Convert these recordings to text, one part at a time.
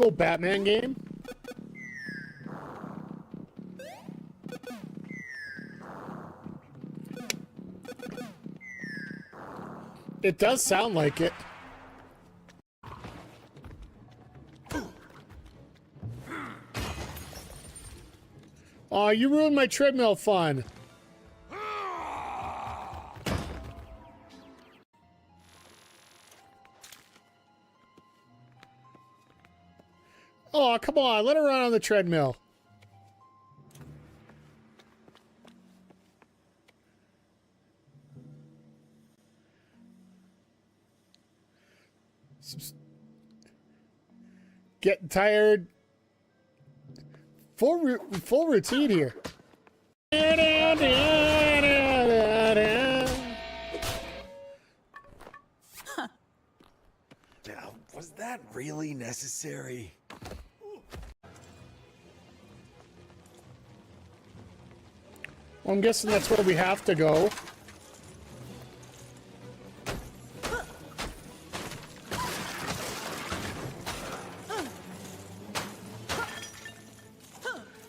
Little Batman game. It does sound like it. Oh, you ruined my treadmill fun. Oh, come on. Let her run on the treadmill. Getting tired. Full routine here. Was that really necessary? Well, I'm guessing that's where we have to go.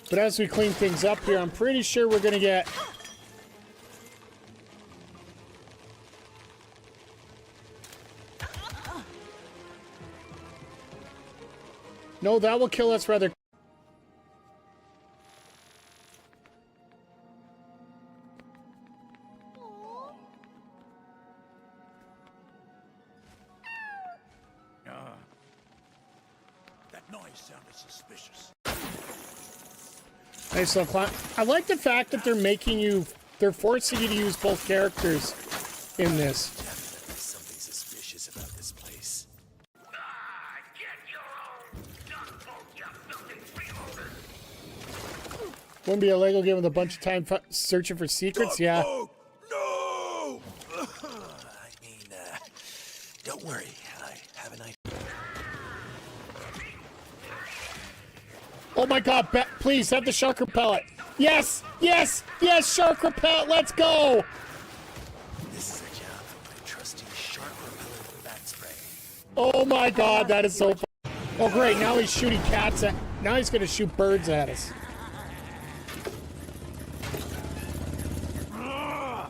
But as we clean things up here, I'm pretty sure we're going to get... No, that will kill us rather... That noise sounded suspicious. Nice little climb. I like the fact that they're forcing you to use both characters in this. Definitely something suspicious about this place. Wouldn't be a Lego game with a bunch of time searching for secrets? Yeah. Oh, no! I mean, don't worry. I have an idea. Oh my god, please have the shark repellent. Yes, yes, yes, shark repellent, let's go! This is a job for my trusty shark repellent bat spray. Oh my god, that is so fun. Oh great, now he's shooting cats at... Now he's gonna shoot birds at us. Now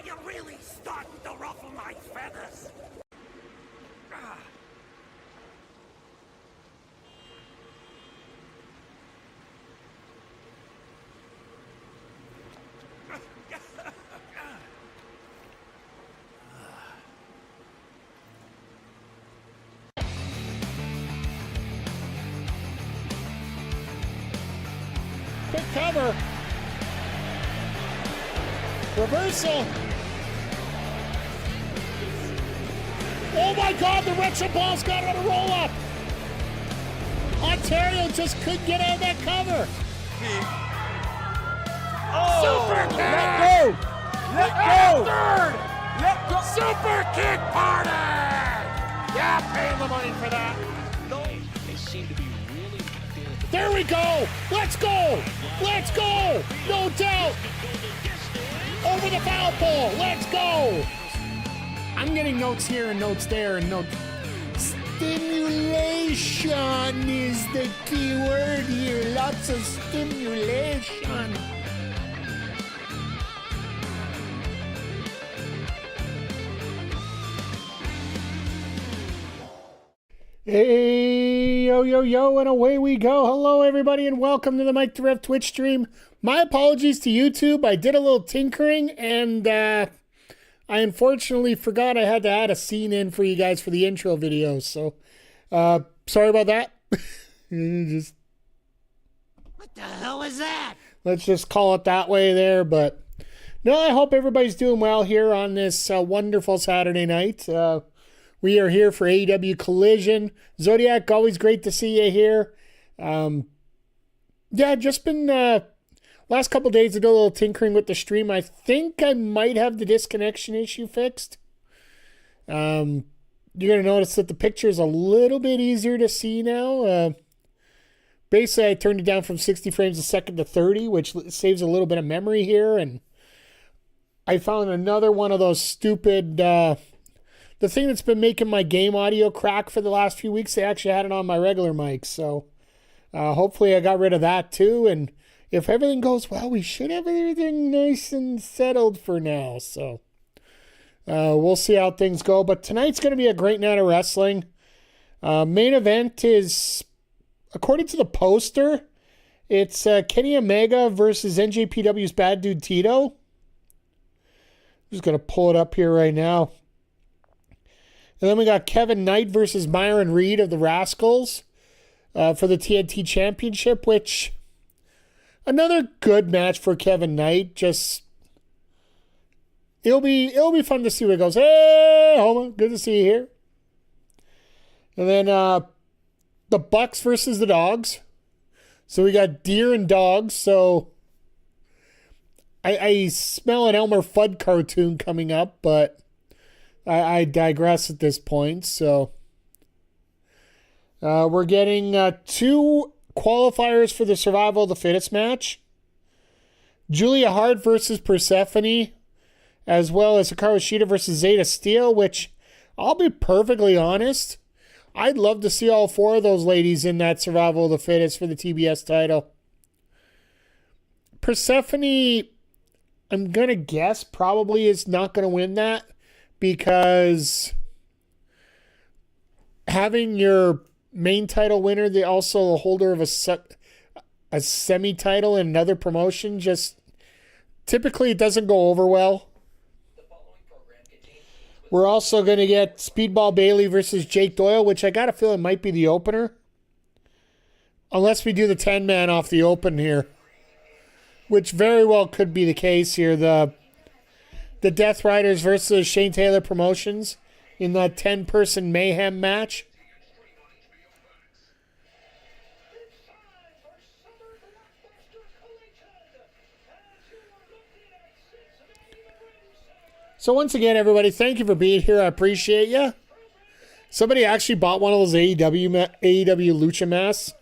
you're really starting to ruffle my feathers. Quick cover. Reversal. Oh my god, the retro ball's got on a roll up. Ontario just couldn't get out of that cover. Oh! Super kick! Let go! Third! Let go! Super kick party! Yeah, pay the money for that. They seem to be really feeling the There we go! Let's go! Let's go! No doubt! Over the foul pole! Let's go! I'm getting notes here and notes there and notes. Stimulation is the key word here. Lots of stimulation. Hey, yo, yo, yo, and away we go. Hello, everybody, and welcome to the Mike the Ref Twitch stream. My apologies to YouTube. I did a little tinkering, and I unfortunately forgot I had to add a scene in for you guys for the intro video. So, sorry about that. Just, What the hell is that? let's just call it that way there. But no, I hope everybody's doing well here on this wonderful Saturday night. We are here for AEW Collision. Zodiac, always great to see you here. Yeah, just been last couple days I did a little tinkering with the stream. I think I might have the disconnection issue fixed. You're going to notice that the picture is a little bit easier to see now. Basically, I turned it down from 60 frames a second to 30, which saves a little bit of memory here. And I found another one of those stupid the thing that's been making my game audio crack for the last few weeks, they actually had it on my regular mic. So hopefully I got rid of that too. And if everything goes well, we should have everything nice and settled for now. So we'll see how things go. But tonight's going to be a great night of wrestling. Main event is, according to the poster, it's Kenny Omega versus NJPW's Bad Dude Tito. I'm just going to pull it up here right now. And then we got Kevin Knight versus Myron Reed of the Rascals for the TNT Championship, which, another good match for Kevin Knight. Just, it'll be fun to see where it goes. Hey, Homa, good to see you here. And then the Bucks versus the Dogs. So we got deer and dogs. So I smell an Elmer Fudd cartoon coming up, but I digress at this point. So we're getting 2 qualifiers for the Survival of the Fittest match. Julia Hart versus Persephone, as well as Hikaru Shida versus Zeta Steel, which, I'll be perfectly honest, I'd love to see all 4 of those ladies in that Survival of the Fittest for the TBS title. Persephone, I'm going to guess, probably is not going to win that, because having your main title winner, also a holder of a semi-title in another promotion, just typically it doesn't go over well. We're also going to get Speedball Bailey versus Jake Doyle, which I got a feeling might be the opener. Unless we do the 10-man off the open here. Which very well could be the case here. The Death Riders versus Shane Taylor Promotions in that 10-person mayhem match. So once again, everybody, thank you for being here. I appreciate you. Somebody actually bought one of those AEW Lucha masks.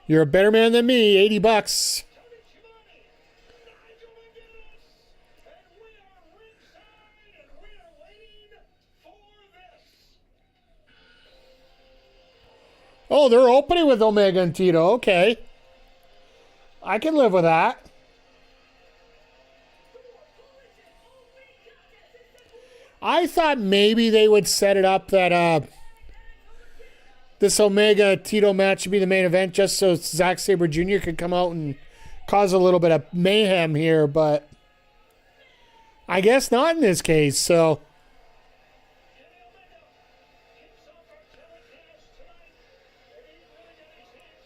You're a better man than me. $80. Oh, they're opening with Omega and Tito. Okay. I can live with that. I thought maybe they would set it up that this Omega Tito match should be the main event just so Zack Sabre Jr. could come out and cause a little bit of mayhem here, but I guess not in this case, so.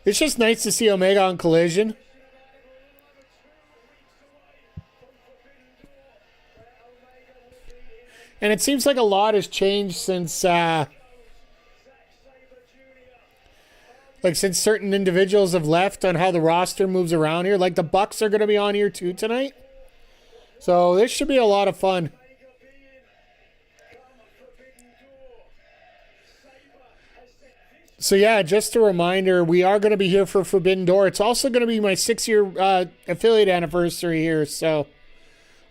It's just nice to see Omega on Collision. And it seems like a lot has changed since since certain individuals have left on how the roster moves around here. Like the Bucks are going to be on here too tonight. So this should be a lot of fun. So yeah, just a reminder, we are going to be here for Forbidden Door. It's also going to be my 6-year affiliate anniversary here, so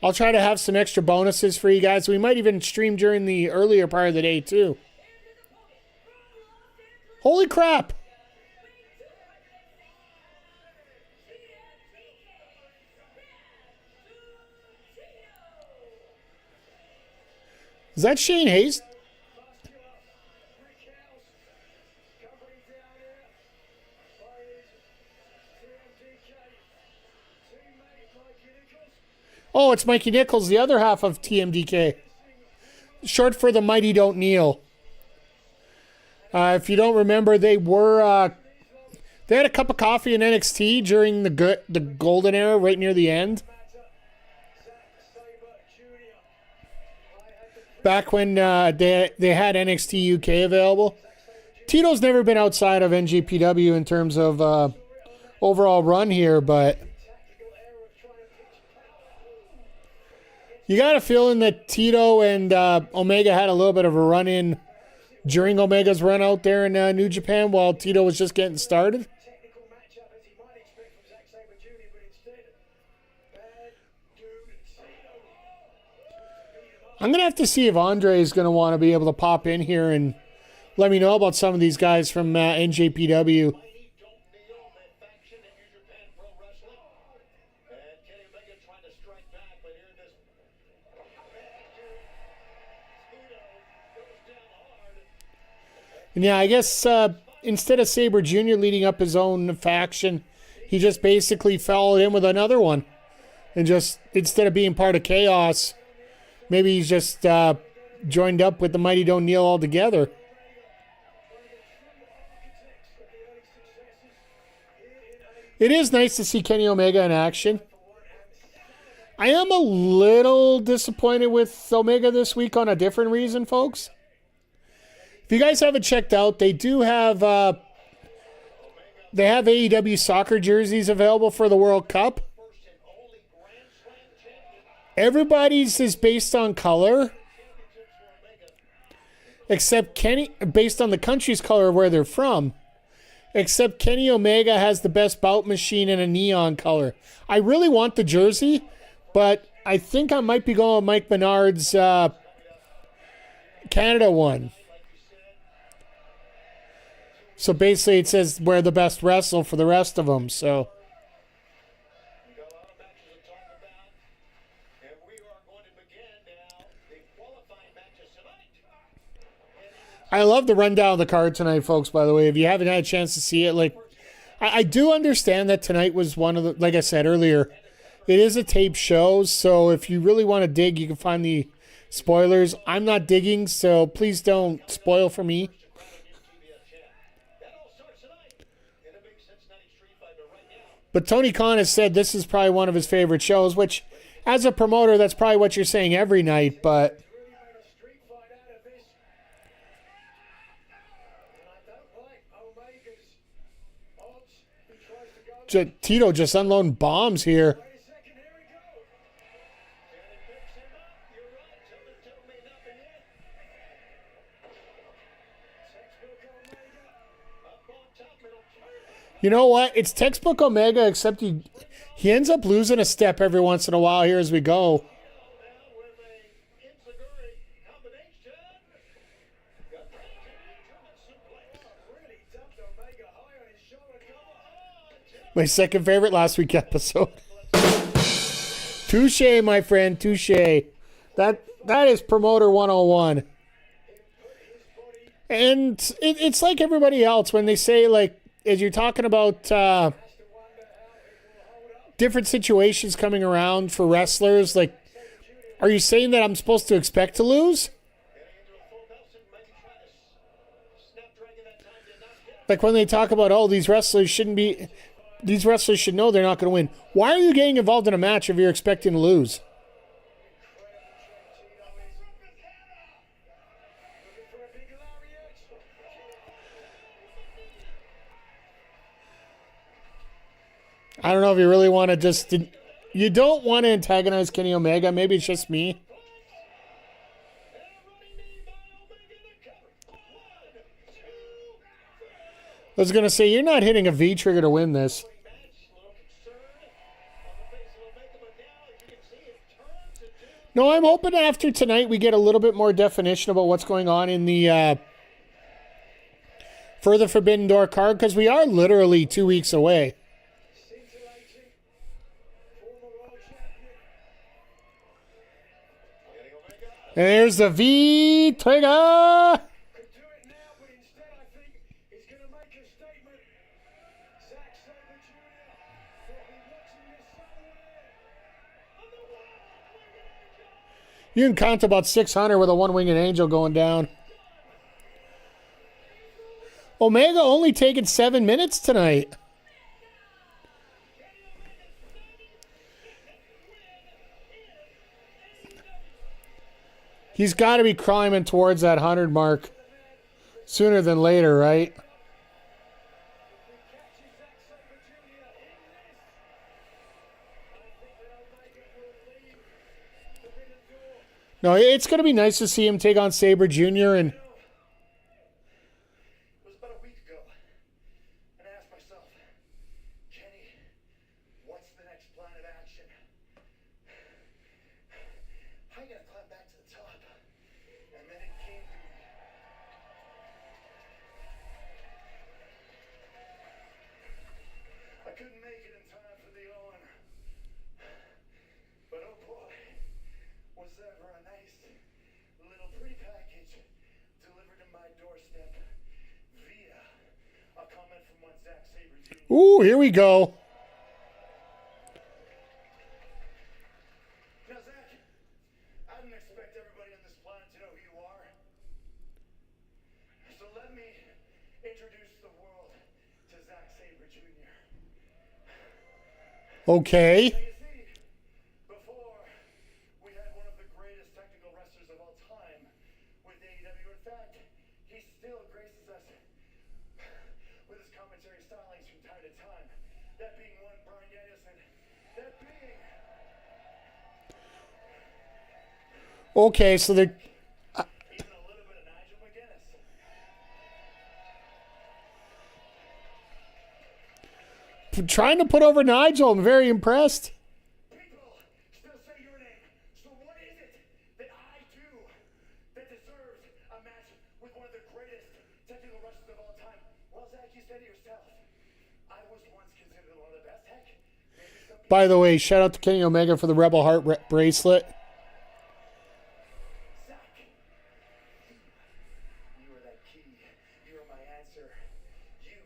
I'll try to have some extra bonuses for you guys. We might even stream during the earlier part of the day, too. Holy crap! Is that Shane Hayes? Oh, it's Mikey Nichols, the other half of TMDK. Short for the Mighty Don't Kneel. If you don't remember, they had a cup of coffee in NXT during the golden era right near the end. Back when they had NXT UK available. Tito's never been outside of NJPW in terms of overall run here, but you got a feeling that Tito and Omega had a little bit of a run-in during Omega's run out there in New Japan while Tito was just getting started. I'm going to have to see if Andre is going to want to be able to pop in here and let me know about some of these guys from NJPW. And yeah, I guess instead of Sabre Jr. leading up his own faction, he just basically followed in with another one. And just, instead of being part of Chaos, maybe he's just joined up with the Mighty Don't Kneel altogether. It is nice to see Kenny Omega in action. I am a little disappointed with Omega this week on a different reason, folks. If you guys haven't checked out, they do have AEW soccer jerseys available for the World Cup. Everybody's is based on color, except Kenny, based on the country's color of where they're from. Except Kenny Omega has the best bout machine in a neon color. I really want the jersey, but I think I might be going with Mike Menard's Canada one. So basically it says we're the best wrestle for the rest of them. So I love the rundown of the card tonight, folks, by the way. If you haven't had a chance to see it, like I do understand that tonight was one of the, like I said earlier, it is a tape show, so if you really want to dig, you can find the spoilers. I'm not digging, so please don't spoil for me. But Tony Khan has said this is probably one of his favorite shows, which, as a promoter, that's probably what you're saying every night, but Tito just unloading bombs here. You know what? It's textbook Omega, except he ends up losing a step every once in a while here as we go. My second favorite last week episode. Touche, my friend, touche. That is Promoter 101. And it's like everybody else when they say, like, as you're talking about different situations coming around for wrestlers, like, are you saying that I'm supposed to expect to lose? Like when they talk about, oh, these wrestlers should know they're not going to win. Why are you getting involved in a match if you're expecting to lose? I don't know if you really want to just... You don't want to antagonize Kenny Omega. Maybe it's just me. I was going to say, you're not hitting a V trigger to win this. No, I'm hoping after tonight we get a little bit more definition about what's going on in the Further Forbidden Door card, because we are literally 2 weeks away. And there's the V trigger. You can count about 600 with a one-winged angel going down. Omega only taking 7 minutes tonight. He's got to be climbing towards that 100 mark sooner than later, right? No, it's going to be nice to see him take on Sabre Jr. and... It was about a week ago, and I asked myself, Kenny, what's the next plan of action? How are you going to climb back to the top? couldn't make it in time for the Owen. But oh boy, was ever a nice little pre-package delivered to my doorstep via a comment from one Zack Sabre Jr. Ooh, here we go. Now, Zach, I didn't expect everybody on this planet to know who you are. So let me introduce the world to Zack Sabre Jr. Okay. Now, you see, before we had one of the greatest technical wrestlers of all time with AEW. In fact, he still graces us with his commentary stylings from time to time. That being one Bryan Danielson. That being Okay, so they're even a little bit of Nigel McGuinness. trying to put over Nigel. I'm very impressed. People still say your name. So what is it that I do that deserves a match with one of the greatest technical wrestlers of all time? Well, Zach, you said it yourself. I was once considered one of the best. Heck, maybe some people. By the way, shout out to Kenny Omega for the Rebel Heart bracelet. Zach, you are that key. You are my answer. You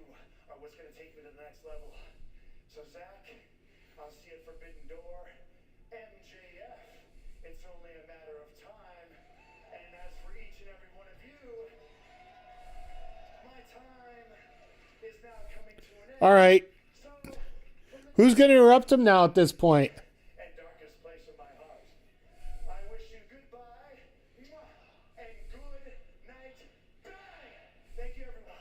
are what's going to take me to the next level. So, Zach, I'll see it Forbidden Door. MJF. It's only a matter of time. And as for each and every one of you, my time is now coming to an end. All right. So, Who's going to interrupt him now at this point? and darkest place of my heart, I wish you goodbye mwah, and good night. Bye. Thank you, everyone.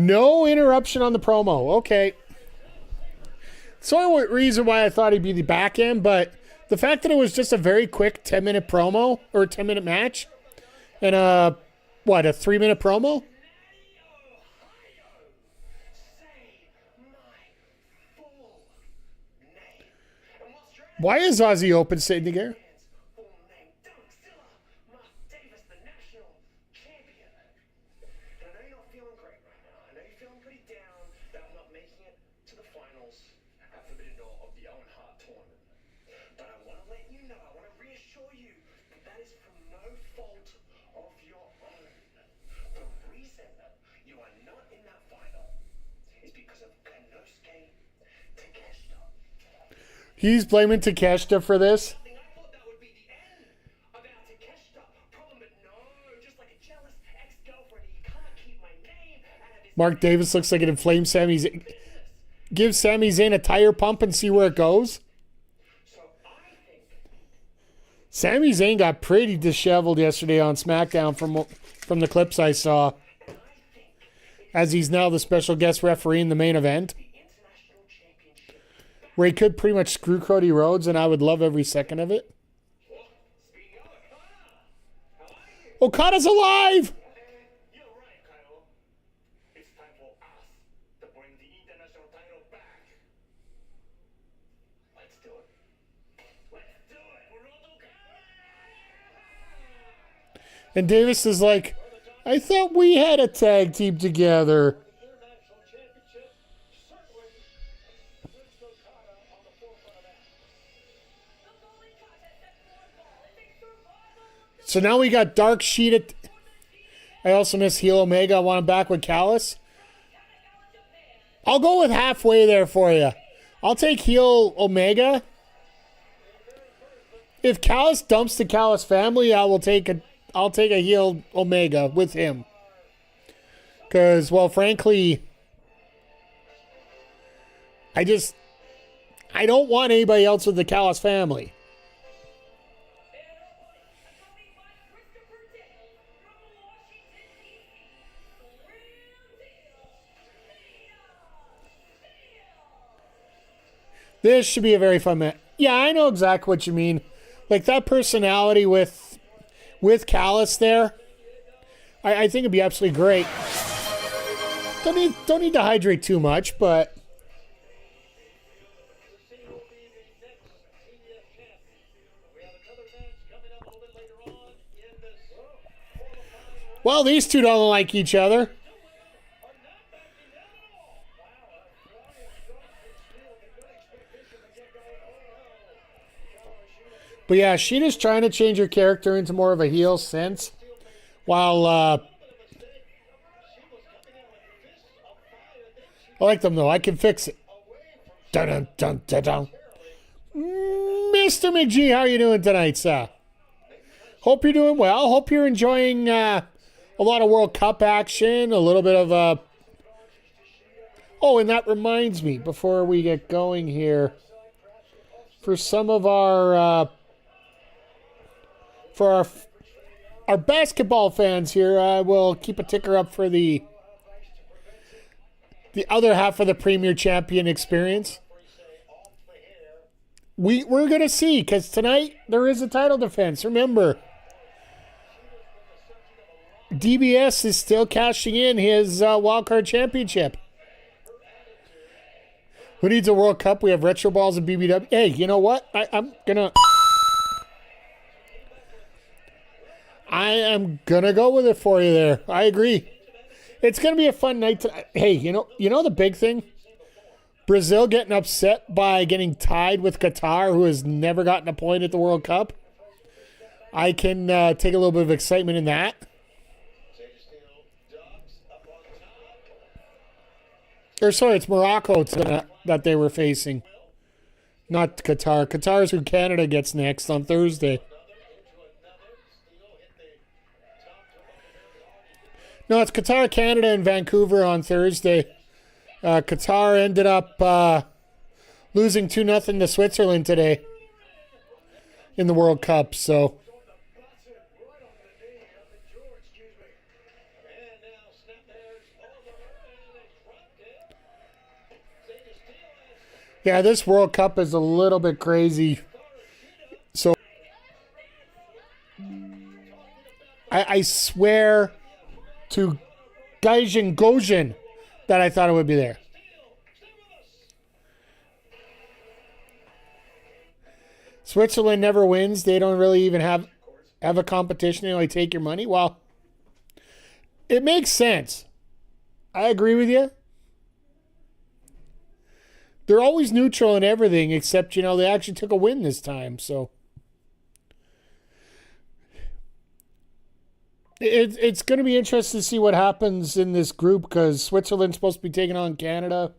No interruption on the promo. Okay. It's the only reason why I thought he'd be the back end, but the fact that it was just a very quick 10-minute promo or a 10-minute match and a 3-minute promo? Why is Ozzy Open sitting together? Full name, Dunkzilla, Mark Davis, the national champion. And I know you're not feeling great right now. I know you're feeling pretty down about not making it to the finals at Forbidden Door of the Owen Hart tournament. But I want to let you know, I want to reassure you that that is from no fault of your own. The reason you are not in that final is because of Konosuke Takeshita. He's blaming Takeshita for this. I thought that would be the end about Takeshita. Problem, but no, just like a jealous ex-girlfriend, you can't keep my name out of his Mark Davis looks like it inflamed Sami's. Give Sami Zayn a tire pump and see where it goes. So I think Sami Zayn got pretty disheveled yesterday on SmackDown from the clips I saw, as he's now the special guest referee in the main event, the international championship. where he could pretty much screw Cody Rhodes, and I would love every second of it. Speaking of Okada, how are you? Okada's alive! You're right, Kyle. It's time for us to bring the international title back. Let's do it. Let's do it. We're all Okada. And Davis is like, I thought we had a tag team together. International championship certainly puts Okada on the forefront of that. So now we got Dark Sheet at... I also miss Heel Omega. I want him back with Callis. I'll go with halfway there for you. I'll take Heel Omega. If Callis dumps the Callis family, I'll take a Heel Omega with him. Because, well, frankly, I don't want anybody else with the Callis family. This should be a very fun match. Yeah, I know exactly what you mean. Like that personality with Callis there. I think it'd be absolutely great. Don't need to hydrate too much, but well, these two don't like each other. But yeah, Sheeta's trying to change her character into more of a heel sense. While, I like them though. I can fix it. Dun dun dun dun dun. Mr. McGee, how are you doing tonight, sir? Hope you're doing well. Hope you're enjoying a lot of World Cup action, a little bit of Oh, and that reminds me, before we get going here, for some of our our basketball fans here, I will keep a ticker up for the other half of the Premier Champion experience. We're going to see, because tonight there is a title defense. Remember, DBS is still cashing in his wildcard championship. Who needs a World Cup? We have Retro Balls and BBW. Hey, you know what? I am gonna go with it for you there. I agree. It's gonna be a fun night tonight. Hey, you know the big thing? Brazil getting upset by getting tied with Qatar, who has never gotten a point at the World Cup. I can take a little bit of excitement in that. Or sorry, it's Morocco that they were facing. Not Qatar. Qatar is who Canada gets next on Thursday. No, it's Qatar, Canada, and Vancouver on Thursday. Qatar ended up losing 2-0 to Switzerland today in the World Cup. So, yeah, this World Cup is a little bit crazy. So, I swear to Gaijin Gojin that I thought it would be there. Switzerland never wins. They don't really even have a competition. They only take your money. Well, it makes sense. I agree with you. They're always neutral in everything, except, they actually took a win this time. So it's going to be interesting to see what happens in this group, because Switzerland's supposed to be taking on Canada.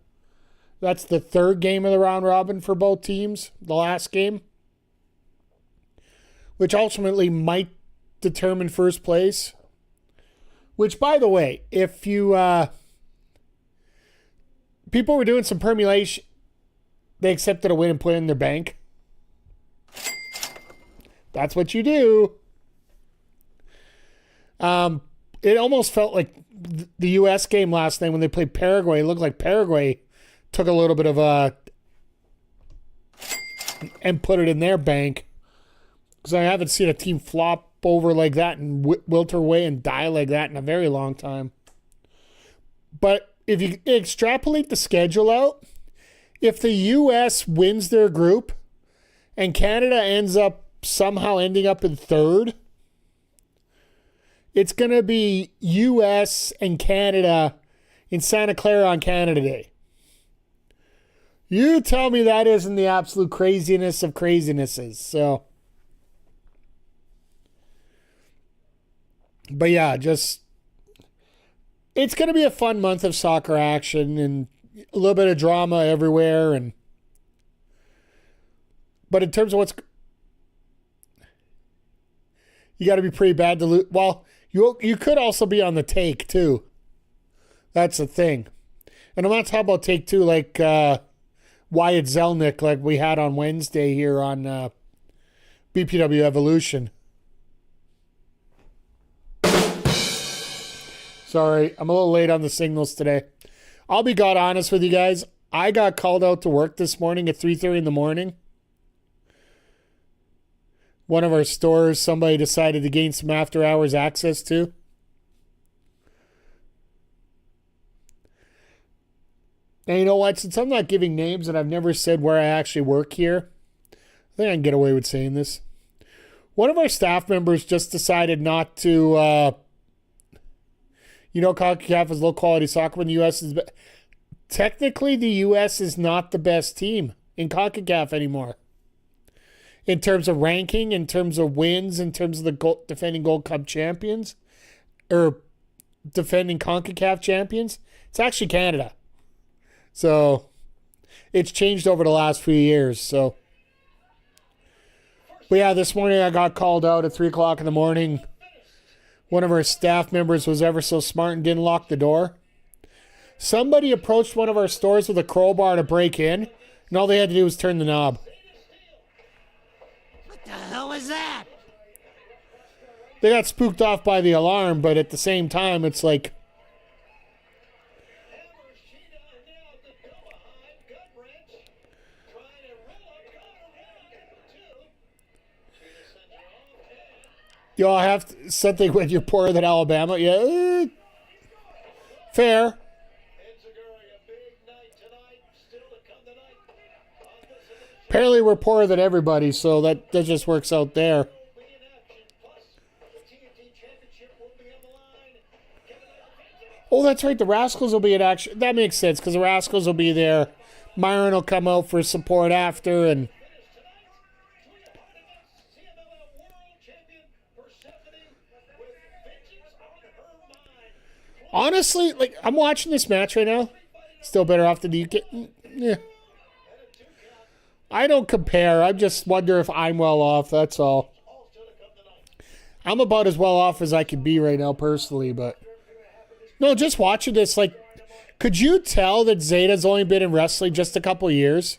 That's the third game of the round robin for both teams, the last game, which ultimately might determine first place. Which, by the way, if you people were doing some permutation, they accepted a win and put it in their bank. That's what you do. It almost felt like the U.S. game last night when they played Paraguay. It looked like Paraguay took a little bit of and put it in their bank. Because I haven't seen a team flop over like that and wilt away and die like that in a very long time. But if you extrapolate the schedule out, if the U.S. wins their group and Canada ends up somehow ending up in third, it's going to be U.S. and Canada in Santa Clara on Canada Day. You tell me that isn't the absolute craziness of crazinesses. So, but yeah, it's going to be a fun month of soccer action and a little bit of drama everywhere. But in terms of you got to be pretty bad to lose. Well, you could also be on the take too. That's the thing. And I'm not talking about take two like Wyatt Zelnick like we had on Wednesday here on BPW Evolution. Sorry, I'm a little late on the signals today. I'll be God honest with you guys. I got called out to work this morning at 3:30 in the morning. One of our stores, somebody decided to gain some after hours access to. And you know what? Since I'm not giving names and I've never said where I actually work here, I think I can get away with saying this. One of our staff members just decided not to, CONCACAF is low quality soccer when the U.S. is... Technically, the U.S. is not the best team in CONCACAF anymore. in terms of ranking, in terms of wins, in terms of the defending Gold Cup champions, or defending CONCACAF champions, it's actually Canada. So it's changed over the last few years. So, but yeah, this morning I got called out at 3 o'clock in the morning. One of our staff members was ever so smart and didn't lock the door. Somebody approached one of our stores with a crowbar to break in, and all they had to do was turn the knob. What the hell was that? They got spooked off by the alarm, but at the same time, it's like, you all have something when you're poorer than Alabama. Yeah, fair. Apparently we're poorer than everybody, so that just works out there. Oh, that's right. The Rascals will be in action. That makes sense because the Rascals will be there. Myron will come out for support after, and honestly, like, I'm watching this match right now. Still better off than the UK. Yeah. I don't compare. I just wonder if I'm well off. That's all. I'm about as well off as I could be right now, personally, but no, just watching this, like, could you tell that Zeta's only been in wrestling just a couple years?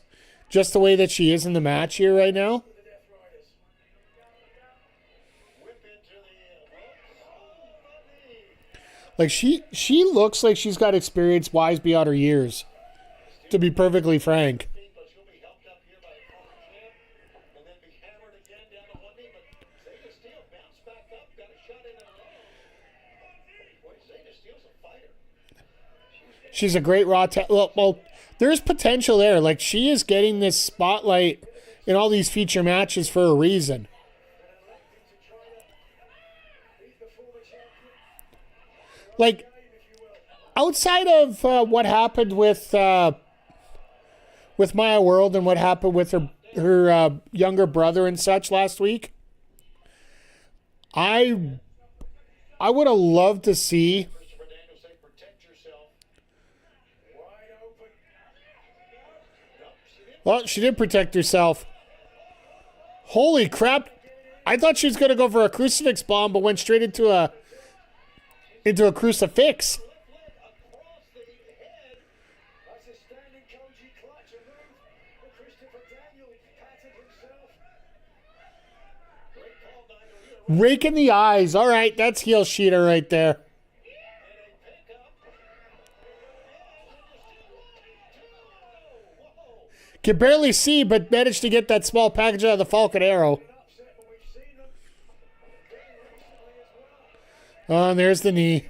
Just the way that she is in the match here right now? Like, she looks like she's got experience wise beyond her years, to be perfectly frank. She's a great raw well, there's potential there. Like, she is getting this spotlight in all these feature matches for a reason. Like, outside of what happened with Maya World and what happened with her younger brother and such last week, I would have loved to see. Well, she did protect herself. Holy crap. I thought she was going to go for a crucifix bomb, but went straight into a crucifix. Rake in the eyes. All right, that's heel Sheeta right there. Can barely see, but managed to get that small package out of the Falcon Arrow. Oh, and there's the knee.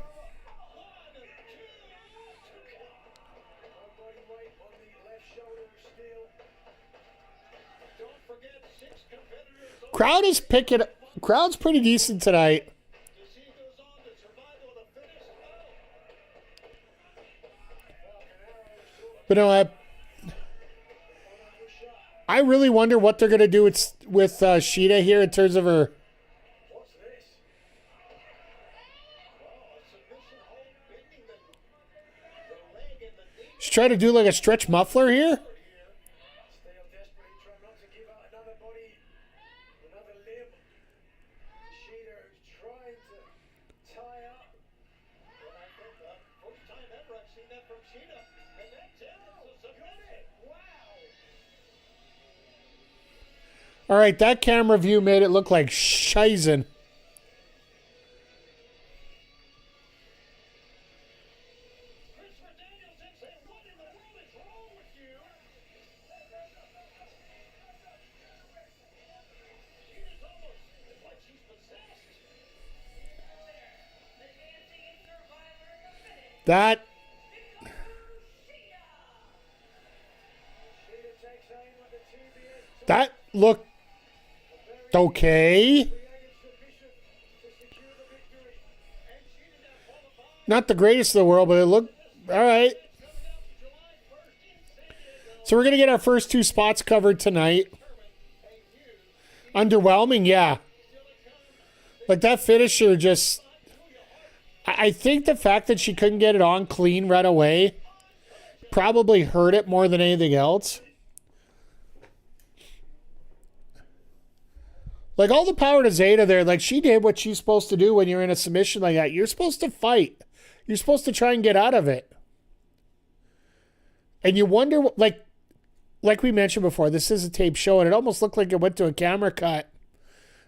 Crowd is picking. Crowd's pretty decent tonight. But no, I really wonder what they're going to do with Sheeta here in terms of her. She's trying to do like a stretch muffler here. All right, that camera view made it look like shizen. That looked okay. Not the greatest in the world, but it looked all right. So we're going to get our first two spots covered tonight. Underwhelming, yeah. Like that finisher just. I think the fact that she couldn't get it on clean right away probably hurt it more than anything else. Like all the power to Zeta there. Like she did what she's supposed to do when you're in a submission like that. You're supposed to fight. You're supposed to try and get out of it. And you wonder, like we mentioned before, this is a tape show, and it almost looked like it went to a camera cut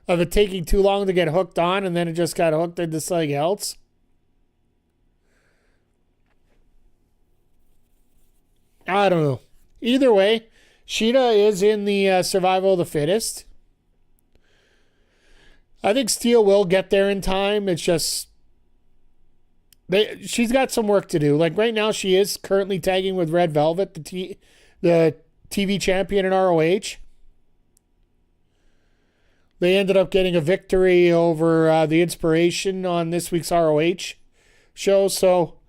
of it taking too long to get hooked on, and then it just got hooked into something else. I don't know. Either way, Sheeta is in the survival of the fittest. I think Steele will get there in time. It's just she's got some work to do. Like right now, she is currently tagging with Red Velvet, the TV champion in ROH. They ended up getting a victory over the Inspiration on this week's ROH show. So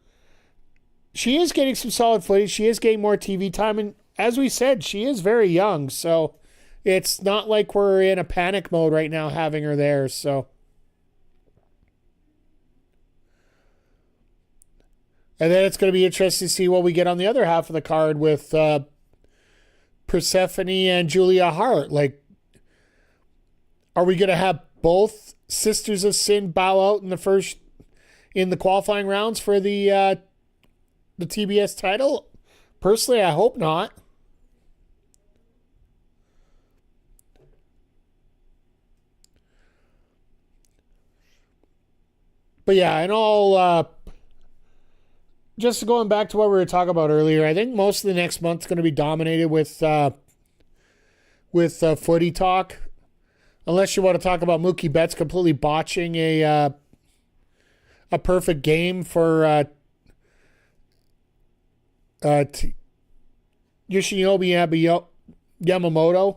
she is getting some solid footage. She is getting more TV time. And as we said, she is very young. So it's not like we're in a panic mode right now having her there. So. And then it's going to be interesting to see what we get on the other half of the card with Persephone and Julia Hart. Like, are we going to have both Sisters of Sin bow out in the qualifying rounds for the TBS title? Personally, I hope not. But yeah, and all. Just going back to what we were talking about earlier, I think most of the next month's going to be dominated with footy talk, unless you want to talk about Mookie Betts completely botching a perfect game for Yoshinobu Yamamoto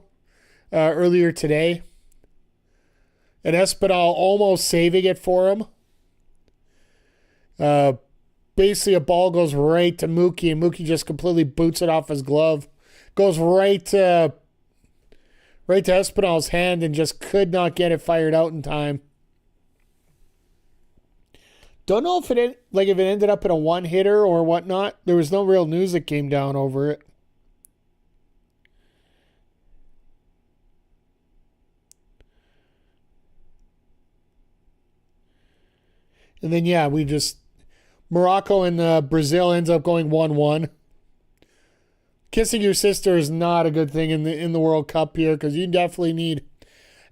earlier today, and Espinal almost saving it for him. Basically, a ball goes right to Mookie, and Mookie just completely boots it off his glove. Goes right to Espinal's hand and just could not get it fired out in time. Don't know if it ended up in a one-hitter or whatnot. There was no real news that came down over it. And then, yeah, Morocco and Brazil ends up going 1-1. Kissing your sister is not a good thing in the World Cup here because you definitely need.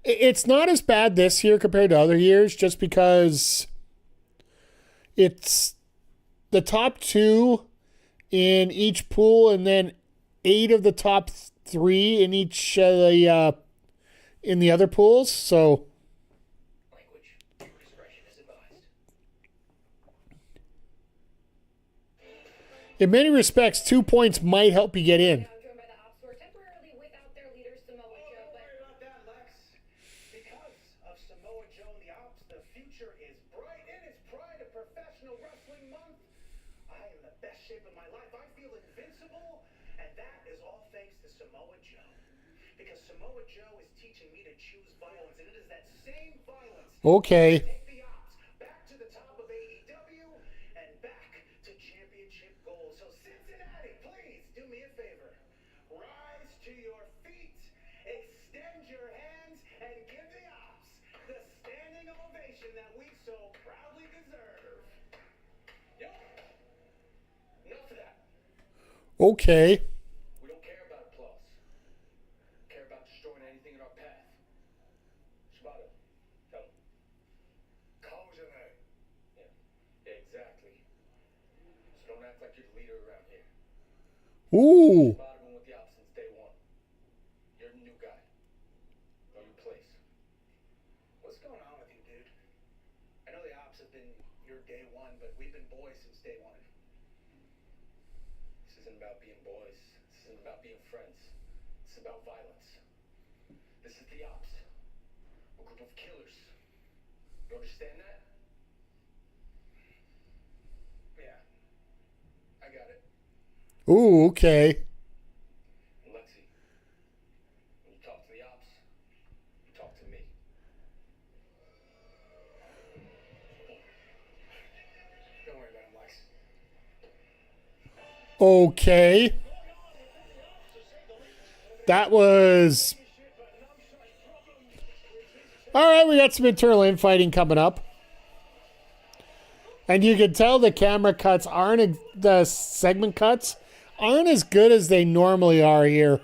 It's not as bad this year compared to other years, just because it's the top two in each pool, and then 8 of the top 3 in each in the other pools. So. In many respects, 2 points might help you get in. Okay. Take the odds back to the top of AEW and back to championship goals. So Cincinnati, please do me a favor. Rise to your feet, extend your hands, and give the Ops the standing ovation that we so proudly deserve. Yep. Enough of that. Okay. We don't care about applause. We care about destroying anything in our path. Shibata, tell him. Yeah, exactly. So don't act like you're the leader around here. Ooh. Shibata been with the Ops since day one. You're the new guy. Know your place. What's going on with you, dude? I know the Ops have been your day one, but we've been boys since day one. This isn't about being boys. This isn't about being friends. This is about violence. This is the Ops. A group of killers. You understand that? Yeah. I got it. Ooh, okay. And Lexi, when you talk to the Ops, you talk Okay. That was... All right, we got some internal infighting coming up. And you can tell the camera cuts aren't, the segment cuts aren't as good as they normally are here.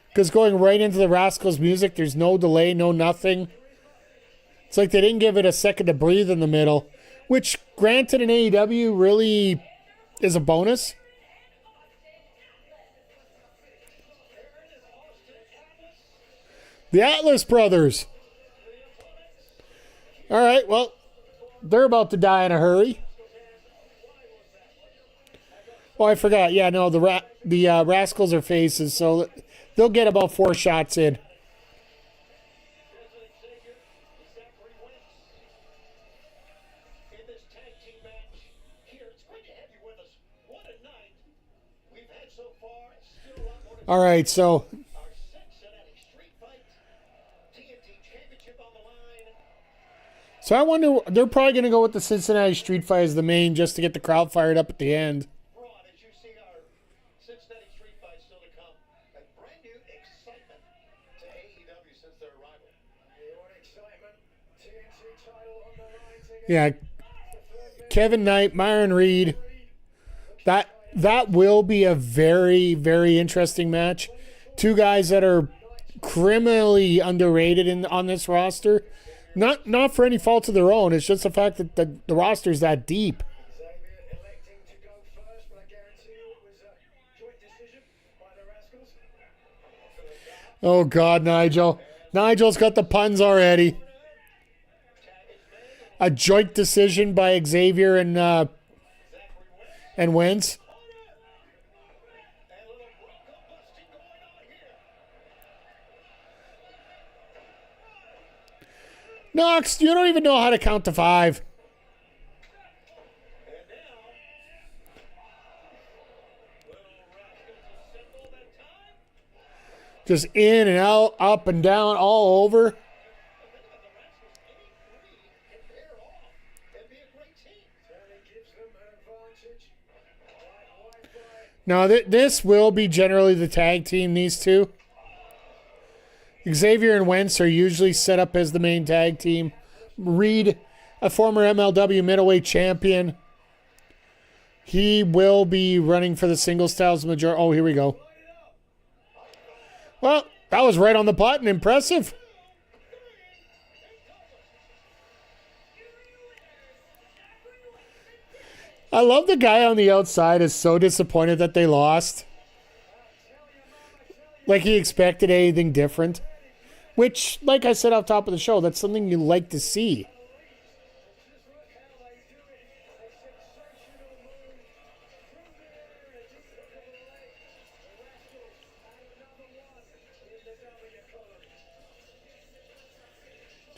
Because going right into the Rascals music, there's no delay, no nothing. It's like they didn't give it a second to breathe in the middle. Which, granted, in AEW really is a bonus. The Atlas Brothers. All right, well, they're about to die in a hurry. Oh, I forgot. Yeah, no, the Rascals are faces, so they'll get about 4 shots in. All right, so I wonder, they're probably going to go with the Cincinnati Street Fight as the main just to get the crowd fired up at the end. Cincinnati Street Fight still to come. A brand new excitement to AEW since their arrival. What excitement? TNT title on the line. Yeah, Kevin Knight, Myron Reed. That will be a very, very interesting match. 2 guys that are criminally underrated on this roster. Not for any fault of their own. It's just the fact that the roster's that deep. Xavier electing to go first, but I guarantee you it was a joint decision by the Rascals. Oh, God, Nigel. Nigel's got the puns already. A joint decision by Xavier and Wentz. Knox, you don't even know how to count to 5. Just in and out, up and down, all over. Now, this will be generally the tag team, these two. Xavier and Wentz are usually set up as the main tag team. Reed, a former MLW middleweight champion. He will be running for the singles titles majority. Oh, here we go. Well, that was right on the button. Impressive. I love the guy on the outside is so disappointed that they lost. Like he expected anything different. Which, like I said off top of the show, that's something you like to see.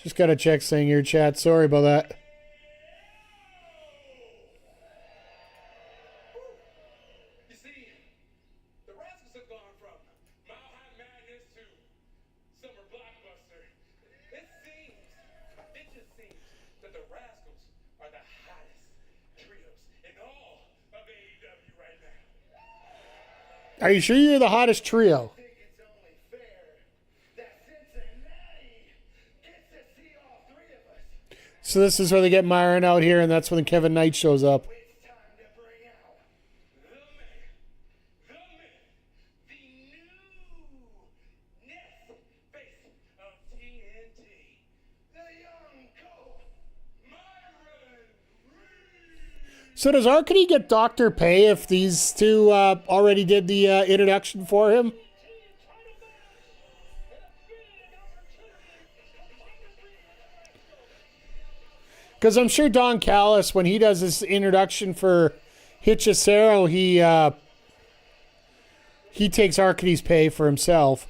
Just got to check saying your chat. Sorry about that. You see, the Rascals have gone from Mile High Madness to Summer Blockbuster. It just seems that the Rascals are the hottest trios in all of AEW right now. Are you sure you're the hottest trio? I think it's only fair that Cincinnati gets to see all 3 of us. So this is where they get Myron out here, and that's when Kevin Knight shows up. It's time to bring out the man, the new next face of TNT, the young goat, Myron Reed. So does Arkady get doctor pay if these two already did the introduction for him? Because I'm sure Don Callis, when he does his introduction for Hechicero, he takes Arkady's pay for himself.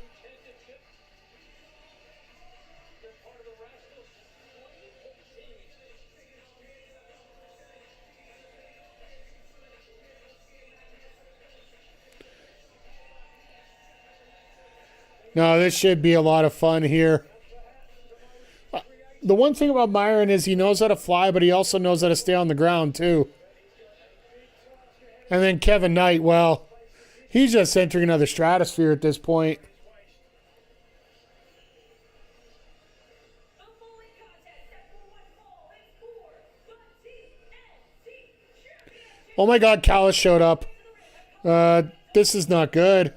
No, this should be a lot of fun here. the one thing about Myron is he knows how to fly, but he also knows how to stay on the ground too. And then Kevin Knight, well, he's just entering another stratosphere at this point. Oh my God, Callis showed up. This is not good.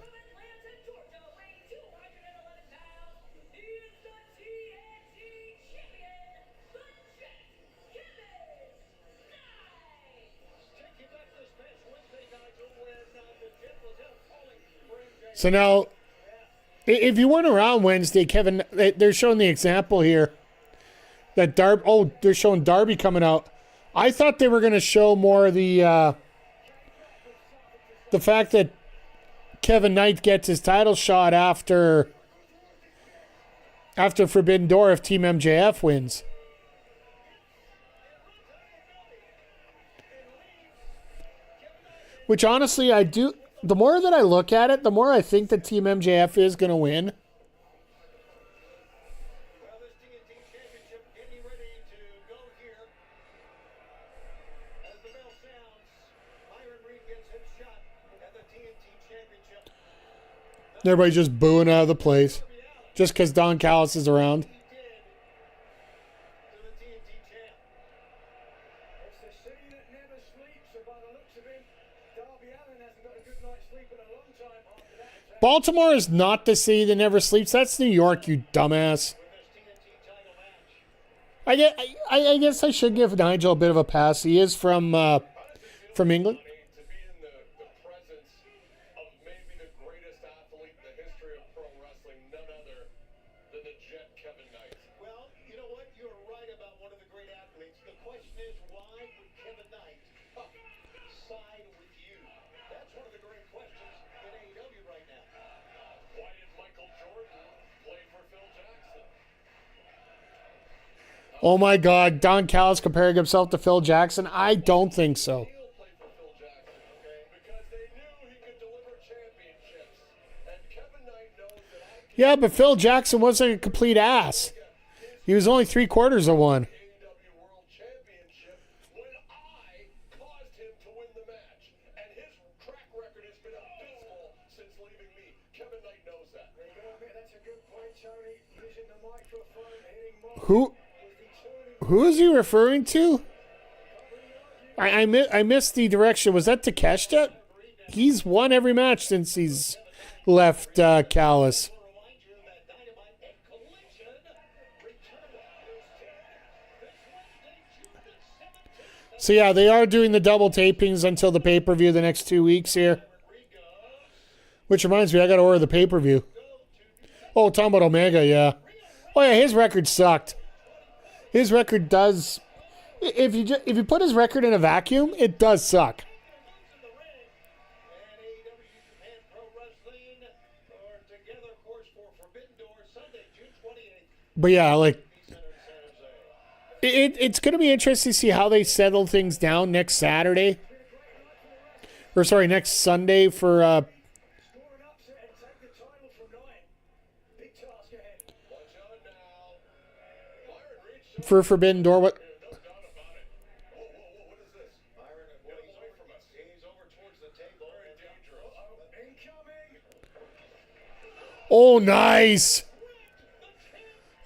So now, if you weren't around Wednesday, Kevin, they're showing the example here that Darby. Oh, they're showing Darby coming out. I thought they were going to show more of the fact that Kevin Knight gets his title shot after Forbidden Door if Team MJF wins. Which honestly, I do. The more that I look at it, the more I think that Team MJF is going to win. Well, this TNT Championship getting ready to go here. As the bell sounds, Myron Reed gets his shot at the TNT Championship. Everybody's just booing out of the place just because Don Callis is around. He did to the TNT champ. It's the city that never sleeps, so by the looks of it, Darby Allin hasn't got a good night's sleep in a long time after that attack. Baltimore is not the city that never sleeps. That's New York, you dumbass. With this TNT title match. I guess I should give Nigel a bit of a pass. He is from England. To be in the presence of maybe the greatest athlete in the history of pro wrestling, none other than the Jet Kevin Knight. Well, you know what? You're right about one of the great athletes. The question is, why would Kevin Knight side with you? That's one of the great questions in AEW right now. Why did Michael Jordan play for Phil Jackson? Oh my God, Don Callis comparing himself to Phil Jackson? I don't think so. He'll play for Phil Jackson, okay? Because they knew he could deliver championships. And Kevin Knight knows that Yeah, but Phil Jackson wasn't a complete ass. He was only 3/4 of one. AEW World Championship when I caused him to win the match. And his track record has been abysmal since leaving me. Kevin Knight knows that. There you go, man. That's a good point, Tony. Using the microphone, hitting more. Who is he referring to? I missed the direction. Was that Takeshita? He's won every match since he's left Callis. Remind you that Dynamite and Collision return this Wednesday, June the 17th. So yeah, they are doing the double tapings until the pay-per-view the next 2 weeks here. Which reminds me, I got to order the pay-per-view. Oh, talking about Omega, yeah. Oh yeah, his record sucked. His record does. If you put his record in a vacuum, it does suck. And AEW Japan Pro Wrestling are together, of course, for Forbidden Door Sunday, June 28th. But yeah, like Center in San Jose. it's going to be interesting to see how they settle things down next Saturday. Or sorry, next Sunday for Score an upset and take the title from Knight. Big task ahead. Watch out now. Myron Reed showed for Forbidden Door. What? no doubt about it. Whoa, what is this? Myron, Get away from us. he's over towards the table. Very dangerous. Incoming. Oh, nice.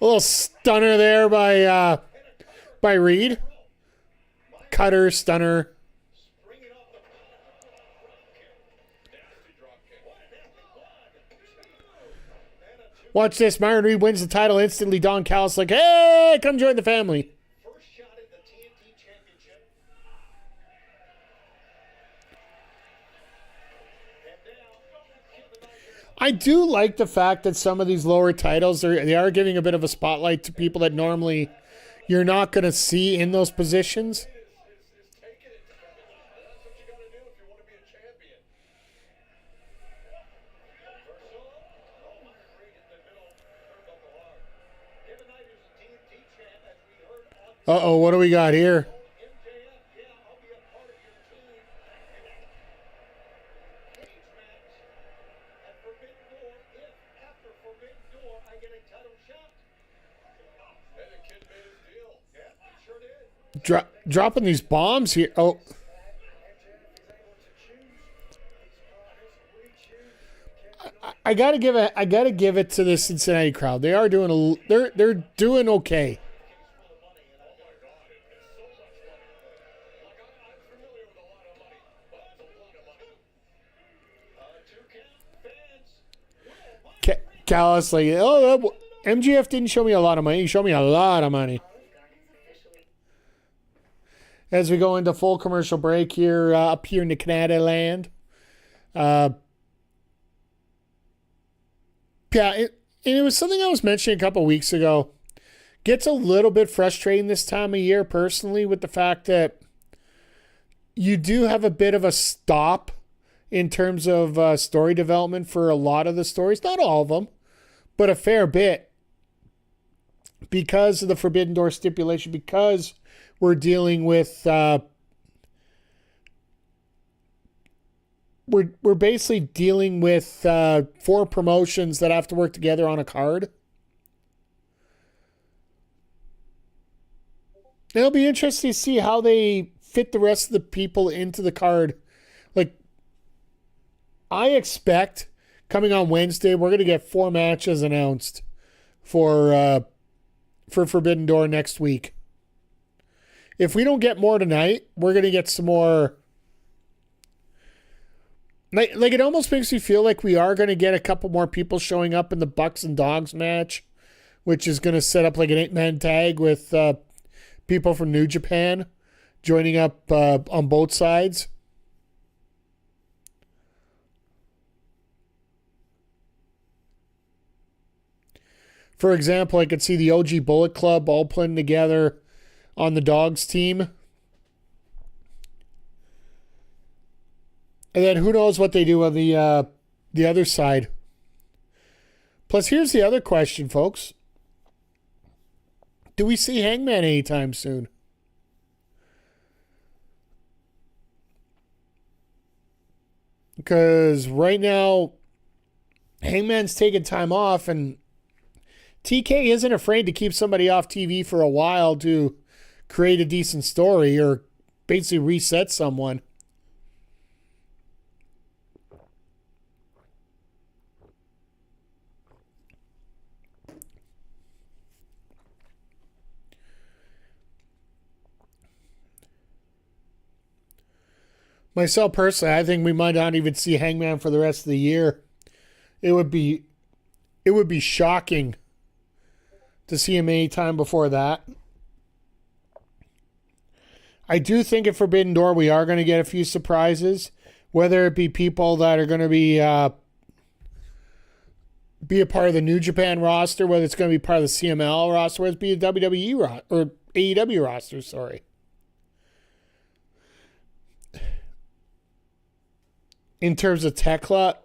A little stunner there by Reed. Cutter, stunner. Bringing off the Nasty drop kick. Watch this. Myron Reed wins the title instantly. Don Callis like, hey, come join the family. first shot at the TNT Championship. And now, Kevin Knight. I do like the fact that some of these lower titles they are giving a bit of a spotlight to people that normally you're not going to see in those positions. Is taking it to Kevin Knight. That's what you got to do if you want to be a champion. Oh, Myron Reed in the middle. Turned up the hard. Kevin Knight is the TNT champ, as we heard on Uh-oh, what do we got here? MJF. Yeah, I'll be a part of your team. Cage match at Forbidden Door. If after Forbidden Door I get a title shot. And the kid made his dropping these bombs here. Oh. I gotta give it to the Cincinnati crowd. They are doing they're doing okay. Callis like, oh, MGF didn't show me a lot of money. He showed me a lot of money. As we go into full commercial break here, up here in the Canada land. It was something I was mentioning a couple of weeks ago. Gets a little bit frustrating this time of year, personally, with the fact that you do have a bit of a stop in terms of story development for a lot of the stories. Not all of them, but a fair bit. Because of the Forbidden Door stipulation, because we're dealing with... We're basically dealing with 4 promotions that have to work together on a card. It'll be interesting to see how they fit the rest of the people into the card. Like, I expect coming on Wednesday, we're going to get 4 matches announced for Forbidden Door next week. If we don't get more tonight, we're going to get some more. Like it almost makes me feel like we are going to get a couple more people showing up in the Bucks and Dogs match, which is going to set up like an 8-man tag with people from New Japan joining up on both sides. For example, I could see the OG Bullet Club all putting together on the Dogs team. And then who knows what they do on the other side. Plus, here's the other question, folks. Do we see Hangman anytime soon? Because right now, Hangman's taking time off, and TK isn't afraid to keep somebody off TV for a while to create a decent story or basically reset someone. Myself personally, I think we might not even see Hangman for the rest of the year. It would be shocking to see him any time before that. I do think at Forbidden Door we are going to get a few surprises, whether it be people that are going to be a part of the New Japan roster, whether it's going to be part of the CML roster, whether it's be a WWE or AEW roster, sorry. In terms of Tekla,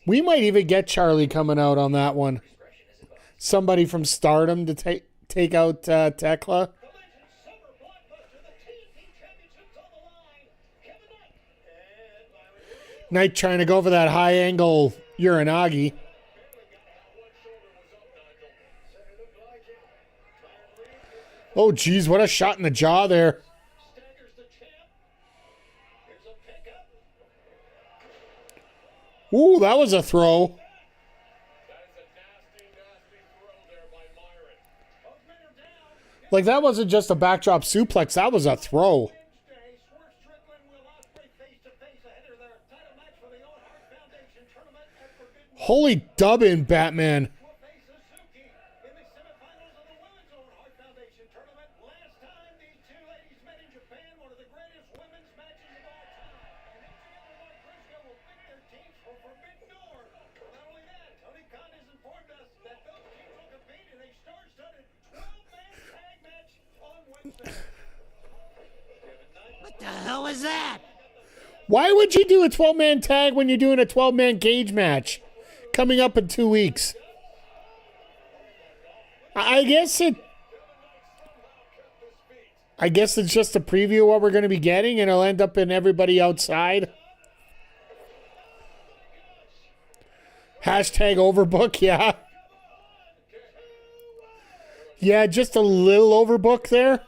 we might even get Charlie coming out on that one. Somebody from Stardom to take out Tekla. Knight trying to go for that high angle Uranagi. Oh, geez, what a shot in the jaw there. Ooh, that was a throw. Like, that wasn't just a backdrop suplex. That was a throw. Holy dubbin', Batman. What the hell was that? Why would you do a 12-man tag when you're doing a 12-man cage match coming up in 2 weeks? I guess it's just a preview of what we're going to be getting, and it'll end up in everybody outside. Hashtag overbook, yeah. Yeah, just a little overbook there.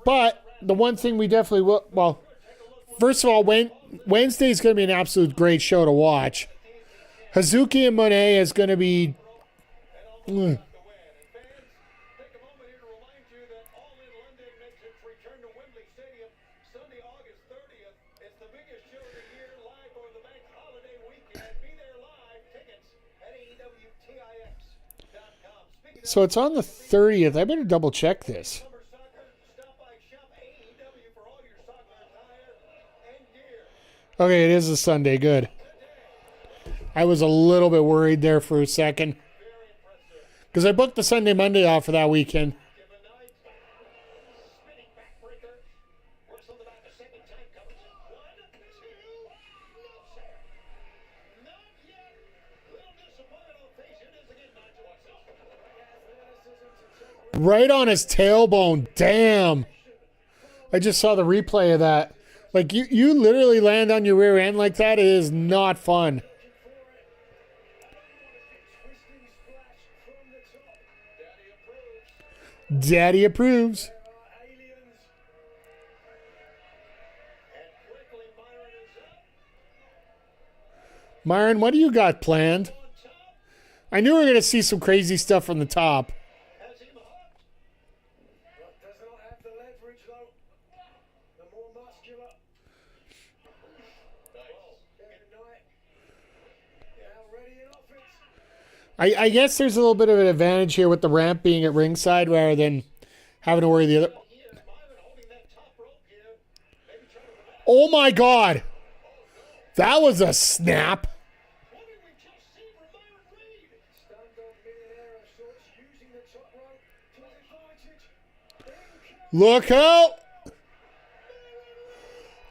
But the one thing we definitely will, well, first of all, Wednesday is going to be an absolute great show to watch. Hazuki and Monet is going to be. Take a moment here to remind you that All In London makes its return to Wembley Stadium Sunday, August 30th. It's the biggest show of the year, live over the bank holiday weekend. Be there live. Tickets at AEWTIX.com. So it's on the 30th. I better double check this. Summer soccer, stop by shop AEW for all your soccer attire and gear. Okay, it is a Sunday. Good. I was a little bit worried there for a second. Because I booked the Sunday, Monday off for that weekend. Spinning backbreaker. Works on the back a second time. Covers it. 1, 2. No, sir. Not yet. Little disappointed on face. It is again. Not to watch. Right on his tailbone. Damn. I just saw the replay of that. Like, you literally land on your rear end like that. It is not fun. Twisting splash from the top. Daddy approves. Daddy approves. There are aliens. And quickly, Myron is up. Myron, what do you got planned? On top. I knew we were going to see some crazy stuff from the top. Has him hooked. But does not have the leverage, though. The more muscular. Nice. Yeah, ready in offense. I guess there's a little bit of an advantage here with the ramp being at ringside rather than having to worry the other. Here, Myron holding that top rope here. Maybe trying to prevent. Oh my God. That was a snap. What did we just see from Myron Reed? Stunned on millionaire of sorts, using the top rope to his advantage. Look out.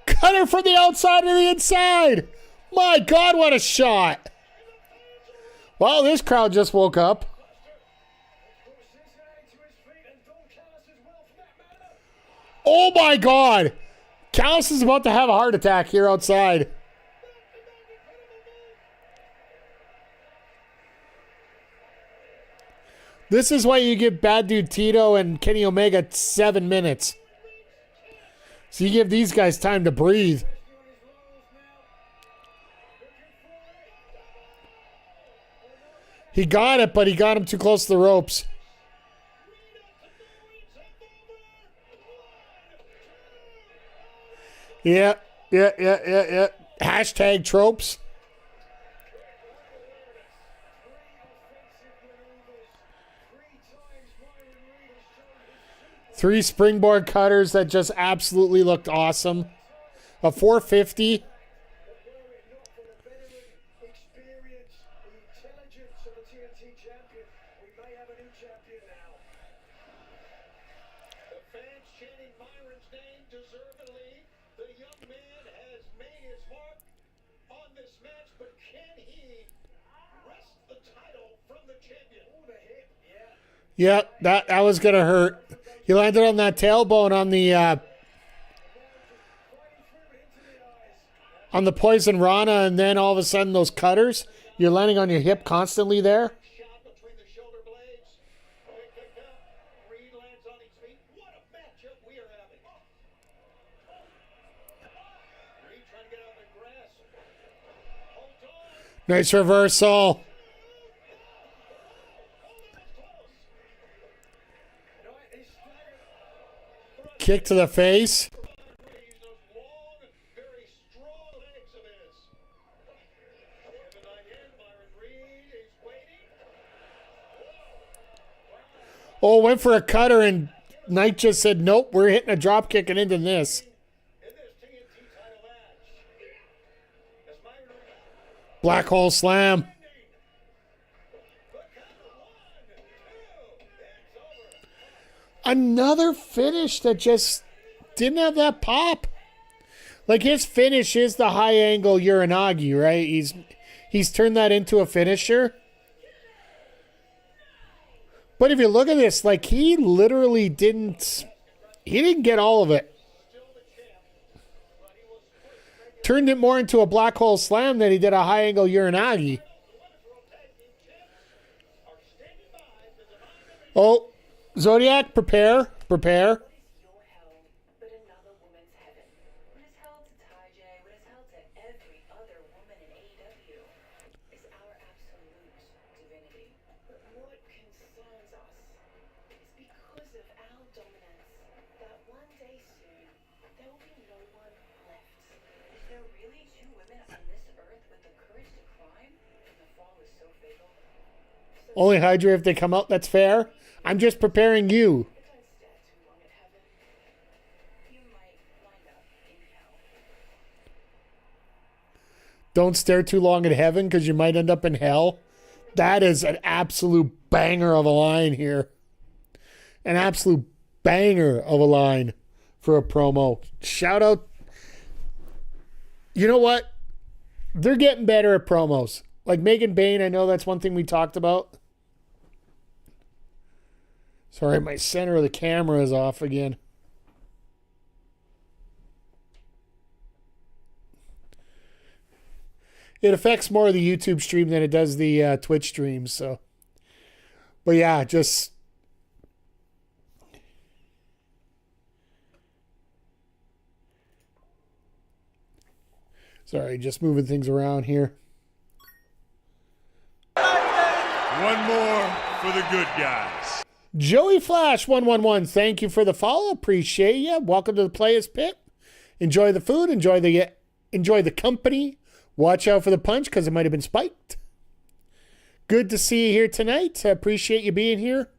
Cutter from the outside to the inside. My God, what a shot. Well, this crowd just woke up. Cincinnati to his feet, and Don Callis as well for that matter. Oh my God. Callis is about to have a heart attack here outside. This is why you give Bad Dude Tito and Kenny Omega 7 minutes. So you give these guys time to breathe. He got it, but he got him too close to the ropes. Yeah. Hashtag tropes. Three springboard cutters that just absolutely looked awesome. A 450. Experience, the intelligence of the TNT champion. We may have a new champion now. The fans chanting Myron's name deservedly. The young man has made his mark on this match, but can he wrest the title from the champion? Oh, the hip, yeah. Yeah, that was going to hurt. He landed on that tailbone on the Poison Rana, and then all of a sudden those cutters, you're landing on your hip constantly there. Shot between the shoulder blades. Picked up. Reed lands on his feet. What a matchup we are having. Reed trying to get out of the grasp. Hold on. Nice reversal. Kick to the face. Those long, very strong legs of his. The night in, Myron Reed is waiting. Oh, went for a cutter, and Knight just said, nope, we're hitting a drop kick and into this. In this TNT title match. As Myron Reed Black hole slam. the count of 1, 2, it's over. Another finish that just didn't have that pop. Like, his finish is the high angle Uranagi, right? He's turned that into a finisher. But if you look at this, like, he literally didn't get all of it. Turned it more into a black hole slam than he did a high angle Uranagi. Oh, Zodiac, prepare. There'll be no one left. Is there really two women on this earth with the courage to climb when the fall is so fatal? Only Hydra if they come out, that's fair. I'm just preparing you. Don't stare too long at heaven. You might wind up in hell. Don't stare too long at heaven because you might end up in hell. That is an absolute banger of a line here. An absolute banger of a line for a promo. Shout out. You know what? They're getting better at promos. Like Megan Bain, I know that's one thing we talked about. Sorry, my center of the camera is off again. It affects more of the YouTube stream than it does the Twitch stream. So, but yeah, just sorry, just moving things around here. One more for the good guys. Joey Flash 111, thank you for the follow. Appreciate you. Welcome to the Players Pit. Enjoy the food. Enjoy the company. Watch out for the punch because it might have been spiked. Good to see you here tonight. I appreciate you being here.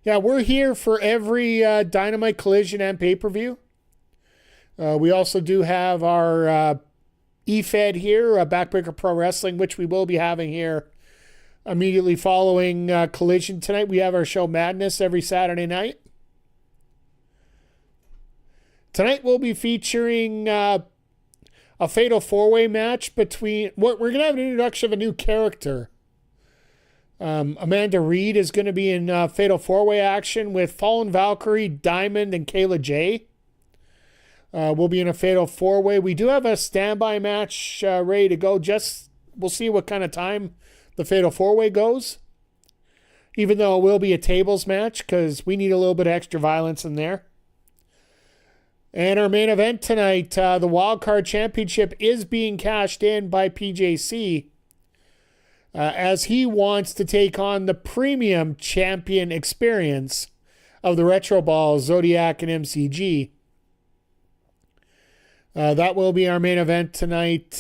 Yeah, we're here for every Dynamite, Collision, and pay-per-view. We also do have our E-Fed here, Backbreaker Pro Wrestling, which we will be having here immediately following Collision tonight. We have our show Madness every Saturday night. Tonight we'll be featuring a fatal four-way match between... We're going to have an introduction of a new character. Amanda Reed is going to be in fatal four-way action with Fallen Valkyrie, Diamond, and Kayla J. We'll be in a fatal four-way. We do have a standby match ready to go. We'll see what kind of time the fatal four-way goes. Even though it will be a tables match because we need a little bit of extra violence in there. And our main event tonight, the Wildcard Championship is being cashed in by PJC as he wants to take on the premium champion experience of the Retro Ball, Zodiac, and MCG. That will be our main event tonight.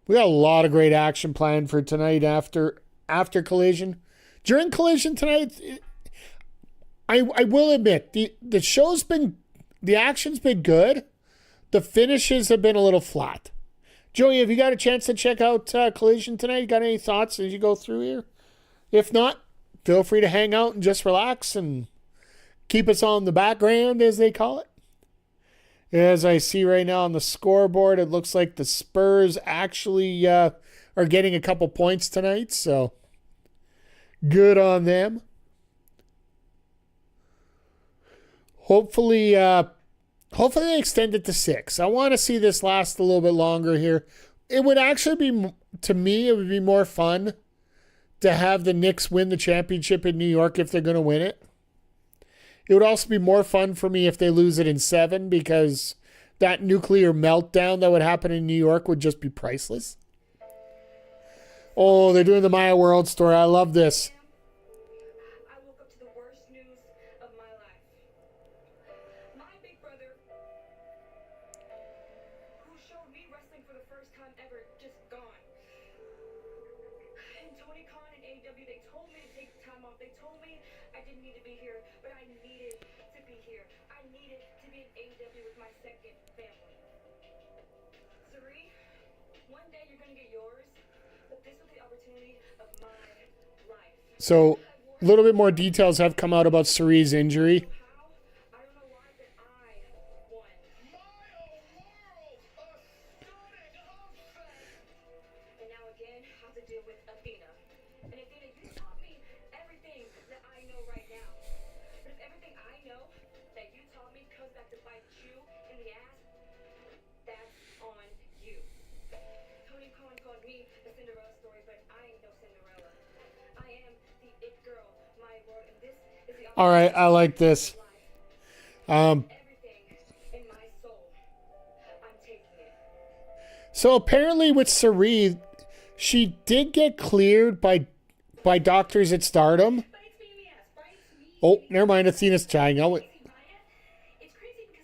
We got a lot of great action planned for tonight after Collision. During Collision tonight, I will admit, the show's been, the action's been good. The finishes have been a little flat. Joey, have you got a chance to check out Collision tonight? You got any thoughts as you go through here? If not, feel free to hang out and just relax and keep us on the background, as they call it. As I see right now on the scoreboard, it looks like the Spurs actually are getting a couple points tonight, so good on them. Hopefully they extend it to 6. I want to see this last a little bit longer here. It would actually be, to me, it would be more fun to have the Knicks win the championship in New York if they're going to win it. It would also be more fun for me if they lose it in 7 because that nuclear meltdown that would happen in New York would just be priceless. Oh, they're doing the Maya World story. I love this. I woke up to the worst news of my life. My big brother, who showed me wrestling for the first time ever, just gone. And Tony Khan and AEW, they told me to take time off. They told me I didn't need to be here, but I needed to be here. I needed to be in AEW with my second family. Sari, one day you're gonna get yours, but this was the opportunity of my life. So, a little bit more details have come out about Sari's injury. How? I don't know why, but I won. And now again, I have to deal with Athena. And Athena, you taught me everything that I know right now. But if everything I know that you taught me comes back to bite you in the ass, that's on you. Tony Khan called me the Cinderella story, but I ain't no Cinderella. I am the it girl, my world, and this is the All right, I like this. everything in my soul. I'm taking it. So apparently with Sari, she did get cleared by doctors at Stardom. Bites me in the ass, bites me. Oh, never mind. Athena's trying. It's crazy because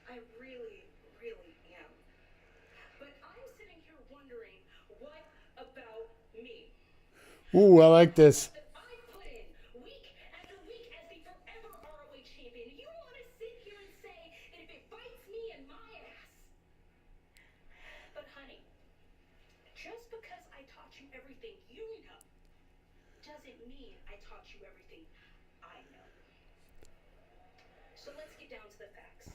I really, really am. But I'm sitting here wondering, what about me? Ooh, I like this. That I put in week after week as the forever ROH champion. You want to sit here and say that if it bites me in my ass. But honey, just because I taught you everything you know doesn't mean I taught you everything I know. So let's get down to the facts.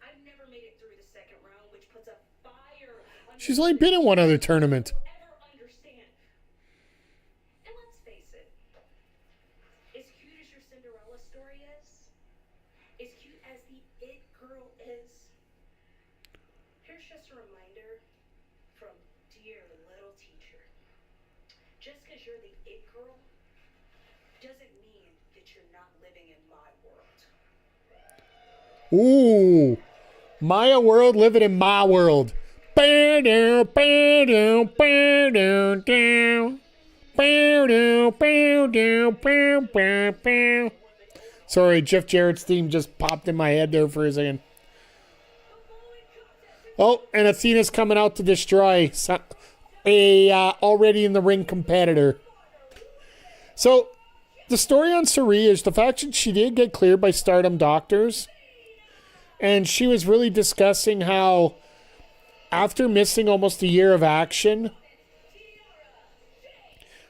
I've never made it through the second round, which puts a fire under She's only been in one other tournament. ever understand. And let's face it, as cute as your Cinderella story is, as cute as the it girl is, here's just a reminder from dear little teacher. Just because you're the it girl doesn't mean that you're not living in my world. Ooh. Maya world living in my world. Bow down, bow down, bow down, down. Bow down, bow down, bow, bow, bow. Sorry, Jeff Jarrett's theme just popped in my head there for a second. Oh, and Athena's coming out to destroy a already in the ring competitor. So, the story on Sari is the fact that she did get cleared by Stardom doctors. And she was really discussing how after missing almost a year of action,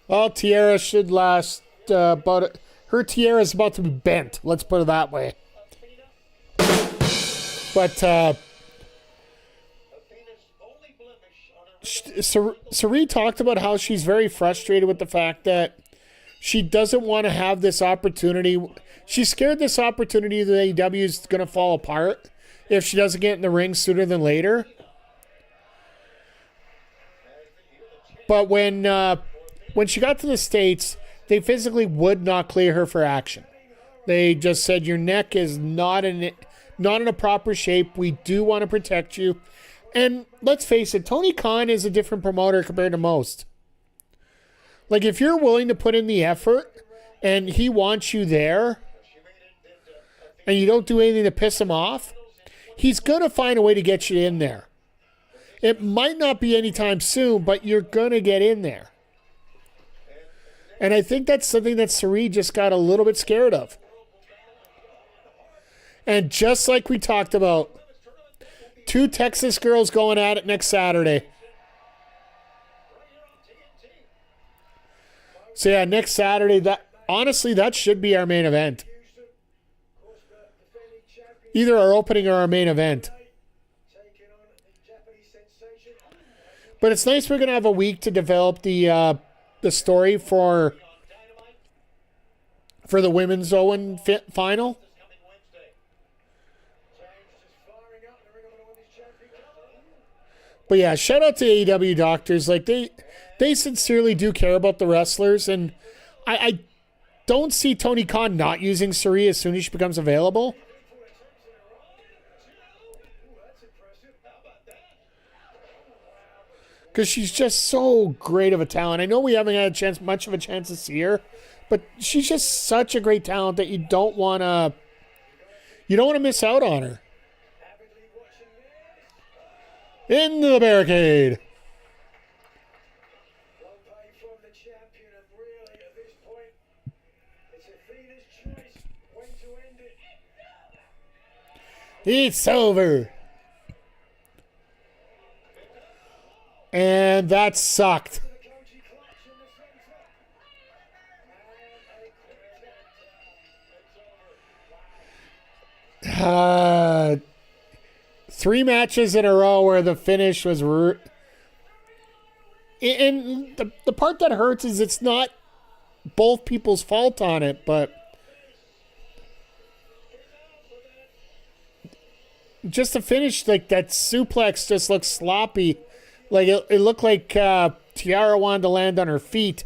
well, Tiara should last her tiara is about to be bent. Let's put it that way. But Sari talked about how she's very frustrated with the fact that she doesn't want to have this opportunity. She's scared this opportunity that AEW is going to fall apart if she doesn't get in the ring sooner than later. But when she got to the States, they physically would not clear her for action. They just said, your neck is not in a proper shape. We do want to protect you. And let's face it, Tony Khan is a different promoter compared to most. Like, if you're willing to put in the effort and he wants you there and you don't do anything to piss him off, he's going to find a way to get you in there. It might not be anytime soon, but you're going to get in there. And I think that's something that Sari just got a little bit scared of. And just like we talked about, 2 Texas girls going at it next Saturday. So yeah, next Saturday, that should be our main event. Either our opening or our main event. But it's nice we're going to have a week to develop the story for the women's Owen final. But yeah, shout out to AEW doctors. Like, they sincerely do care about the wrestlers, and I don't see Tony Khan not using Sari as soon as she becomes available. Because she's just so great of a talent. I know we haven't had much of a chance to see her, but she's just such a great talent that you don't want to miss out on her. In the barricade. It's over. And that sucked. Three matches in a row where the finish was... And the part that hurts is it's not both people's fault on it, but... just the finish, like that suplex just looks sloppy. Like it looked like Tiara wanted to land on her feet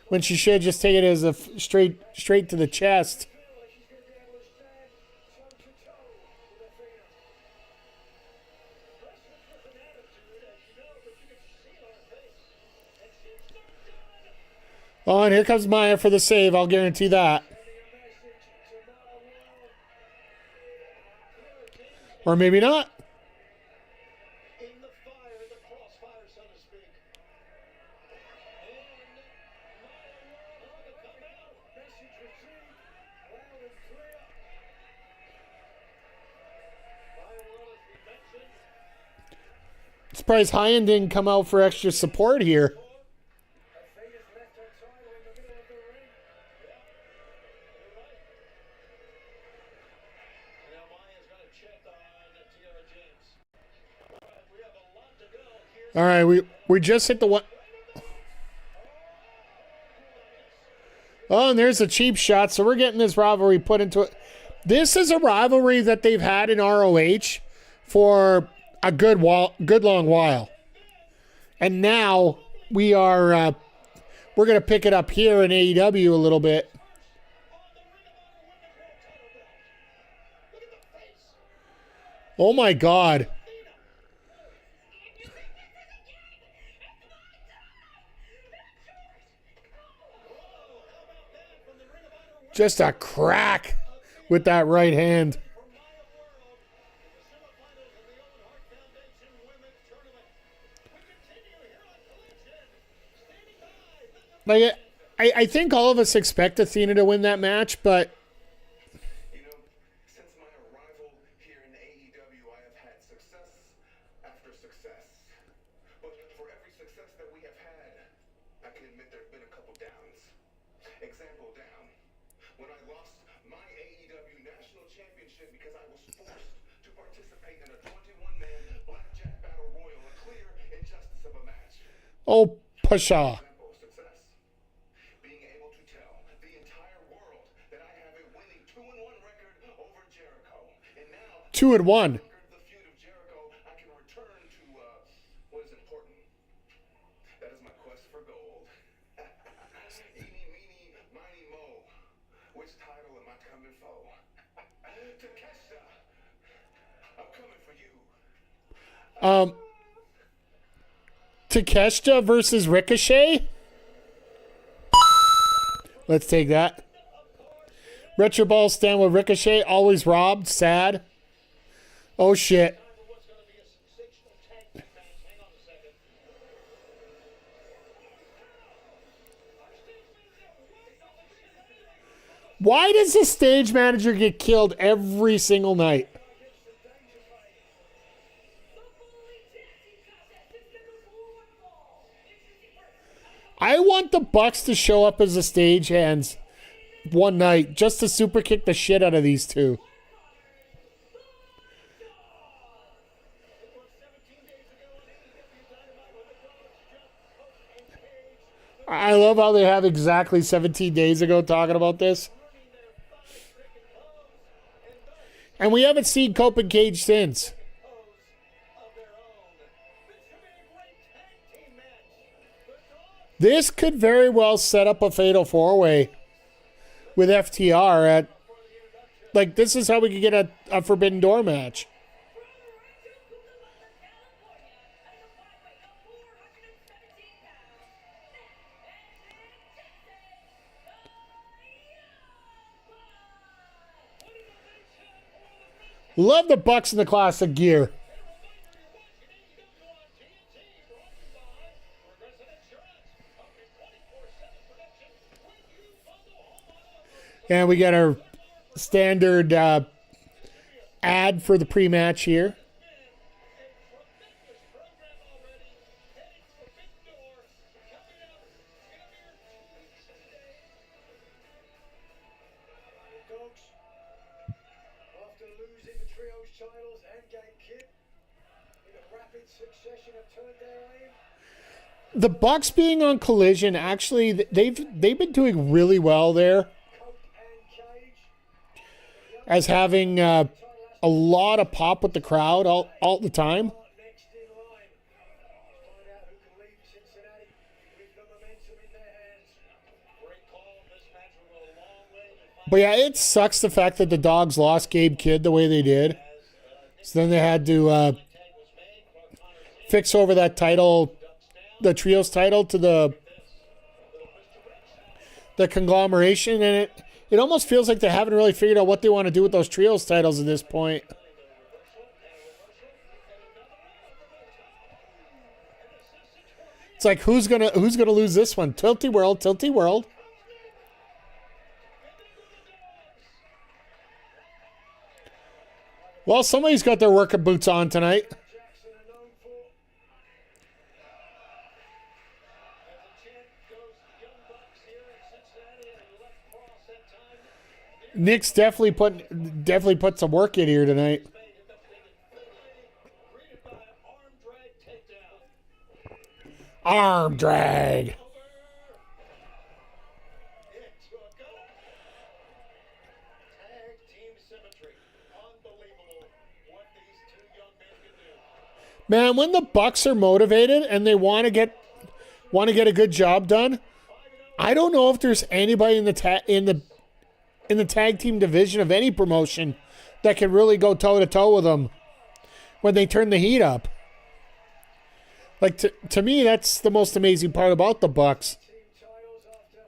when she should just take it as a straight to the chest. Oh, and here comes Maya for the save. I'll guarantee that. Or maybe not. in the fire, the crossfire, so to speak. And Nia Rowe to come out. Message received loud and clear. Nia Rowe, as we mentioned, Surprised Hyan didn't come out for extra support here. Athena's left her title in the middle of the ring. Yeah, you're right. Now Maya's going to check on Tiara James. All right, we have a lot to go here. All right, we just hit the one. Oh, and there's a cheap shot. So we're getting this rivalry put into it. This is a rivalry that they've had in ROH for a good long while. And now we are we're going to pick it up here in AEW a little bit. Oh my God. Just a crack with that right hand. Like, I think all of us expect Athena to win that match, but You know, since my arrival here in AEW, I have had success after success. But for every success that we have had, I can admit there have been a couple downs. Example down. When I lost my AEW National Championship because I was forced to participate in a 21-man blackjack battle royal, a clear injustice of a match. oh, pshaw. Example of success. Being able to tell the entire world that I have a winning 2-1 record over Jericho. And now, 2-1. the feud of Jericho, I can return to what is important. That is my quest for gold. Eeny, meeny, miny, mo. Which title am I coming for? Takeshita, I'm coming for you. Takeshita versus Ricochet. Let's take that. Retro Ball stand with Ricochet. Always robbed. Sad. Oh, shit. What's going to be a sensational tag team match? Hang on a second. Why does the stage manager get killed every single night? I want the Bucks to show up as the stagehands one night just to super kick the shit out of these two. I love how they have exactly 17 days ago talking about this. And we haven't seen Cope and Cage since. This could very well set up a fatal four-way with FTR at, like, this is how we could get a Forbidden Door match. Love the Bucks in the classic gear. And we got our standard ad for the pre-match here. Dogs, after losing the trios titles and Game Kid in a rapid succession, have turned their aim. The Bucks being on Collision, actually, they've been doing really well there, Coke and Cage. as having a lot of pop with the crowd all the time. Next in line. Find out who can leave Cincinnati with the momentum in their hands. Great call. This match will go a long way to find But yeah, it sucks the fact that the Dogs lost Gabe Kidd the way they did. So then they had to fix over that title, the Trios title, to the conglomeration, and it almost feels like they haven't really figured out what they want to do with those Trios titles at this point. It's like who's gonna lose this one? Tilty World, Tilty World. Well, somebody's got their working boots on tonight. Jackson are known for. As a chant goes Young Bucks here in Cincinnati and he left cross that time. Nick's definitely put some work in here tonight. Made it up greeted by arm drag takedown. Arm drag. Into a gunner. Tag team symmetry. Unbelievable what these two young men can do. Man, when the Bucks are motivated and they want to get a good job done, I don't know if there's anybody in the tag team division of any promotion that can really go toe to toe with them when they turn the heat up. Like to me, that's the most amazing part about the Bucks. Team titles after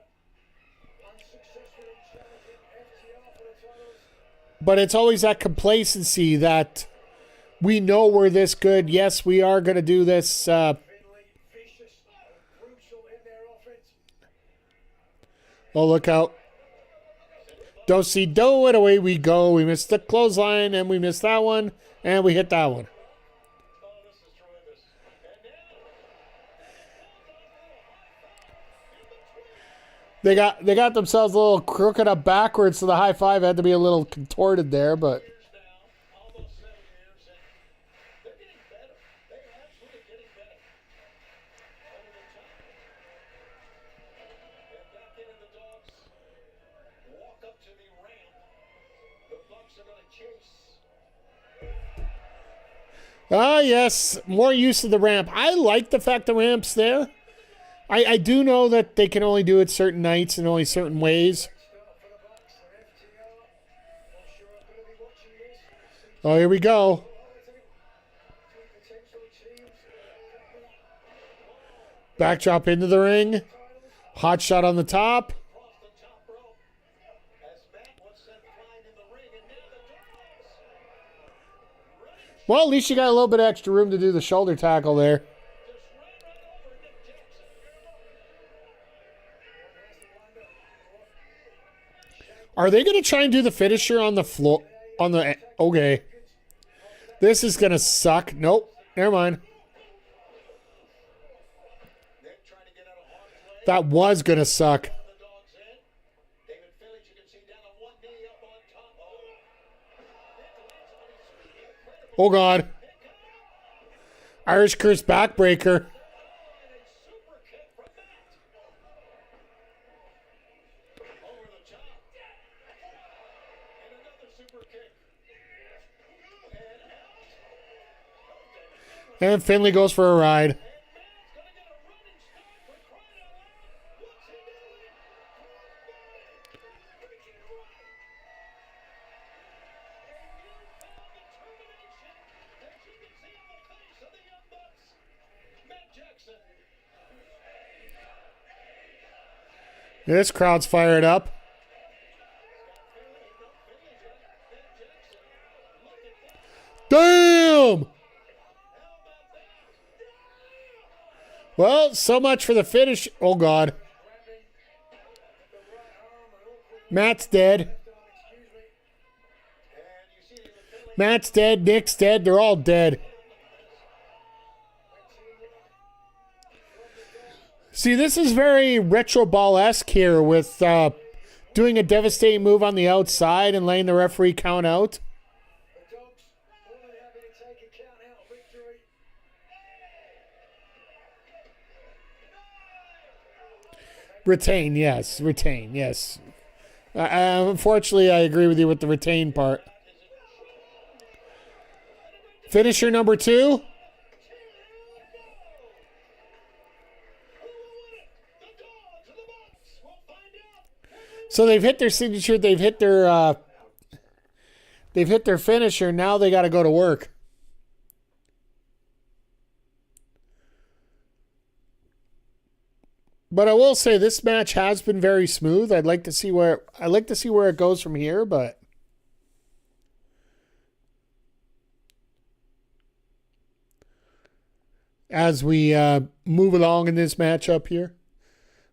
unsuccessfully challenging FTR for the titles. But it's always that complacency that we know we're this good. Yes, we are going to do this. Finley, vicious, brutal in their offense. Oh, look out. Do-si do it, away we go. We missed the clothesline, and we missed that one, and we hit that one. Oh, this is tremendous. And now, They got themselves a little crooked up backwards, so the high five had to be a little contorted there, but years now, almost 7 years, and they're getting better. They are absolutely getting better. Over the top. And back into the dogs. Walk up to the ramp. The Bucks are going to chase. ah, yes, more use of the ramp. I like the fact the ramp's there. I do know that they can only do it certain nights and only certain ways. Start for the Bucks and FTR. Not sure I'm going to be watching this. Oh, here we go. Two potential teams. Backdrop into the ring. Hot shot on the top. Across the top rope. As Matt was sent flying in the ring, and now the dogs. Running Well, at least you got a little bit of extra room to do the shoulder tackle there. just ran right over Nick Jackson. Are they going to try and do the finisher on the floor? Okay. This is going to suck. Nope. Never mind. Nick trying to get out of harm's way. That was going to suck. The dogs in. David Phillips, you can see down on one knee up on top. Oh. Oh, God. Irish Curse backbreaker. And a super kick from Matt. Over the top. And another super kick. And out. And Finley goes for a ride. And Matt's going to get a running start for crying out loud. What's he doing? Freaking right. A newfound determination that you can see on the face of the Young Bucks. Matt Jackson. This crowd's fired up. Damn! Well, so much for the finish. Oh, God. Matt's dead. Matt's dead. Nick's dead. They're all dead. See, this is very retro ball-esque here with doing a devastating move on the outside and letting the referee count out. The dogs more than happy to take a count out victory. Retain, yes. Retain, yes. Unfortunately, I agree with you with the retain part. Finisher number 2. So they've hit their signature. They've hit their finisher. Now they got to go to work. But I will say this match has been very smooth. I'd like to see where it goes from here, but as we move along in this matchup here.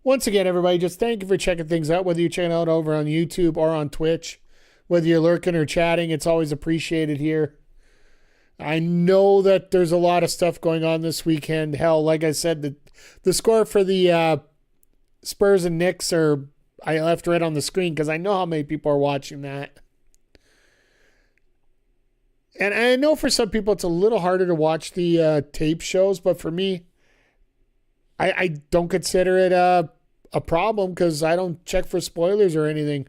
Once again, everybody, just thank you for checking things out, whether you're checking out over on YouTube or on Twitch. Whether you're lurking or chatting, it's always appreciated here. I know that there's a lot of stuff going on this weekend. Hell, like I said, the score for the Spurs and Knicks I left right on the screen because I know how many people are watching that. And I know for some people it's a little harder to watch the tape shows, but for me, I don't consider it a problem because I don't check for spoilers or anything.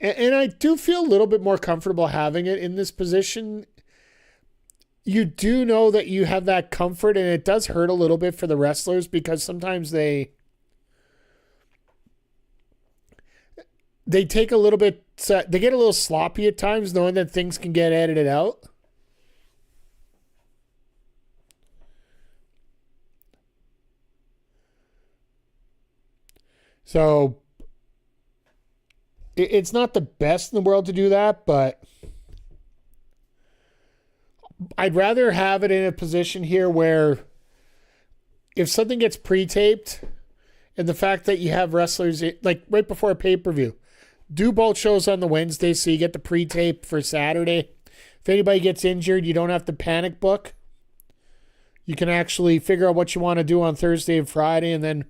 And I do feel a little bit more comfortable having it in this position. You do know that you have that comfort, and it does hurt a little bit for the wrestlers because sometimes they take a little bit, they get a little sloppy at times knowing that things can get edited out. So it's not the best in the world to do that, but I'd rather have it in a position here where if something gets pre-taped and the fact that you have wrestlers, like right before a pay-per-view, do both shows on the Wednesday so you get the pre-tape for Saturday. If anybody gets injured, you don't have to panic book. You can actually figure out what you want to do on Thursday and Friday, and then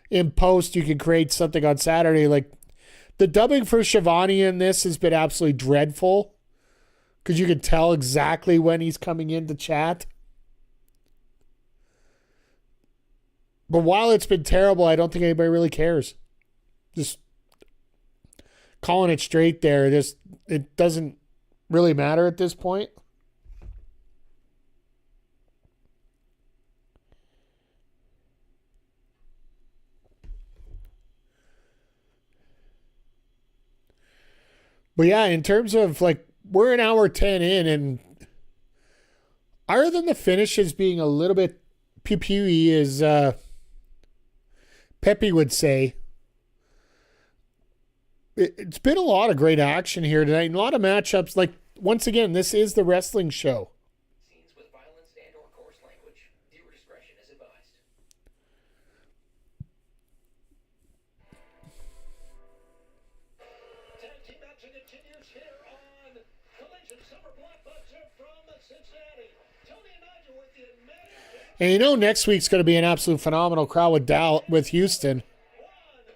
in post you can create something on Saturday. Like the dubbing for Shivani in this has been absolutely dreadful because you can tell exactly when he's coming in to chat. But while it's been terrible, I don't think anybody really cares. Just calling it straight there, it doesn't really matter at this point. But yeah, in terms of like, we're an hour 10 in, and other than the finishes being a little bit pew-pewy, as Pepe would say, it's been a lot of great action here tonight, and a lot of matchups. Like, once again, this is the wrestling show. Scenes with violence and or coarse language. Viewer discretion is advised. Tag team action continues here on Collision Summer Blockbuster from Cincinnati. Tony and Nigel with you. And you know next week's going to be an absolute phenomenal crowd with Houston. 1, 2,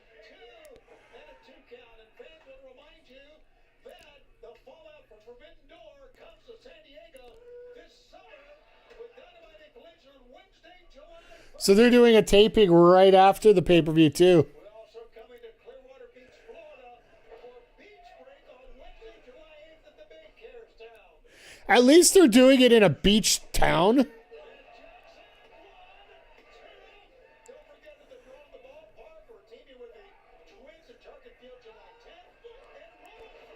and a 2 count. And fans will remind you that the fallout from Forbidden Door comes to San Diego this summer with Dynamite and Collision on Wednesday, July 1st. So they're doing a taping right after the pay-per-view too. We're also coming to Clearwater Beach, Florida for Beach Break on Wednesday, July 8th at the Big Cares Town. At least they're doing it in a beach town. Don't forget that the Draw in the Ballpark, we're teaming with the Twins at Target Field July 10th and Roanoke,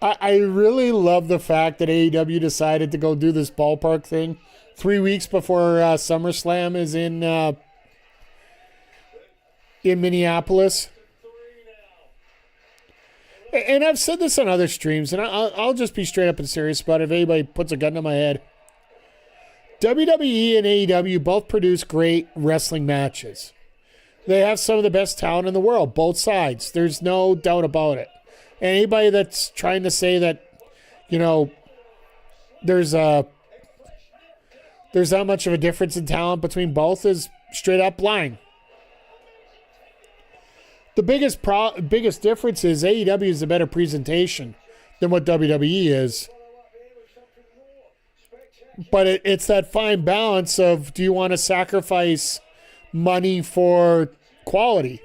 Virginia. I really love the fact that AEW decided to go do this ballpark thing 3 weeks before SummerSlam is in Minneapolis. And I've said this on other streams, and I'll just be straight up and serious about it if anybody puts a gun to my head. WWE and AEW both produce great wrestling matches. They have some of the best talent in the world, both sides. There's no doubt about it. And anybody that's trying to say that, you know, there's that much of a difference in talent between both is straight up lying. The biggest difference is AEW is a better presentation than what WWE is. But it's that fine balance of, do you want to sacrifice money for quality?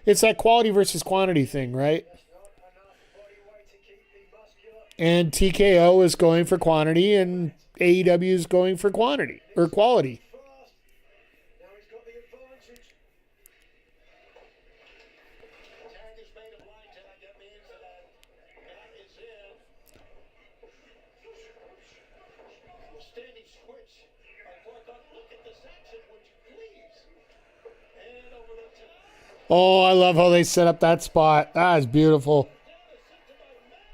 It's that quality versus quantity thing, right? And TKO is going for quantity, and AEW is going for quantity or quality. Now he's got the advantage. Tag is made a blind tag. That means that Matt is in. The standing switch. Look at this action, would you please? And over the top. Oh, I love how they set up that spot. That is beautiful. Down assisted by Matt.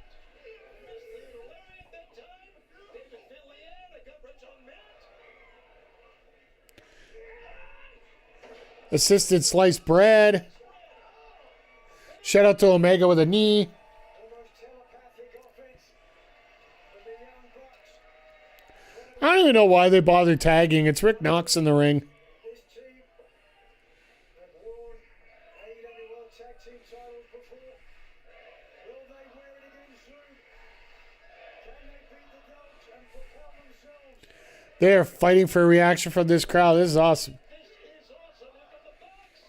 Missed the lariat that time. David Assisted sliced bread. Shout out to Omega with a knee. Almost telepathic offense from the Young Bucks. I don't even know why they bother tagging. It's Rick Knox in the ring. This team have won AEW World Tag Team titles before. Will they wear it again soon? Can they beat the goats and propel themselves? They are fighting for a reaction from this crowd. This is awesome. This is awesome. Look at the Bucks.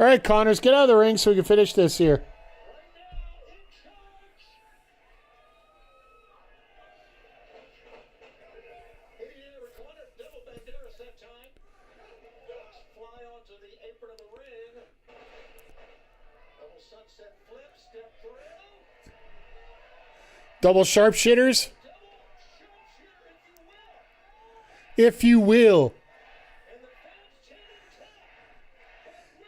All right, Connors, get out of the ring so we can finish this here. Right now in charge. Hitting it every corner. Double banderas that time. Bucks fly onto the apron of the ring. Double sunset flip. Step through. Double sharpshitters, Double sharpshooter, if you will. if you will. And the fans chant.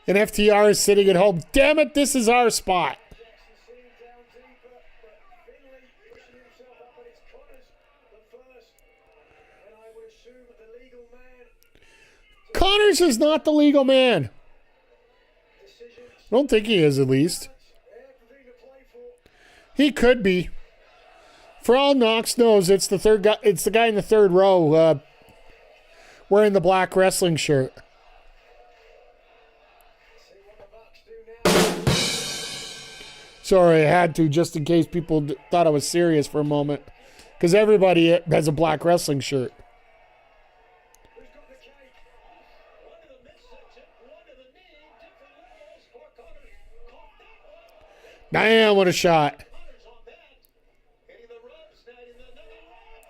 And FTR is sitting at home. Damn it, this is our spot. Jackson sitting down deeper, but Finley pushing himself up, but it's Connors the first. And I would assume the legal man. Connors is not the legal man. Decisions. I don't think he is, at least. Everything to play for. He could be. For all Knox knows, it's the third guy. It's the guy in the third row, wearing the black wrestling shirt. See what the Bucks do now. Sorry, I had to, just in case people thought I was serious for a moment, because everybody has a black wrestling shirt. Who's got the cake? One to the midsection, one to the knee, different levels for Connors. Caught that one. Damn, what a shot! Connors on that. Hitting the ropes, now in another rope.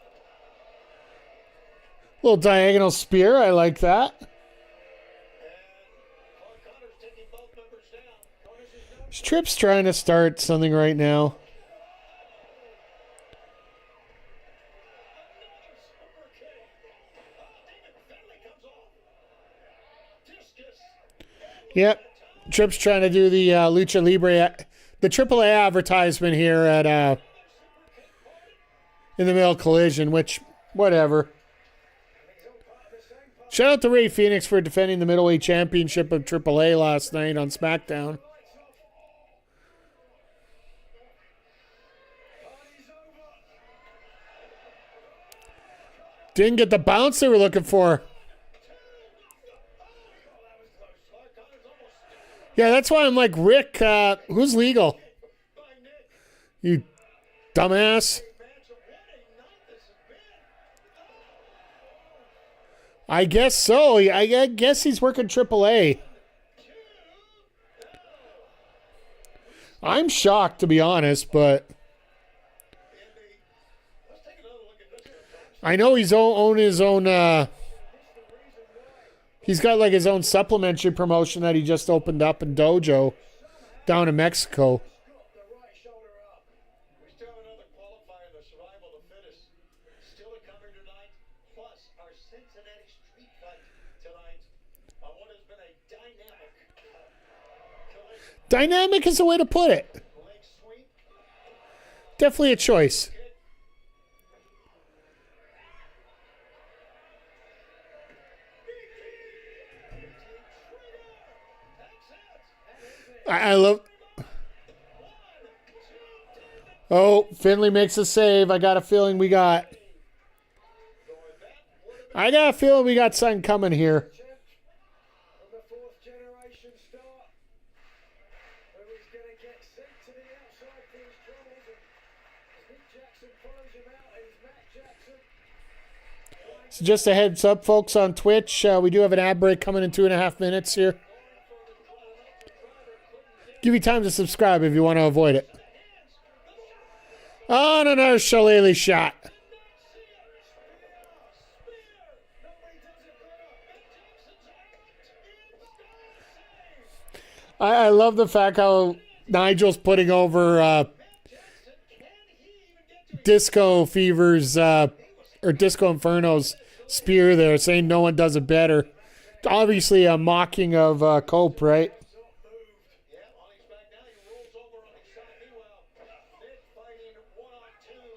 Little diagonal spear, I like that. And Connors taking both members down. Connors is no Tripp's trying to start something right now. another super kick. David Finley comes off. Discus. Yep, Tripp's trying to do the Lucha Libre, the AAA advertisement here at in the middle collision, which, whatever. Shout out to Ray Phoenix for defending the middleweight championship of AAA last night on SmackDown. Didn't get the bounce they were looking for. Yeah, that's why I'm like, Rick, who's legal? You dumbass. I guess so. I guess he's working AAA. I'm shocked, to be honest, but I know he's own his own. He's got like his own supplementary promotion that he just opened up in Dojo down in Mexico. The right shoulder up. We still have another qualifier, the survival of the fittest. Still to come here tonight, plus our Cincinnati street fight tonight on what has been a dynamic collision. Dynamic is the way to put it. Leg sweep. Definitely a choice. I love. Oh, Finley makes a save. I got a feeling we got. I got a feeling we got something coming here. From the fourth generation star, who is going to get sent to the outside for his troubles. And Nick Jackson follows him out. It's Matt Jackson. So just a heads up, folks, on Twitch, we do have an ad break coming in 2.5 minutes here. Give you time to subscribe if you want to avoid it. Oh, and another Shillelagh shot. I love the fact how Nigel's putting over Disco Fever's or Disco Inferno's spear there, saying no one does it better. Obviously a mocking of Cope, right? Yeah, on his back now, he rolls over on his side. Meanwhile, Nick fighting one-on-two.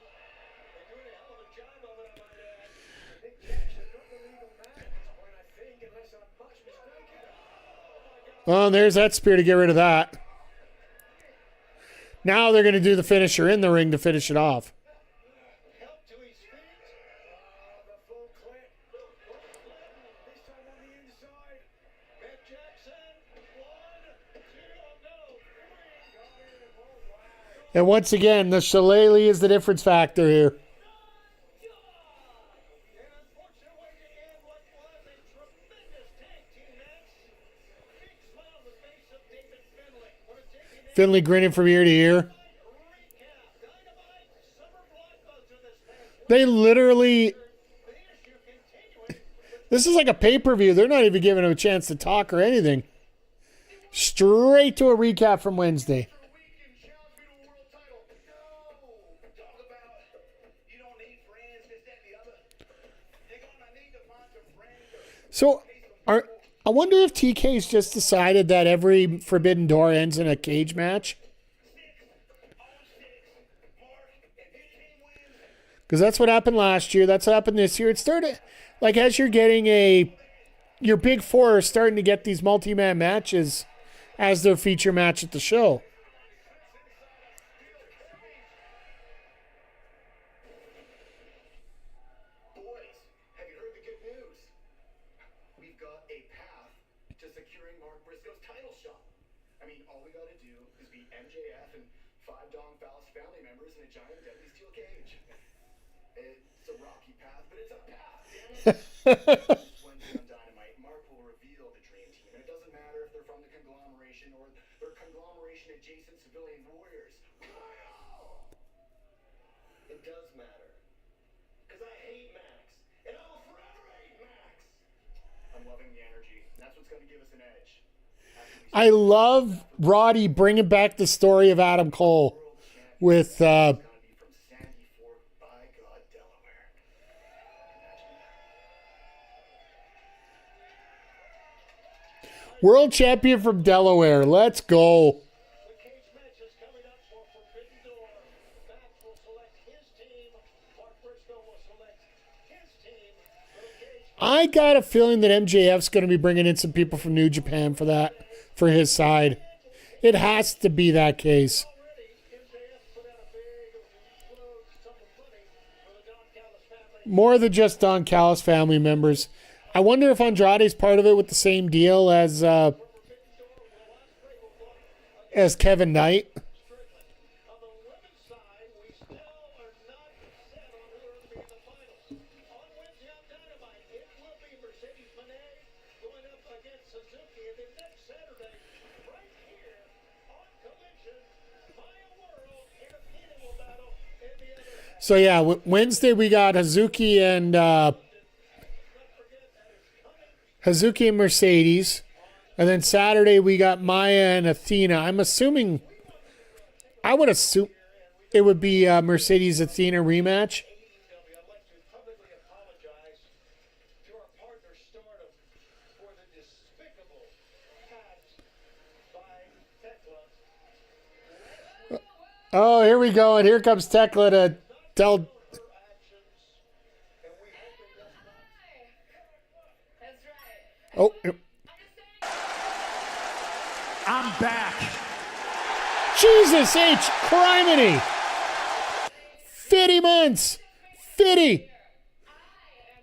They're doing a hell of a job of it, I might add. Nick Jackson, not the legal man. Well, there's that spear to get rid of that. Now they're going to do the finisher in the ring to finish it off. Help to his feet. The full clip. This time on the inside. Matt Jackson. 1, 2, no, 3. And once again, the shillelagh is the difference factor here. An unfortunate way to end what was a tremendous tag team match. Big smile on the face of David Finlay. Want to take it in? Finley grinning from ear to ear. Recap. Dynamite. Summer Blockbuster this past They literally, the issue continuing. this is like a pay-per-view. They're not even giving him a chance to talk or anything. Straight to a recap from Wednesday. Weekend champion world title. No. Talk about you don't need friends, this, that, and the other. You're gonna need to find some friends. So, I wonder if TK's just decided that every Forbidden Door ends in a cage match. Because that's what happened last year. That's what happened this year. It started, like, as you're getting your big four are starting to get these multi-man matches as their feature match at the show. Boys, have you heard the good news? We've got a path to securing Mark Briscoe's title shot. I mean, all we gotta do is beat MJF and 5 Don Callis family members in a giant deadly steel cage. It's a rocky path, but it's a path, damn it. Wednesday on Dynamite, Mark will reveal the Dream Team, and it doesn't matter if they're from the conglomeration or they're conglomeration-adjacent civilian warriors. It does matter. Because I hate Max, and I will forever hate Max. I'm loving the energy, and that's what's going to give us an edge. I love Roddy bringing back the story of Adam Cole with It's going to be from Sandy Fork, by God, Delaware. Imagine that. World Champion from Delaware. Let's go. The cage match is coming up for Forbidden Door. Max will select his team. Mark Briscoe will select his team for the cage. I got a feeling that MJF's going to be bringing in some people from New Japan for his side. It has to be that case. Already, MJF put out a big sum of money for the Don Callis family. More than just Don Callis family members. I wonder if Andrade's part of it with the same deal as Kevin Knight. On the women's side, we still are not set on who are going to be in the finals. On Wednesday on Dynamite, it will be Mercedes Moné going up against Suzuki. And then next Saturday, right here on Collision, Maya World and Athena will battle in the other half. So yeah, Wednesday we got Hazuki and Mercedes. And then Saturday we got Maya and Athena. I would assume it would be Mercedes Athena rematch. AEW, I'd like to publicly apologize to our partner Stardom for the despicable act by Tekla. Oh, here we go. And here comes Tekla to tell. Her actions, and we hope it does not. That's right. Oh, I'm back. Jesus H. Criminy. 50 months. 50. I am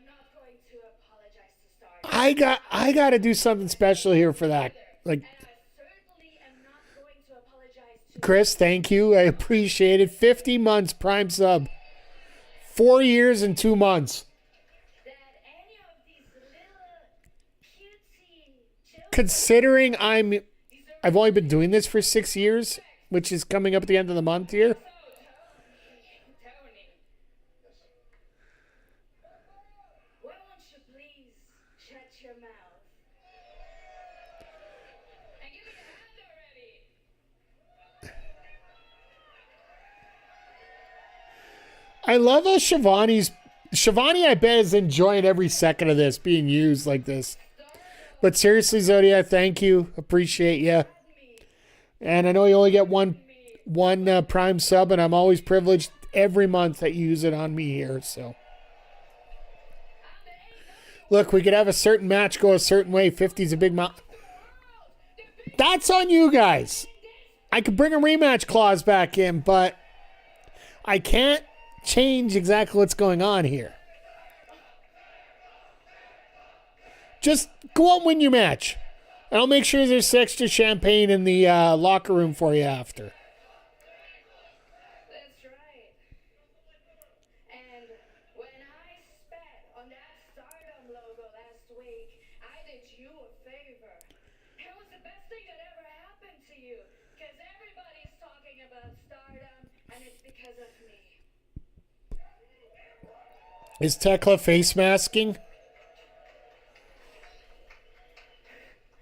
not going to apologize to Stardom. I got to do something special here for that. Like, And I certainly am not going to apologize to Chris, thank you. I appreciate it. 50 months Prime sub. 4 years and 2 months. that any of these little cutesy children Considering I've only been doing this for 6 years, which is coming up at the end of the month here. Tony. Why won't you please shut your mouth? And give me the hand already. I love how Shivani, I bet, is enjoying every second of this being used like this. But seriously, Zodiac, thank you. Appreciate you. And I know you only get one Prime sub, and I'm always privileged every month that you use it on me here. So, look, we could have a certain match go a certain way. 50's a big World That's on you guys. I could bring a rematch clause back in, but I can't change exactly what's going on here. Just go out and win your match. And I'll make sure there's extra champagne in the locker room for you after. That's right. And when I spat on that Stardom logo last week, I did you a favor. It was the best thing that ever happened to you. Because everybody's talking about Stardom, and it's because of me. Is Tekla face masking?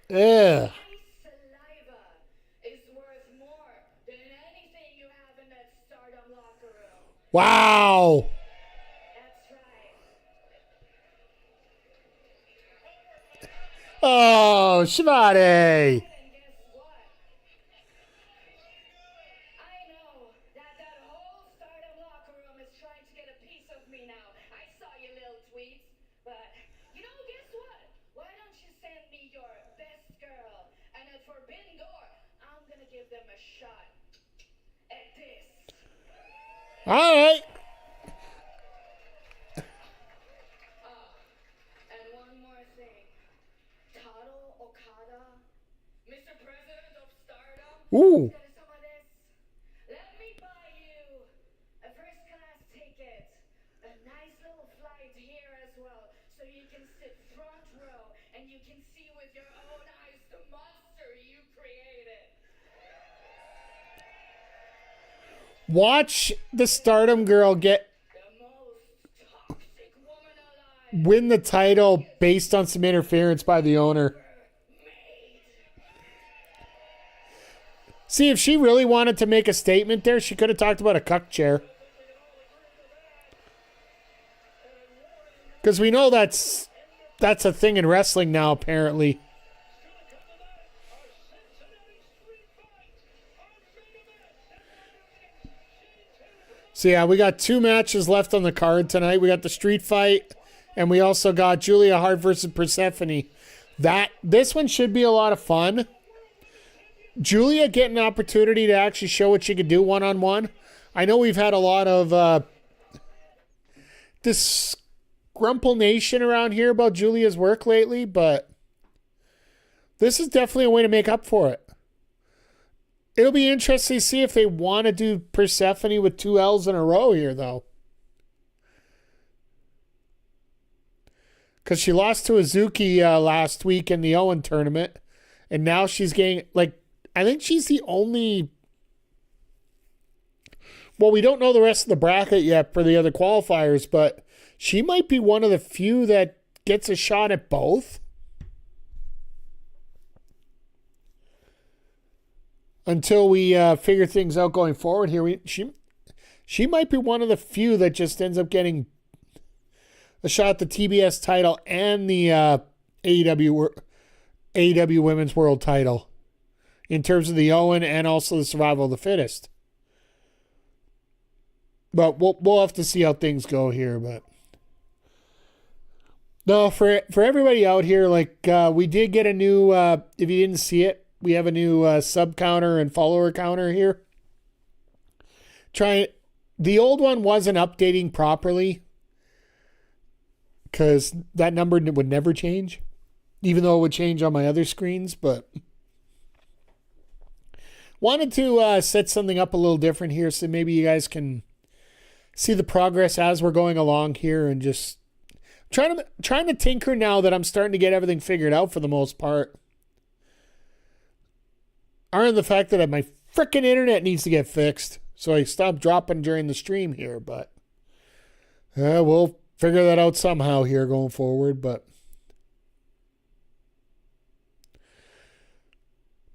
Ugh. My saliva is worth more than anything you have in that Stardom locker room. Wow. That's right. Oh, Shivade. And guess what? I know that whole Stardom locker room is trying to get a piece of me now. I saw your little tweets, but guess what? Why don't you send me your best girl? And at Forbidden Door, I'm gonna give them a shot at this. All right. And one more thing. Taro Okada, Mr. President of Stardom. Ooh. Instead of some of this, let me buy you a first-class ticket, a nice little flight here as well, so you can sit front row and you can see with your own eyes the monster you created. Watch the Stardom girl get The most toxic woman alive. win the title based on some interference by the owner. See, if she really wanted to make a statement there, she could have talked about a cuck chair. Because we know that's a thing in wrestling now, apparently. So yeah, we got 2 matches left on the card tonight. We got the street fight, and we also got Julia Hart versus Persephone. This one should be a lot of fun. Julia getting an opportunity to actually show what she could do one-on-one. I know we've had a lot of this grumple nation around here about Julia's work lately, but this is definitely a way to make up for it. It'll be interesting to see if they want to do Persephone with 2 L's in a row here, though. Because she lost to Azuki last week in the Owen tournament, and now she's getting, I think she's the only... Well, we don't know the rest of the bracket yet for the other qualifiers, but she might be one of the few that gets a shot at both. Until we figure things out going forward here, she might be one of the few that just ends up getting a shot at the TBS title and the AEW Women's World title in terms of the Owen and also the Survival of the Fittest. But we'll have to see how things go here. But no, for everybody out here, we did get a new. If you didn't see it, we have a new sub counter and follower counter here. The old one wasn't updating properly because that number would never change, even though it would change on my other screens. But wanted to set something up a little different here so maybe you guys can see the progress as we're going along here, and just trying to tinker now that I'm starting to get everything figured out for the most part. Other than the fact that my frickin' internet needs to get fixed, so I stopped dropping during the stream here, but we'll figure that out somehow here going forward. But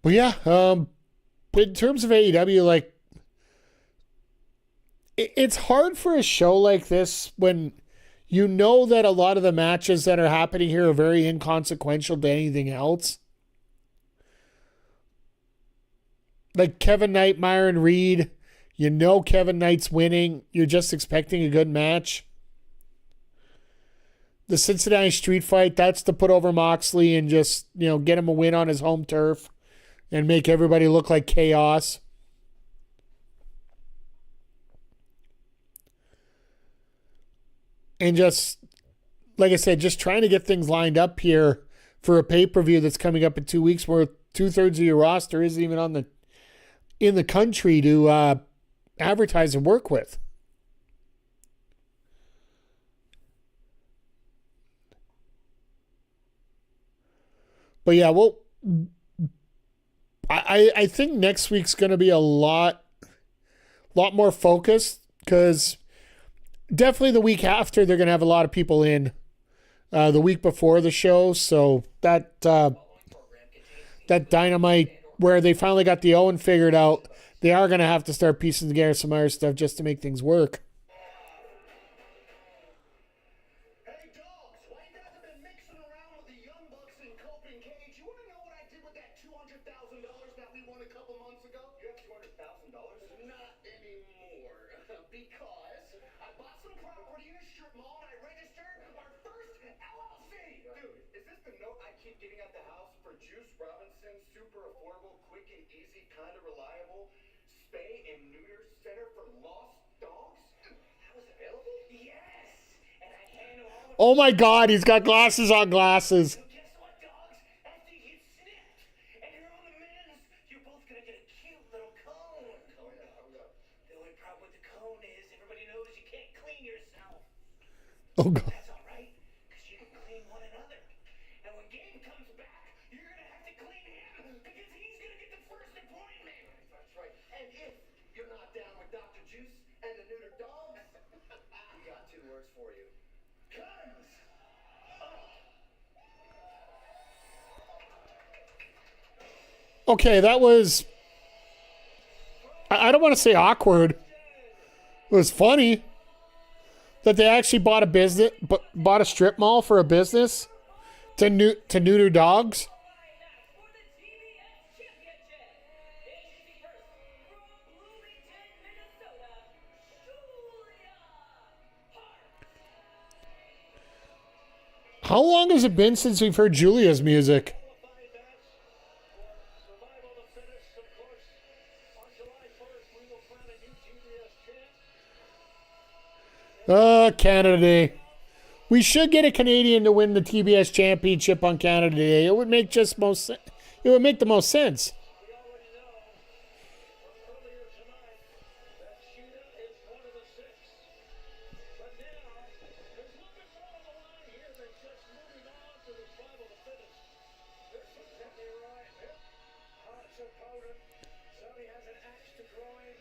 yeah, in terms of AEW, it's hard for a show like this when you know that a lot of the matches that are happening here are very inconsequential to anything else. Like Kevin Knight, Myron Reed, you know Kevin Knight's winning. You're just expecting a good match. The Cincinnati street fight, that's to put over Moxley and just, get him a win on his home turf. and make everybody look like chaos. And just, like I said, just trying to get things lined up here for a pay-per-view that's coming up in 2 weeks where 2/3 of your roster isn't even in the country to advertise and work with. But yeah, well, I think next week's going to be a lot more focused, because definitely the week after they're going to have a lot of people in the week before the show. So that Dynamite where they finally got the Owen figured out, they are going to have to start piecing together some other stuff just to make things work. Hey, dogs, why you guys have been mixing around with the Young Bucks and Coping Cage? You want to know what I did with that $200,000 that we won a couple months ago? You have $200,000? Not anymore. Because I bought some property in a strip mall and I registered our first LLC. Dude, is this the note I keep getting at the house for Juice Robinson? Super affordable, quick and easy, kind of reliable spay and neuter center for lost dogs? That was available? Yes! And I handle all the... Oh my God, he's got glasses on glasses. So guess what, dogs? After you get snipped and you're on the mends, you're both gonna get a cute little cone. Oh yeah, how we got? The only problem with the cone is everybody knows you can't clean yourself. Oh God. That's all right, because you can clean one another. And when Gabe comes back, you're gonna have to clean him because he's gonna get the first appointment. That's right. And if you're not down with Dr. Juice and the neuter dogs, we got 2 words for you. Guns! Okay, that was... I don't want to say awkward. It was funny that they actually bought a strip mall for a business to neuter dogs. For the TBS Championship, introducing first from Bloomington, Minnesota, Julia Hart. How long has it been since we've heard Julia's music? Qualifying match for survival of the fittest, of course. On July 1st, we will crown a new TBS champ. Canada Day. We should get a Canadian to win the TBS Championship on Canada Day. It would make the most sense. We already know from earlier tonight that Sheeta is one of the 6. But now, there's a little bit more on the line here than just moving on to the survival of the fittest. There's exactly right. Yep. Hart's opponent certainly has an axe to grind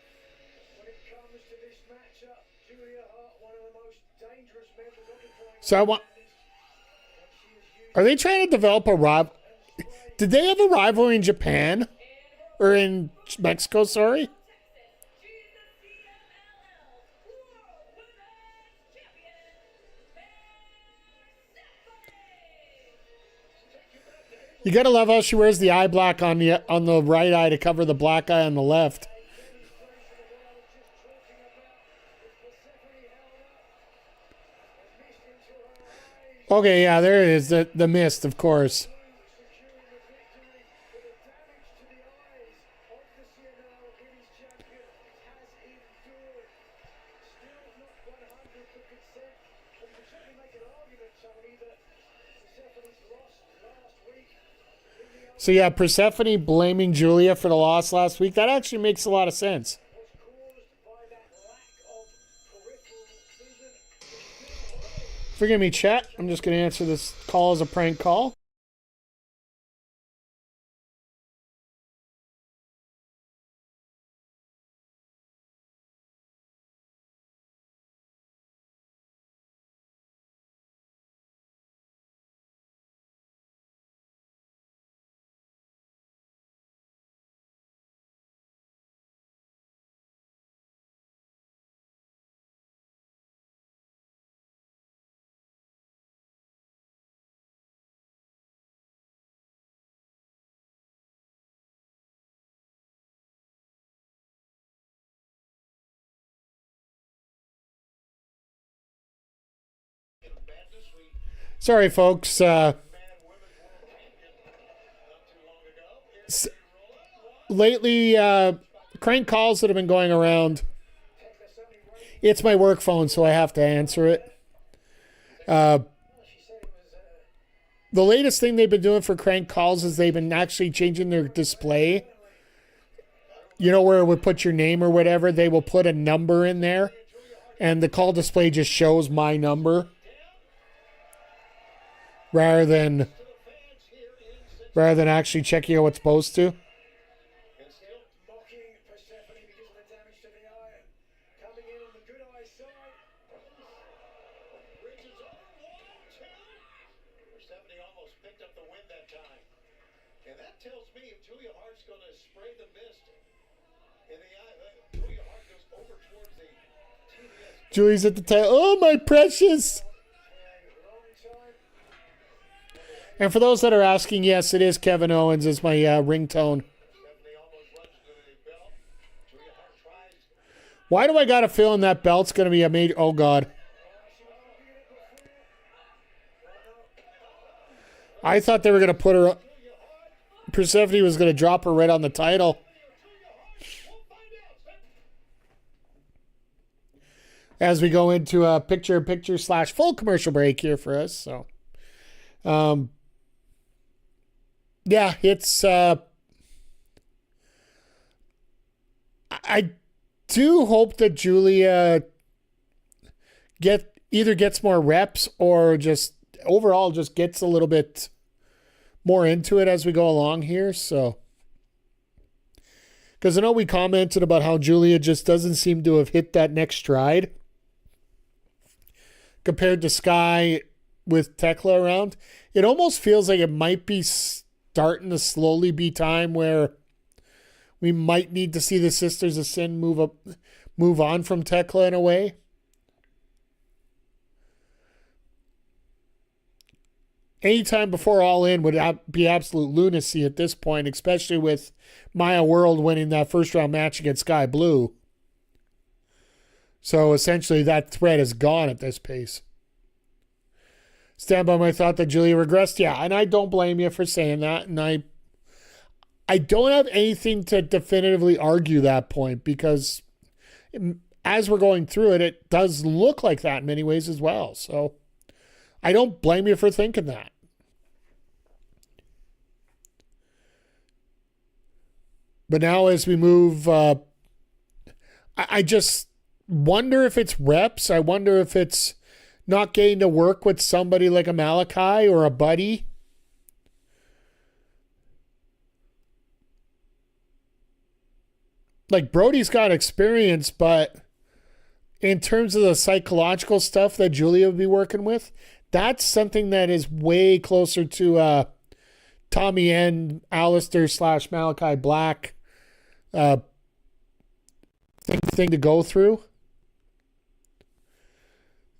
when it comes to this matchup. Julia Hart, one of the most dangerous members of the Triangle. So I want... Are they trying to develop a rival? Did they have a rivalry in Japan? Or in Mexico, sorry? Texas, she's the CMLL World Women's Champion, Persephone. You gotta love how she wears the eye black on the right eye to cover the black eye on the left. Okay, yeah, there it is. The mist, of course. So yeah, Persephone blaming Julia for the loss last week. That actually makes a lot of sense. Forgive me, chat. I'm just going to answer this call as a prank call. Sorry, folks. lately, crank calls that have been going around. It's my work phone, so I have to answer it. The latest thing they've been doing for crank calls is they've been actually changing their display. You know, where it would put your name or whatever, they will put a number in there, and the call display just shows my number rather than actually checking out what's supposed to. And still mocking Persephone because of the damage to the iron. Coming in on the good eye side. Reaches over, 1, 2. Persephone almost picked up the win that time. And that tells me if Julia Hart's going to spray the mist in the eye, Julia Hart goes over towards the TBS. Julie's at the tail. Oh, my precious. And for those that are asking, yes, it is Kevin Owens as my ringtone. Persephone almost runs to the belt. Julia Hart tries. Why do I got a feeling that belt's going to be a major... Oh, God. I thought they were going to put her... Persephone was going to drop her right on the title. As we go into a picture-in-picture / full commercial break here for us. So, yeah, it's... I do hope that Julia gets more reps or just overall just gets a little bit more into it as we go along here. So, because I know we commented about how Julia just doesn't seem to have hit that next stride compared to Sky with Tekla around. It almost feels like it might be starting to slowly be time where we might need to see the Sisters of Sin move on from Tekla in a way. Anytime before All In would be absolute lunacy at this point, especially with Maya World winning that first round match against Sky Blue. So essentially that threat is gone at this pace. Stand by my thought that Julia regressed. Yeah, and I don't blame you for saying that. And I don't have anything to definitively argue that point because as we're going through it, it does look like that in many ways as well. So I don't blame you for thinking that. But now as we move, I just wonder if it's reps. I wonder if it's not getting to work with somebody like a Malachi or a Buddy. Like, Brody's got experience, but in terms of the psychological stuff that Julia would be working with, that's something that is way closer to Tommy End, Alistair / Malachi Black thing to go through.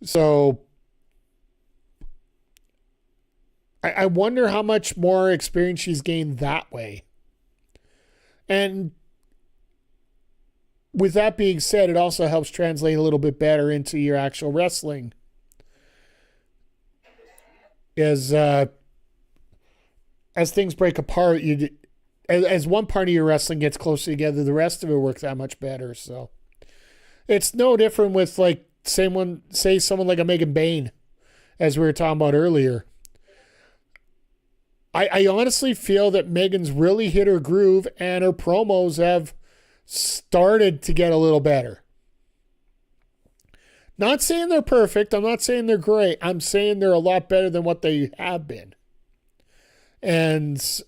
So I wonder how much more experience she's gained that way. And with that being said, it also helps translate a little bit better into your actual wrestling. As things break apart, as one part of your wrestling gets closer together, the rest of it works that much better. So it's no different with like someone like a Megan Bain, as we were talking about earlier. I honestly feel that Megan's really hit her groove and her promos have started to get a little better. Not saying they're perfect. I'm not saying they're great. I'm saying they're a lot better than what they have been. And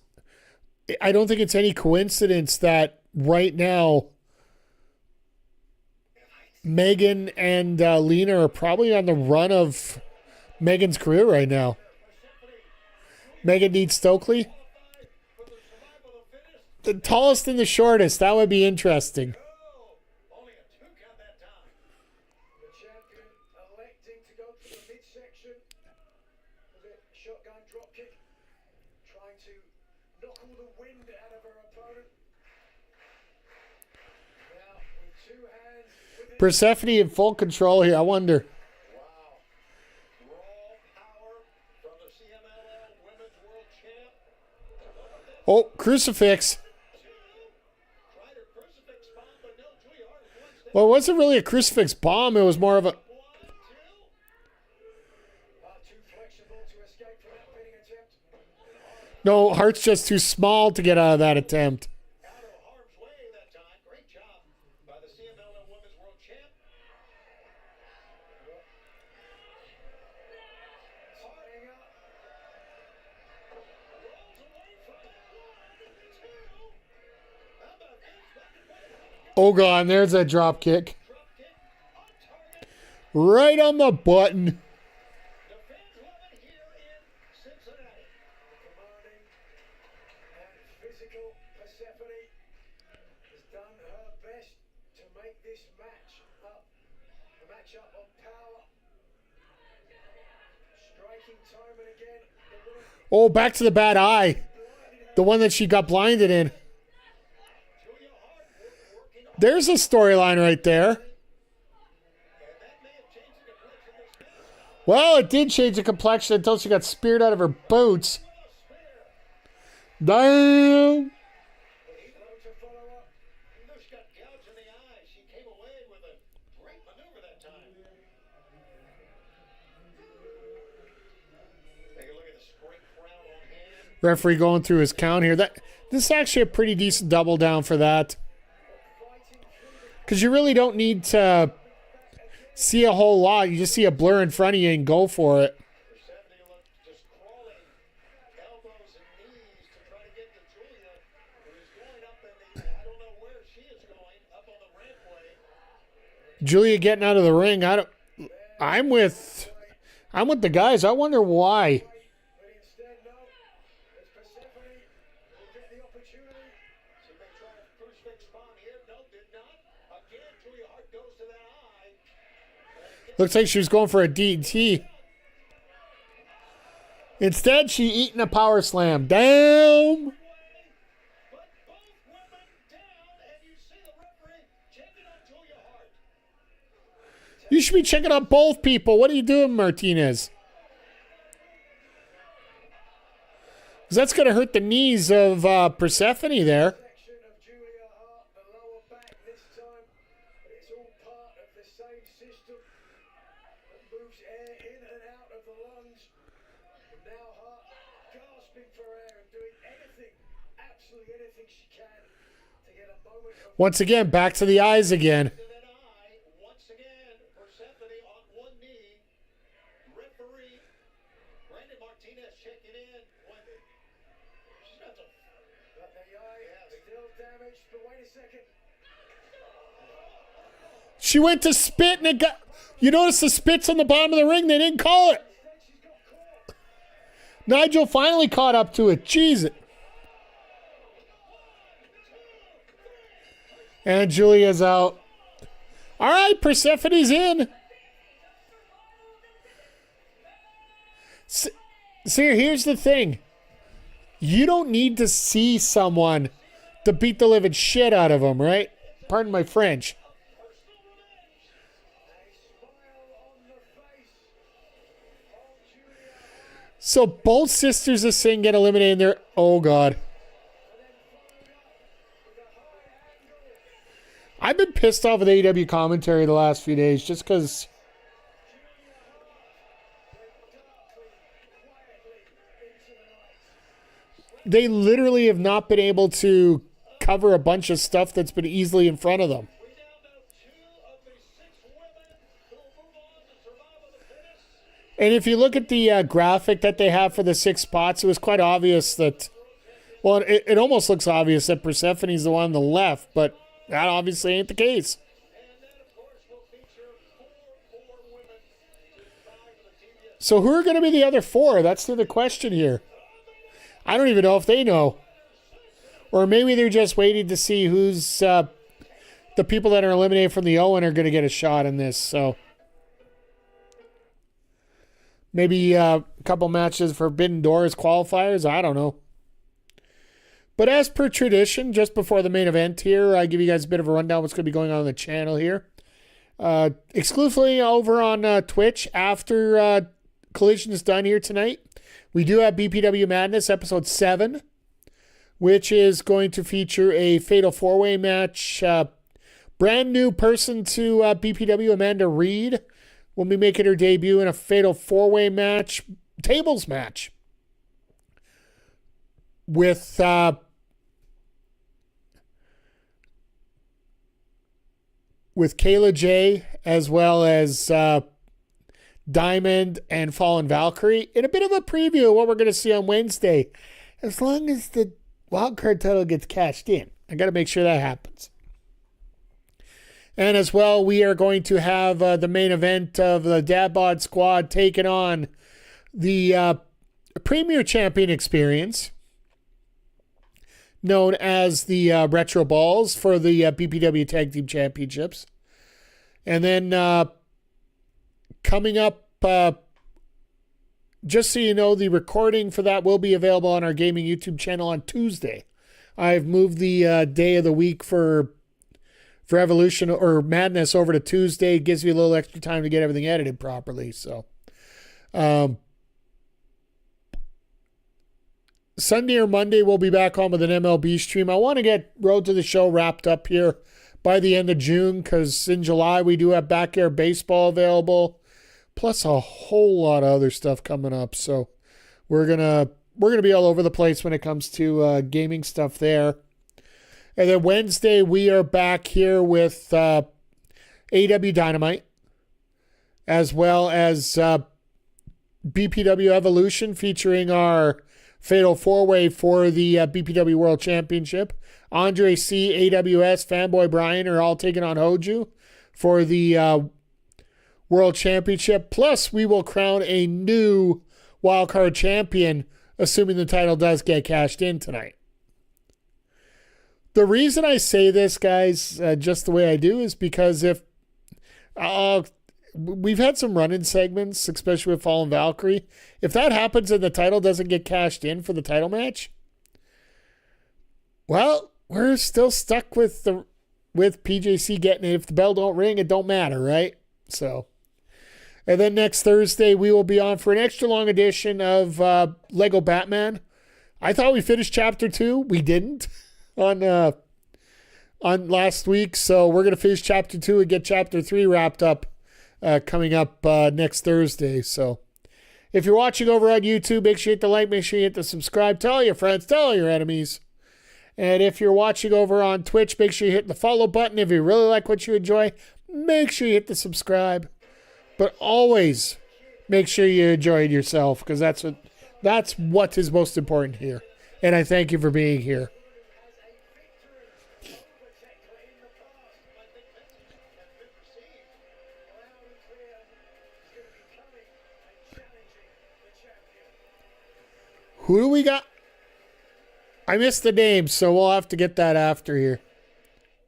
I don't think it's any coincidence that right now Megan and Lena are probably on the run of Megan's career right now. Megan needs Stokely. The tallest and the shortest. That would be interesting. Only a 2 count that time. The champion electing to go to the midsection with a shotgun dropkick, trying to knock all the wind out of her opponent. Now with 2 hands within Persephone in full control here. I wonder. Wow. Raw power from the CMLL Women's World Champ. Oh, crucifix. Well, it wasn't really a crucifix bomb. It was more of a... Too flexible to escape from that pinning attempt. No, Hart's just too small to get out of that attempt. Out of harm's way that time. Great job by the CMLL Women's World Champ. Harding up. Rolls away from that 1, 2. How about this? Oh, God, there's that drop kick. Drop kick on target. Right on the button. The fans love it here in Cincinnati. Commanding and physical Persephone has done her best to make this match up. A match-up of power. Striking time and again. The woman Oh, back to the bad eye. The one that she got blinded in. Julia Hart working on There's a storyline right there. and that may have changed the complexion of this match. Well, it did change the complexion until she got speared out of her boots. Damn. To follow up. Even though she got gouged in the eye, she came away with a great maneuver that time. Take a look at the great crowd on hand. Referee going through his count here. This is actually a pretty decent double down for that. Because you really don't need to see a whole lot. You just see a blur in front of you and go for it. Persephone looked just crawling, elbows and knees to try to get to Julia, who is going up in the, I don't know where she is going, up on the rampway. Julia getting out of the ring. I'm with the guys. I wonder why. but instead, no. It's Persephone who get the opportunity. She may try a crucifix bomb here. No, did not. Again, Julia Hart goes to that eye. Looks like she was going for a DT. Instead, she eating a power slam. Damn. But both women down, and you see the referee checking on Julia Hart. You should be checking on both people. What are you doing, Martinez? 'Cause that's going to hurt the knees of Persephone there. Section of Julia Hart, the lower back this time. But it's all part of the same system that moves air in and out of the lungs. And now Hart gasping for air and doing anything, absolutely anything she can to get a moment of Once again, back to the eyes again. To that eye, once again, Persephone on one knee. Referee Brandon Martinez checking in. She's got to. but the eye still damaged. But wait a second. She went to spit and it got... You notice the spit's on the bottom of the ring. They didn't call it. Instead, she's got caught. Nigel finally caught up to it. Jeez. And Julia's out. All right, Persephone's in. See, here's the thing. You don't need to see someone to beat the living shit out of them, right? Pardon my French. So both sisters of Sin get eliminated there. Oh, God. I've been pissed off with AEW commentary the last few days just because they literally have not been able to cover a bunch of stuff that's been easily in front of them. We now know 2 of the 6 women who will move on to survival the fittest. And if you look at the graphic that they have for the 6 spots, it was quite obvious that, well, it almost looks obvious that Persephone's the one on the left, but that obviously ain't the case. And then, of course, we'll feature 4 more women to vie for the TBS. So who are going to be the other 4? That's the other question here. I don't even know if they know. Or maybe they're just waiting to see who's the people that are eliminated from the Owen are going to get a shot in this. So maybe a couple matches for Forbidden Doors qualifiers. I don't know. But as per tradition, just before the main event here, I give you guys a bit of a rundown of what's going to be going on the channel here. Exclusively over on Twitch after Collision is done here tonight. We do have BPW Madness episode 7, which is going to feature a fatal 4-way match. Brand new person to BPW, Amanda Reed, will be making her debut in a fatal four-way match, tables match, with Kayla J, as well as Diamond and Fallen Valkyrie, in a bit of a preview of what we're going to see on Wednesday. As long as the wildcard title gets cashed in, I got to make sure that happens. And as well, we are going to have the main event of the Dad Bod Squad taking on the Premier Champion Experience, known as the Retro Balls, for the BPW Tag Team Championships. And then coming up, just so you know, the recording for that will be available on our gaming YouTube channel on Tuesday. I've moved the day of the week for Evolution or Madness over to Tuesday. It gives you a little extra time to get everything edited properly. So Sunday or Monday, we'll be back on with an MLB stream. I want to get Road to the Show wrapped up here by the end of June, because in July we do have Backyard Baseball available, plus a whole lot of other stuff coming up. So we're gonna be all over the place when it comes to gaming stuff there. And then Wednesday, we are back here with AEW Dynamite, as well as BPW Evolution, featuring our Fatal 4-Way for the BPW World Championship. Andre C., AWS, Fanboy Brian are all taking on Hoju for the World Championship. Plus, we will crown a new wildcard champion, assuming the title does get cashed in tonight. The reason I say this, guys, just the way I do, is because if we've had some run-in segments, especially with Fallen Valkyrie. If that happens and the title doesn't get cashed in for the title match, well, we're still stuck with PJC getting it. If the bell don't ring, it don't matter, right? So, and then next Thursday, we will be on for an extra long edition of Lego Batman. I thought we finished Chapter 2. We didn't on last week, so we're going to finish Chapter 2 and get Chapter 3 wrapped up coming up next Thursday. So if you're watching over on YouTube, make sure you hit the like, make sure you hit the subscribe, tell all your friends, tell all your enemies. And if you're watching over on Twitch, make sure you hit the follow button. If you really like what you enjoy, make sure you hit the subscribe. But always make sure you enjoy it yourself, because that's what is most important here. And I thank you for being here. Who do we got? I missed the name, so we'll have to get that after here.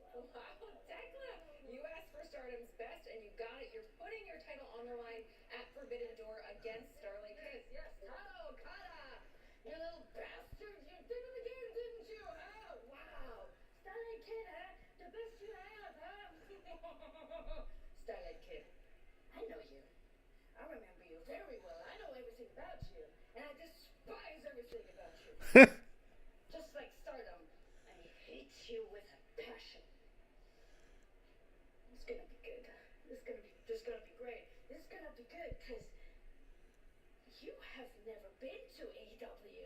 You asked for Stardom's best, and you got it. You're putting your title on the line at Forbidden Door against Starlight Kid. Yes, Tado Kata! You little bastard! You did it again, didn't you? Oh, wow! Starlight Kid, huh? The best you have, huh? Starlight Kid, I know you. I remember you very well. I know everything about you. And I despise everything about you. Just like Stardom, I hate you with a passion. It's gonna be good. This is gonna be great. This is gonna be good because you have never been to AEW.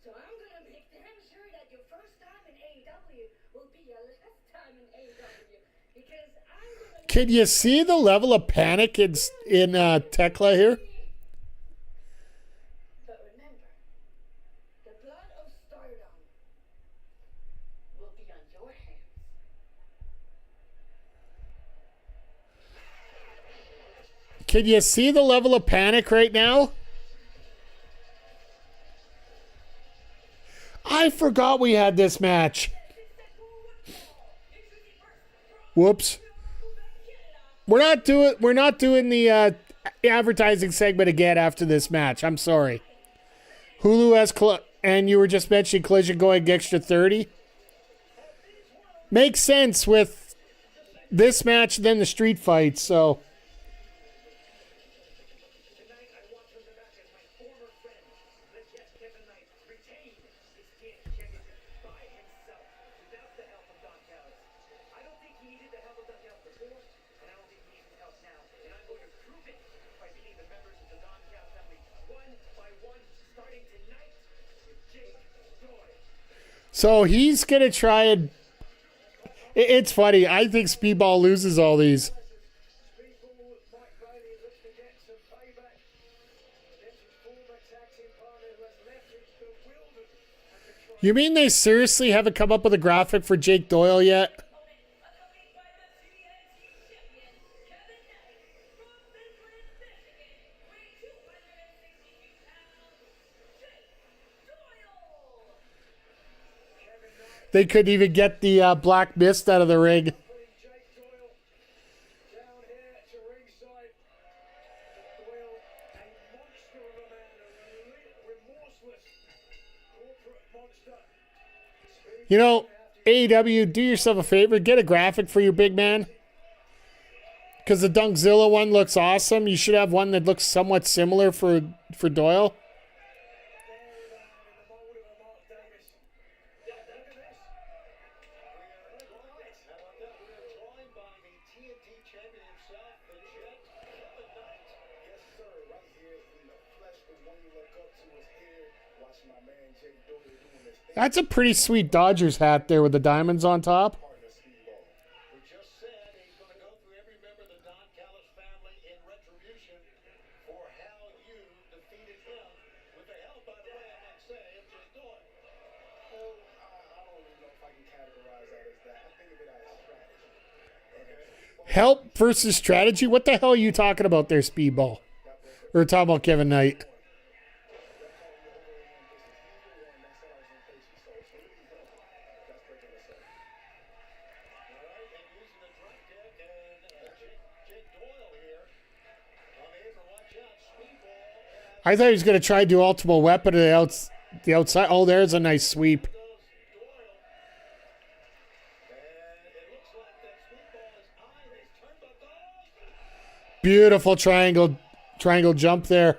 So I'm gonna make damn sure that your first time in AEW will be your last time in AEW. Because I'm gonna... Can you see the level of panic in Tekla here? But remember, the blood of Stardom will be on your hands. Can you see the level of panic right now? I forgot we had this match. Whoops. We're not doing the advertising segment again after this match. I'm sorry. Hulu has and you were just mentioning Collision going extra 30. Makes sense with this match and then the street fight, so. Tonight, I want to come back as my former friend. Let's just Kevin Knight retain his TNT championship by himself without the help of Don Callis. I don't So he's going to try and... It's funny. I think Speedball loses all these. Speedball, Mike Bailey looks to get some payback against his former tag team partner who has left him bewildered and betrayed. You mean they seriously haven't come up with a graphic for Jake Doyle yet? Accompanied by the TNT champion, Kevin Knight, from Midland, Michigan, weighing 262 pounds, Jake Doyle. They couldn't even get the black mist out of the ring. Putting Jake Doyle down here to ringside. Doyle, a monster of a man, a remorseless corporate monster. You know, AEW, do yourself a favor. Get a graphic for your big man. Because the Dunkzilla one looks awesome. You should have one that looks somewhat similar for Doyle. That's a pretty sweet Dodgers hat there with the diamonds on top. Who just said he's going to go through every member of the Don Callis family in retribution for how you defeated him with the help, by the way, I might say, of Jake Doyle. Well, I don't even know if I can categorize that as that. I think of it as strategy. Help versus strategy? What the hell are you talking about there, Speedball? We're talking about Kevin Knight. I thought he was going to try to do Ultimate Weapon to the outside. Oh, there's a nice sweep. Beautiful triangle jump there.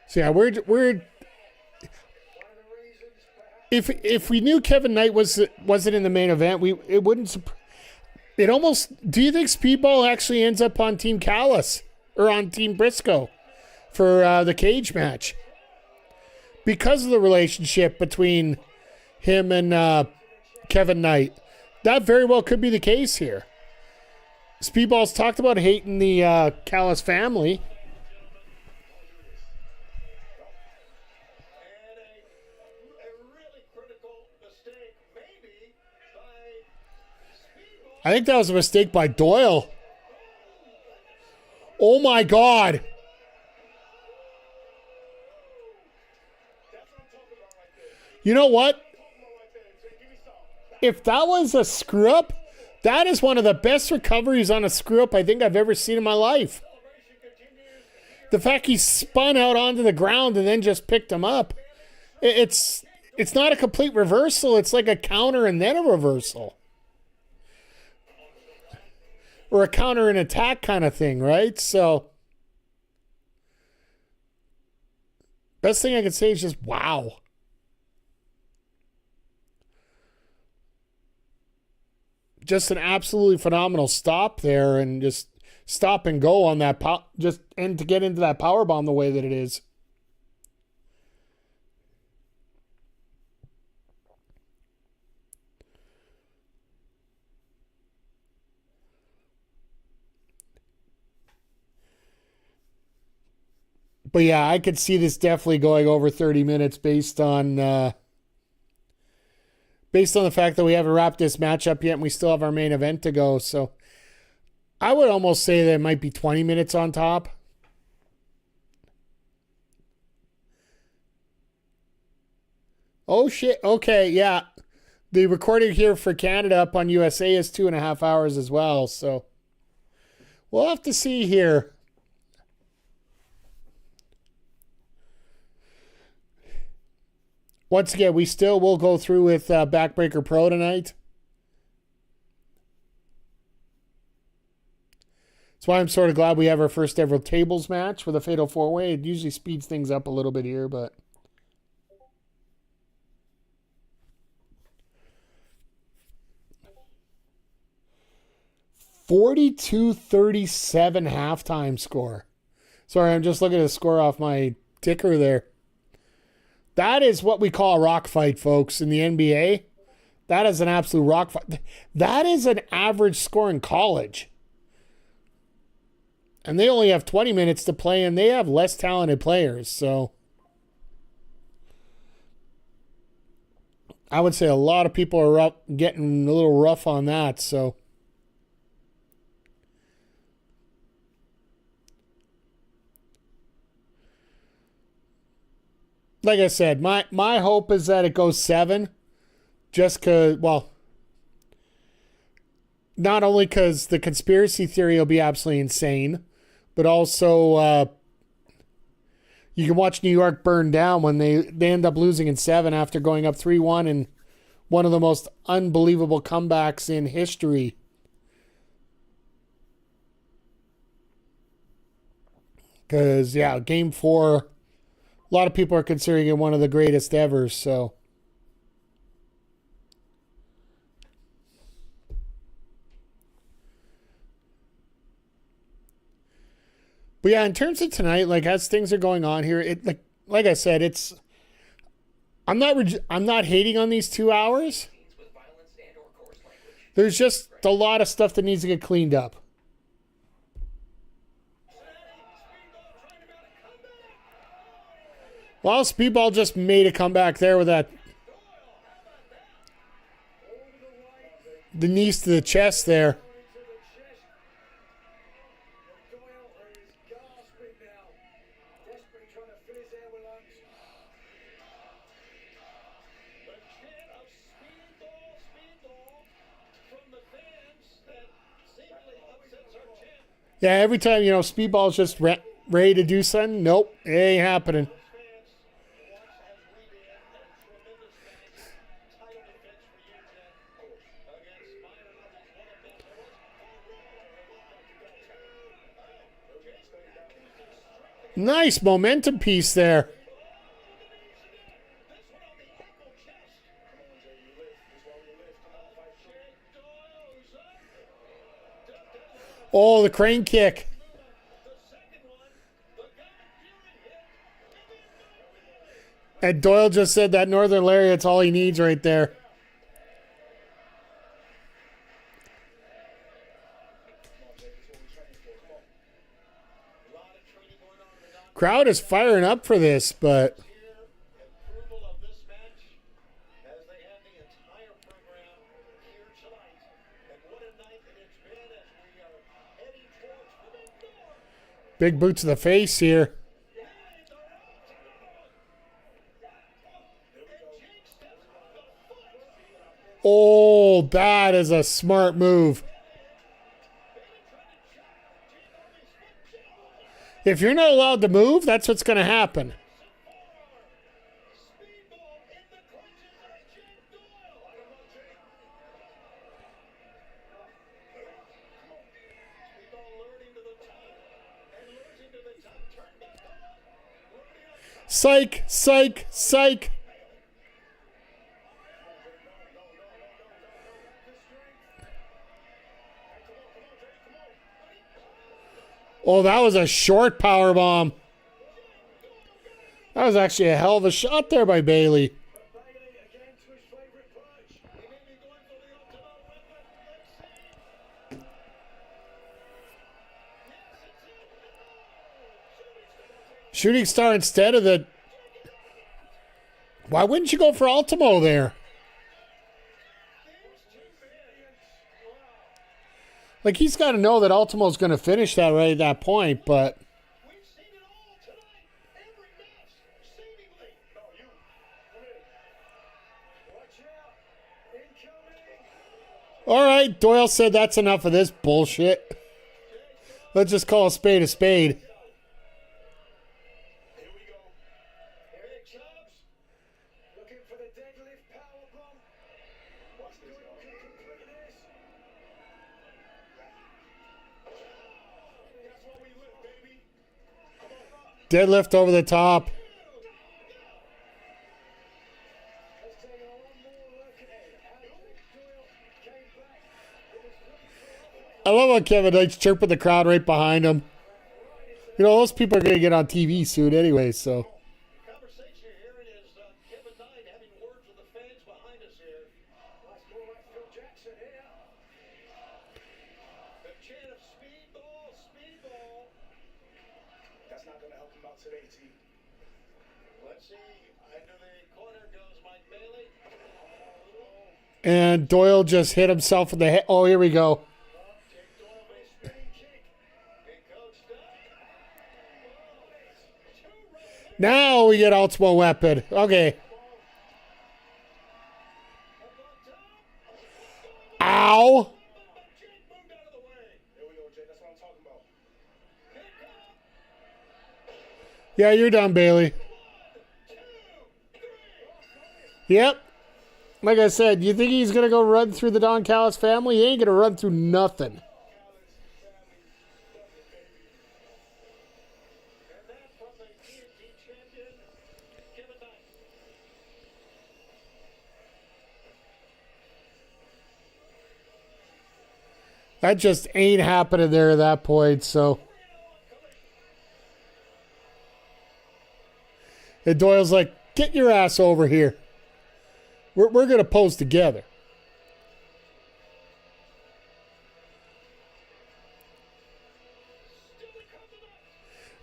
So yeah, we're if we knew Kevin Knight wasn't in the main event, it wouldn't. It almost. Do you think Speedball actually ends up on Team Callis or on Team Briscoe for the cage match because of the relationship between him and Kevin Knight? That very well could be the case here. Speedball's talked about hating the Callis family. I think that was a mistake by Doyle. Oh my God. You know what? If that was a screw up, that is one of the best recoveries on a screw up I think I've ever seen in my life. The fact he spun out onto the ground and then just picked him up. It's not a complete reversal. It's like a counter and then a reversal. Or a counter and attack kind of thing, right? So, best thing I can say is just wow. Just an absolutely phenomenal stop there, and just stop and go on that and to get into that power bomb the way that it is. But yeah, I could see this definitely going over 30 minutes based on the fact that we haven't wrapped this match up yet and we still have our main event to go. So I would almost say that it might be 20 minutes on top. Oh shit. Okay, yeah. The recording here for Canada up on USA is 2.5 hours as well. So we'll have to see here. Once again, we still will go through with Backbreaker Pro tonight. That's why I'm sort of glad we have our first ever tables match with a Fatal 4-Way. It usually speeds things up a little bit here, but... 42-37 halftime score. Sorry, I'm just looking at the score off my ticker there. That is what we call a rock fight, folks, in the NBA. That is an absolute rock fight. That is an average score in college. And they only have 20 minutes to play, and they have less talented players. So I would say a lot of people are getting a little rough on that. So like I said, my hope is that it goes 7. Just because, well, not only because the conspiracy theory will be absolutely insane, but also you can watch New York burn down when they end up losing in 7 after going up 3-1 and one of the most unbelievable comebacks in history. Because, yeah, Game 4, a lot of people are considering it one of the greatest ever, so. But yeah, in terms of tonight, like as things are going on here, it like I said, it's I'm not hating on these 2 hours. with violence and or coarse language. There's just a lot of stuff that needs to get cleaned up. Well, Speedball just made a comeback there with that the knees to the chest there. Yeah, every time, Speedball's just ready to do something. Nope, it ain't happening. Nice momentum piece there. Oh, the crane kick. And Doyle just said that Northern Lariat's all he needs right there. Crowd is firing up for this, but big boot to the face here. Oh, that is a smart move. If you're not allowed to move, that's what's going to happen. Psych, psych, psych. Oh, that was a short power bomb. That was actually a hell of a shot there by Bailey. Shooting star instead of the... Why wouldn't you go for Ultimo there? Like, he's got to know that Ultimo's going to finish that right at that point, but... All right, Doyle said that's enough of this bullshit. Let's just call a spade a spade. Deadlift over the top. I love how Kevin Knight's chirping the crowd right behind him. You know, those people are going to get on TV soon anyway, so. Conversation you're hearing is Kevin Knight having words with the fans behind us here. That's more like Phil Jackson here. The chant of speedball, speedball. That's not going to help him out today, T. Let's see. Into the corner goes Mike Bailey. And Doyle just hit himself in the head. Oh, here we go. Jake Doyle with a spinning kick. Big coach Doug. Now we get Ultimate Weapon. Okay. Ow. Jake moved out of the way. There we go, Jay. That's what I'm talking about. Yeah, you're done, Bailey. Yep. Like I said, you think he's going to go run through the Don Callis family? He ain't going to run through nothing. And that from the TNT champion, Kevin Knight. That just ain't happening there at that point, so. And Doyle's like, get your ass over here. We're going to pose together.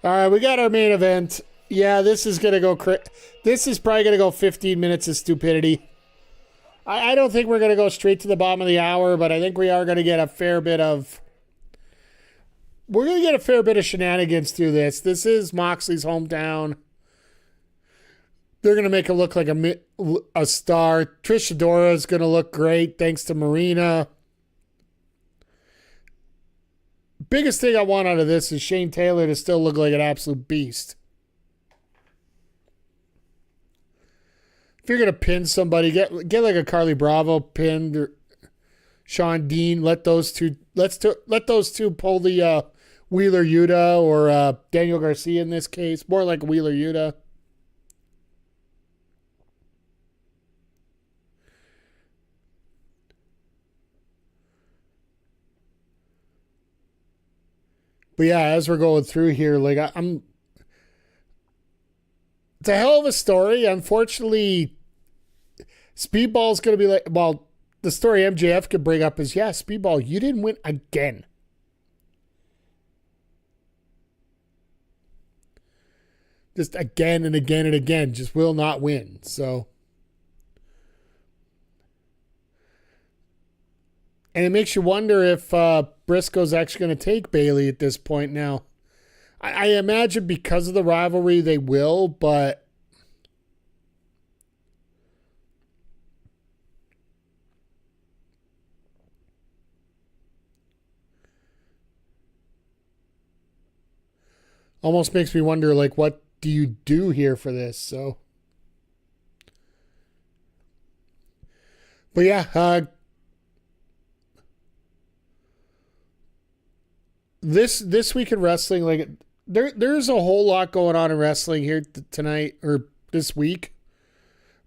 All right, we got our main event. Yeah, this is going to go this is probably going to go 15 minutes of stupidity. I don't think we're going to go straight to the bottom of the hour, but I think we are going to get a fair bit of... We're going to get a fair bit of shenanigans through this. This is Moxley's hometown. They're going to make it look like a star. Trish Adora is going to look great thanks to Marina. Biggest thing I want out of this is Shane Taylor to still look like an absolute beast. If you're going to pin somebody, get like a Carly Bravo pinned or Sean Dean. Let those two pull the Wheeler Yuta or Daniel Garcia in this case. More like Wheeler Yuta. But yeah, as we're going through here, like it's a hell of a story. Unfortunately, Speedball's going to be like, well, the story MJF could bring up is, yeah, Speedball, you didn't win again. Just again and again and again, just will not win. So, and it makes you wonder if Briscoe's actually going to take Bailey at this point now. I imagine because of the rivalry they will, but almost makes me wonder, like, what do you do here for this? So, but yeah, this week in wrestling, like there's a whole lot going on in wrestling here tonight or this week.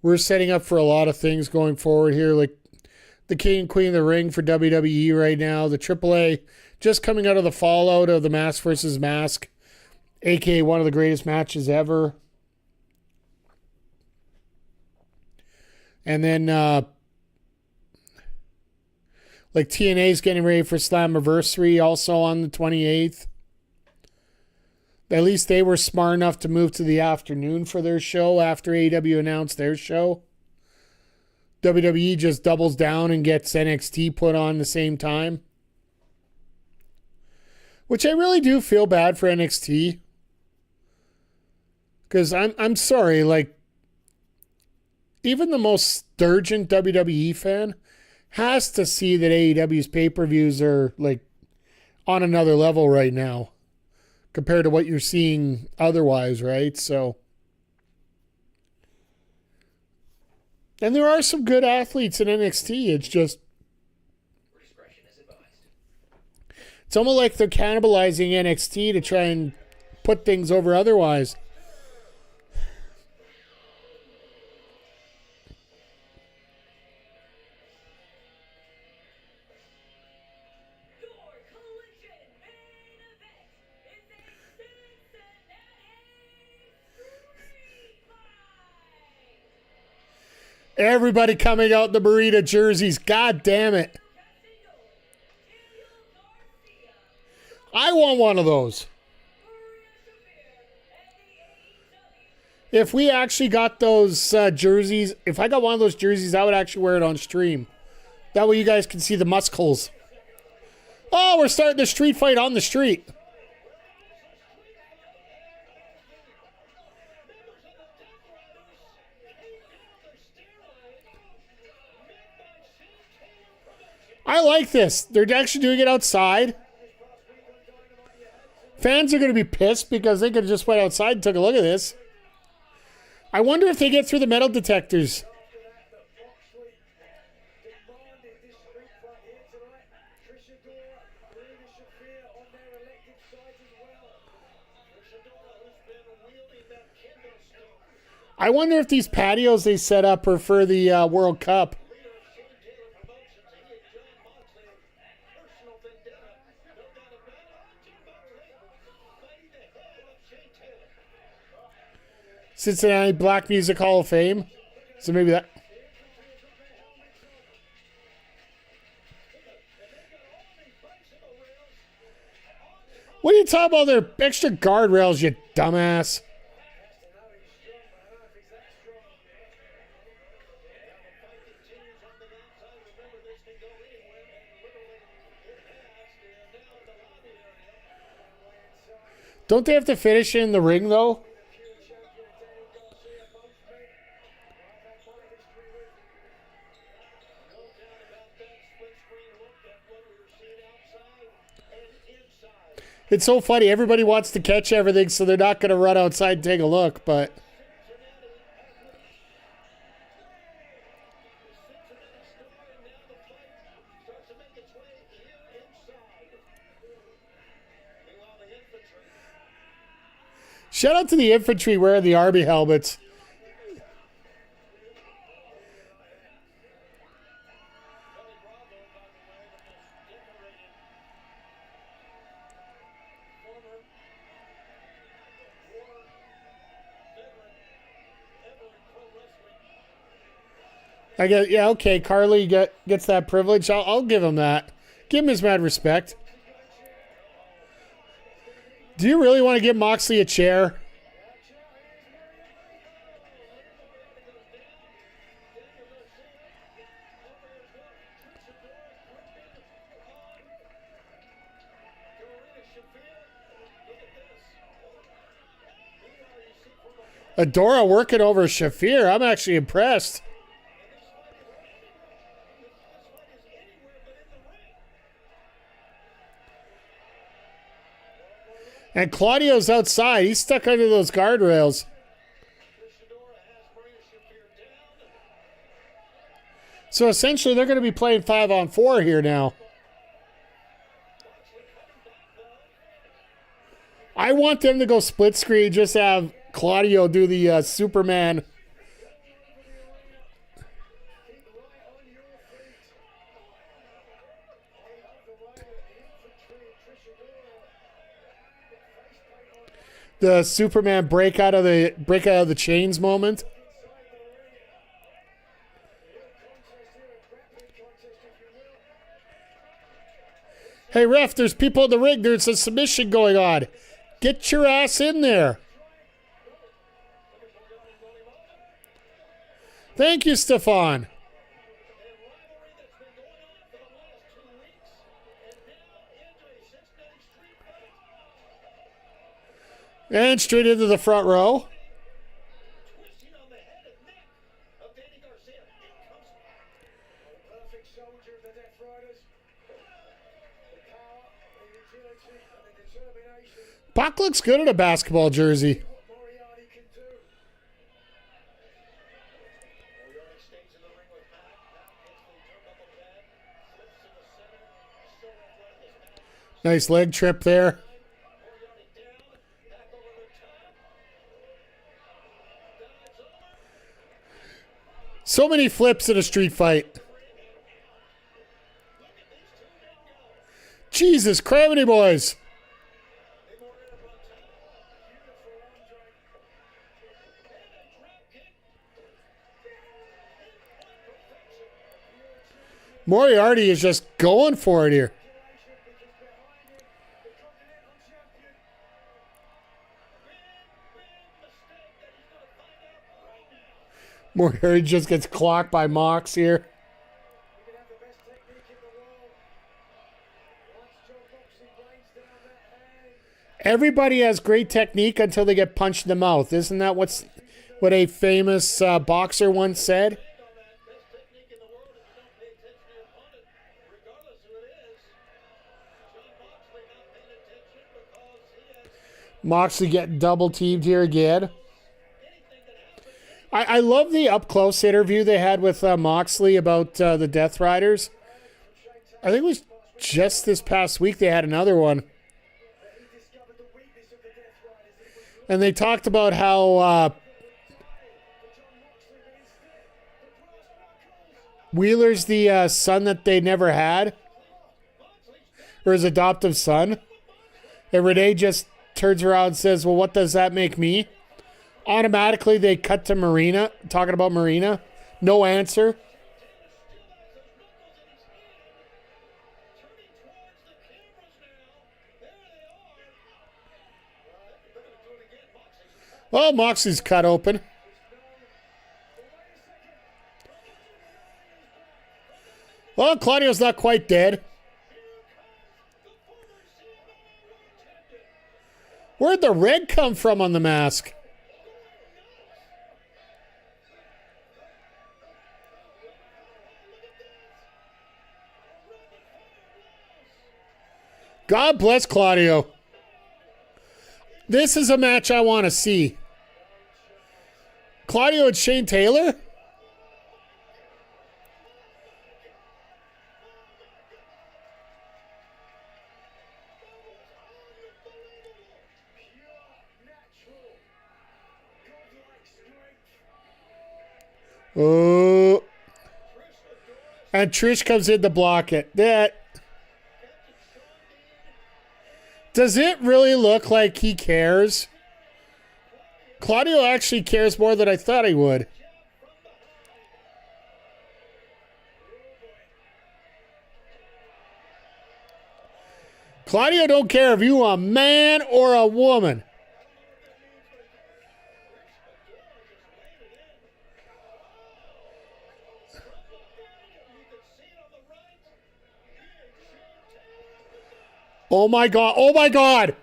We're setting up for a lot of things going forward here, like the King and Queen of the Ring for WWE right now, the AAA just coming out of the fallout of the Mask versus Mask, aka one of the greatest matches ever. And then like TNA's getting ready for Slammiversary also on the 28th. At least they were smart enough to move to the afternoon for their show after AEW announced their show. WWE just doubles down and gets NXT put on the same time. Which I really do feel bad for NXT. Because I'm sorry, like, even the most sturgeon WWE fan has to see that AEW's pay-per-views are, like, on another level right now compared to what you're seeing otherwise, right? So, and there are some good athletes in NXT. It's just, Discretion is advised. it's almost like they're cannibalizing NXT to try and put things over otherwise. Everybody coming out in the Burrito jerseys. God damn it. I want one of those. If we actually got those jerseys, if I got one of those jerseys, I would actually wear it on stream. That way you guys can see the muscles. Oh, we're starting the street fight on the street. I like this. They're actually doing it outside. Fans are going to be pissed because they could have just went outside and took a look at this. I wonder if they get through the metal detectors. I wonder if these patios they set up are for the World Cup. Cincinnati Black Music Hall of Fame. So maybe that. What are you talking about? Their extra guardrails, you dumbass. Don't they have to finish in the ring, though? It's so funny. Everybody wants to catch everything, so they're not going to run outside and take a look, but... Shout out to the infantry wearing the Army helmets. I get, yeah, okay, Carly gets that privilege. I'll give him that. Give him his mad respect. Do you really want to give Moxley a chair? Adora working over Shafir. I'm actually impressed. And Claudio's outside. He's stuck under those guardrails. So essentially, they're going to be playing 5-on-4 here now. I want them to go split screen, just have Claudio do the Superman. The Superman break out of the chains moment. Hey ref, there's people in the ring. There's a submission going on. Get your ass in there. Thank you, Stefan. And straight into the front row. Pac looks good in a basketball jersey. Nice leg trip there. So many flips in a street fight. Jesus, cravity boys. Moriarty is just going for it here. Moriarty just gets clocked by Mox here. Everybody has great technique until they get punched in the mouth. Isn't that what a famous boxer once said? Moxley getting double teamed here again. I love the up close interview they had with Moxley about the Death Riders. I think it was just this past week they had another one. And they talked about how Wheeler's the son that they never had, or his adoptive son. And Renee just turns around and says, well, what does that make me? Automatically, they cut to Marina, talking about Marina. No answer. Well, Moxley's cut open. Well, Claudio's not quite dead. Where'd the red come from on the mask? God bless Claudio. This is a match I want to see. Claudio and Shane Taylor? Oh. And Trish comes in to block it. Does it really look like he cares? Claudio actually cares more than I thought he would. Claudio don't care if you a man or a woman. Oh my God. Oh my God.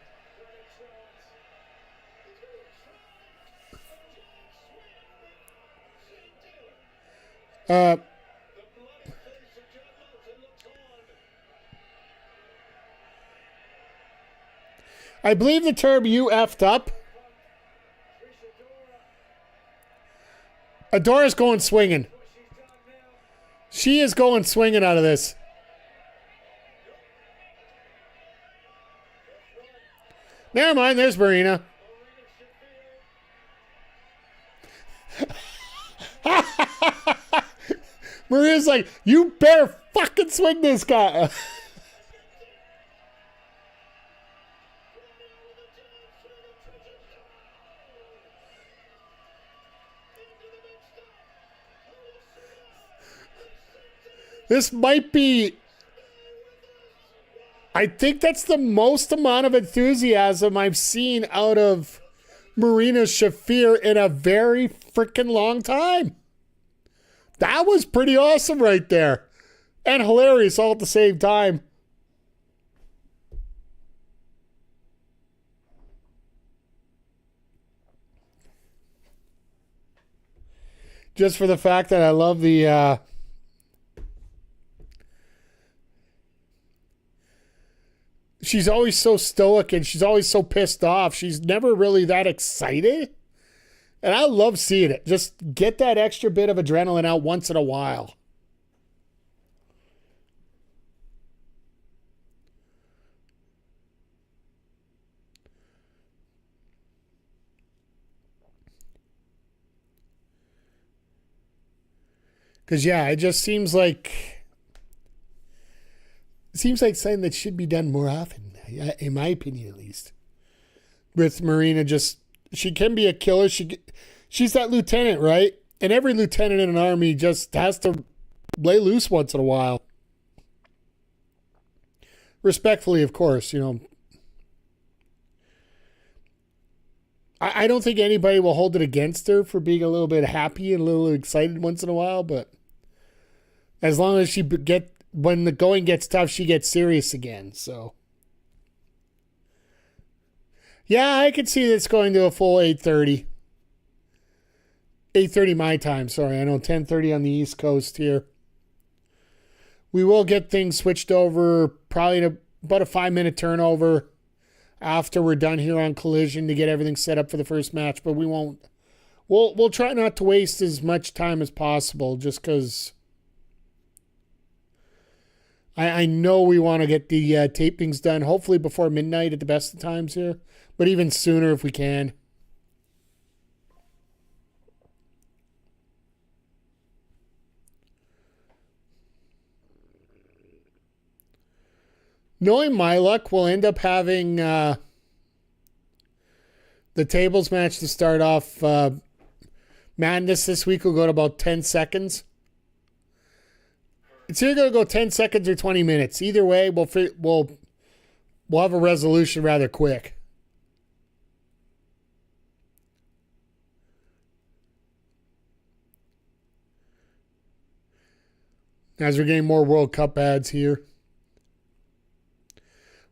I believe the term you effed up. Adora's going swinging. She is going swinging out of this. Never mind, there's Marina. Marina's like, you better fucking swing this guy. This might be... I think that's the most amount of enthusiasm I've seen out of Marina Shafir in a very freaking long time. That was pretty awesome right there. And hilarious all at the same time. Just for the fact that I love the... She's always so stoic and she's always so pissed off. She's never really that excited. And I love seeing it. Just get that extra bit of adrenaline out once in a while. Because, yeah, it just seems like... It seems like something that should be done more often, in my opinion at least. With Marina just, she can be a killer. She's that lieutenant, right? And every lieutenant in an army just has to lay loose once in a while. Respectfully, of course, I don't think anybody will hold it against her for being a little bit happy and a little excited once in a while, but as long as when the going gets tough, she gets serious again. So, yeah, I could see this going to a full 8:30. 8:30 my time, sorry. I know 10:30 on the East Coast here. We will get things switched over probably in about a 5-minute turnover after we're done here on Collision to get everything set up for the first match, but we won't. We'll try not to waste as much time as possible just because I know we want to get the tapings done hopefully before midnight at the best of times here, but even sooner if we can. Knowing my luck, we'll end up having the tables match to start off. Madness this week will go to about 10 seconds. It's either going to go 10 seconds or 20 minutes. Either way, we'll have a resolution rather quick. As we're getting more World Cup ads here.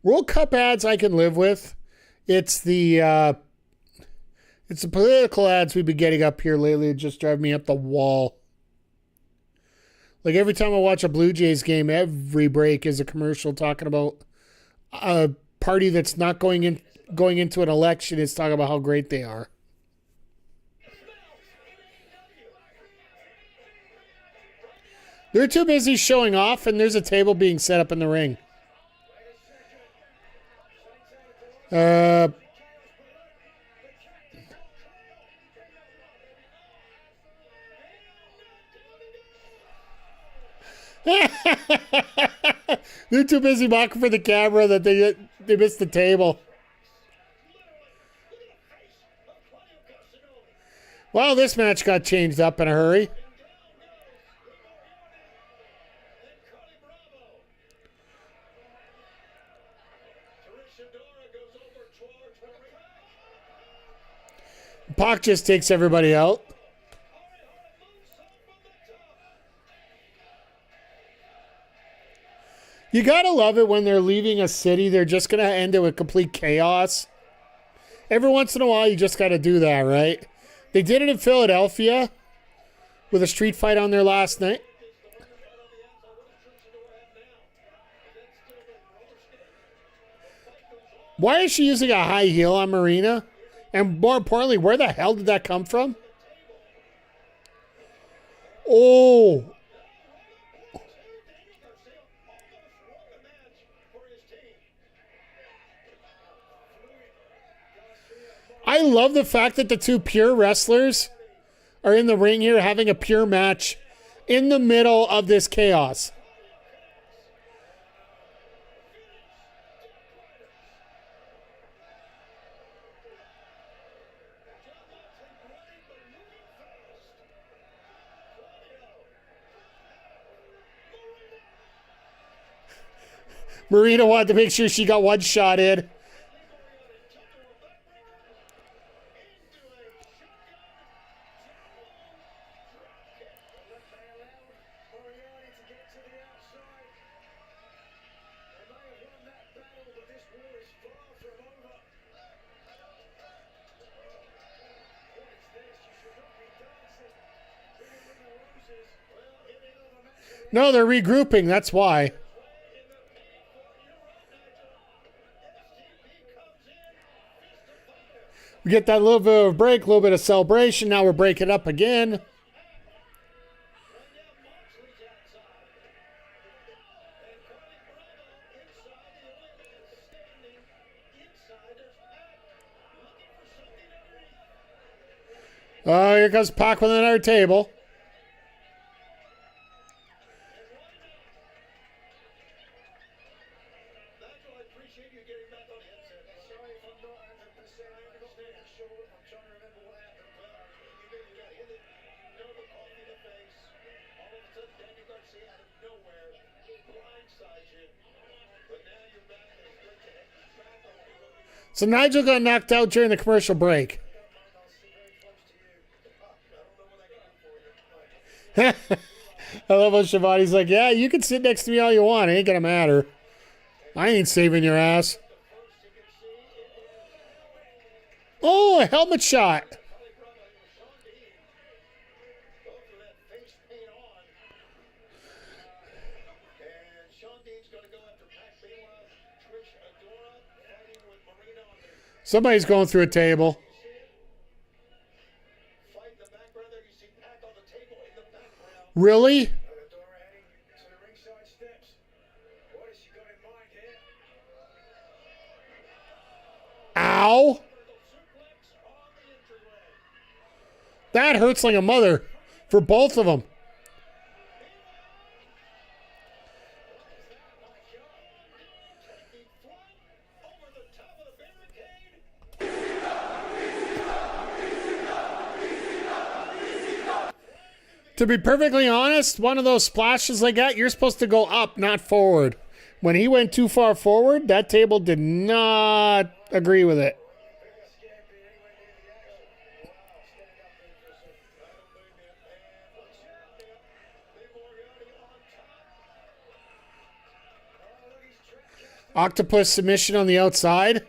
World Cup ads I can live with. It's the political ads we've been getting up here lately that just drive me up the wall. Like every time I watch a Blue Jays game, every break is a commercial talking about a party that's not going into an election is talking about how great they are. They're too busy showing off, and there's a table being set up in the ring. They're too busy walking for the camera that they missed the table. Well, this match got changed up in a hurry. Pac just takes everybody out. You gotta love it when they're leaving a city. They're just gonna end it with complete chaos. Every once in a while, you just gotta do that, right? They did it in Philadelphia with a street fight on their last night. Why is she using a high heel on Marina? And more importantly, where the hell did that come from? Oh. I love the fact that the two pure wrestlers are in the ring here having a pure match in the middle of this chaos. Marina wanted to make sure she got one shot in. No, they're regrouping. That's why. We get that little bit of a break, a little bit of celebration. Now we're breaking up again. Oh, here comes Pac with another table. So Nigel got knocked out during the commercial break. I love how Shivani's like, yeah, you can sit next to me all you want. It ain't going to matter. I ain't saving your ass. Oh, a helmet shot. Somebody's going through a table. Really? Ow. That hurts like a mother for both of them. To be perfectly honest, one of those splashes like that, you're supposed to go up, not forward. When he went too far forward, that table did not agree with it. Octopus submission on the outside.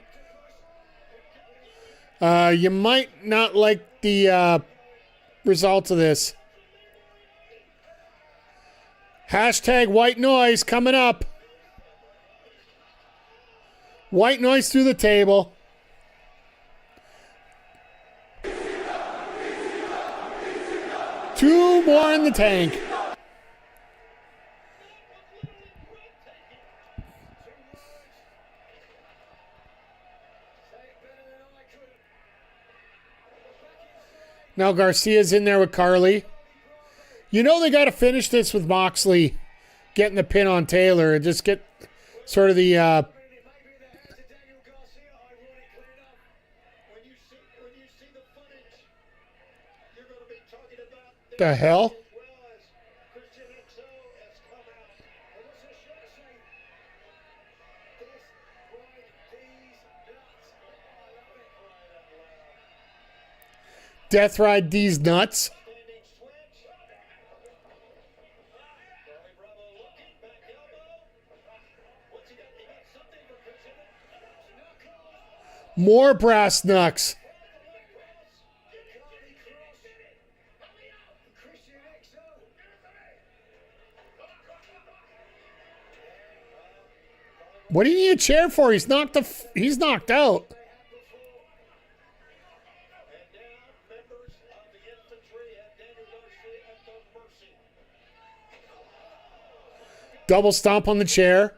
You might not like the result of this. Hashtag white noise coming up. White noise through the table. Two more in the tank. Now Garcia's in there with Carly. You know they got to finish this with Moxley getting the pin on Taylor and just get sort of the the hell? Death ride these nuts. More brass knucks. What do you need a chair for? He's knocked out. Double stomp on the chair.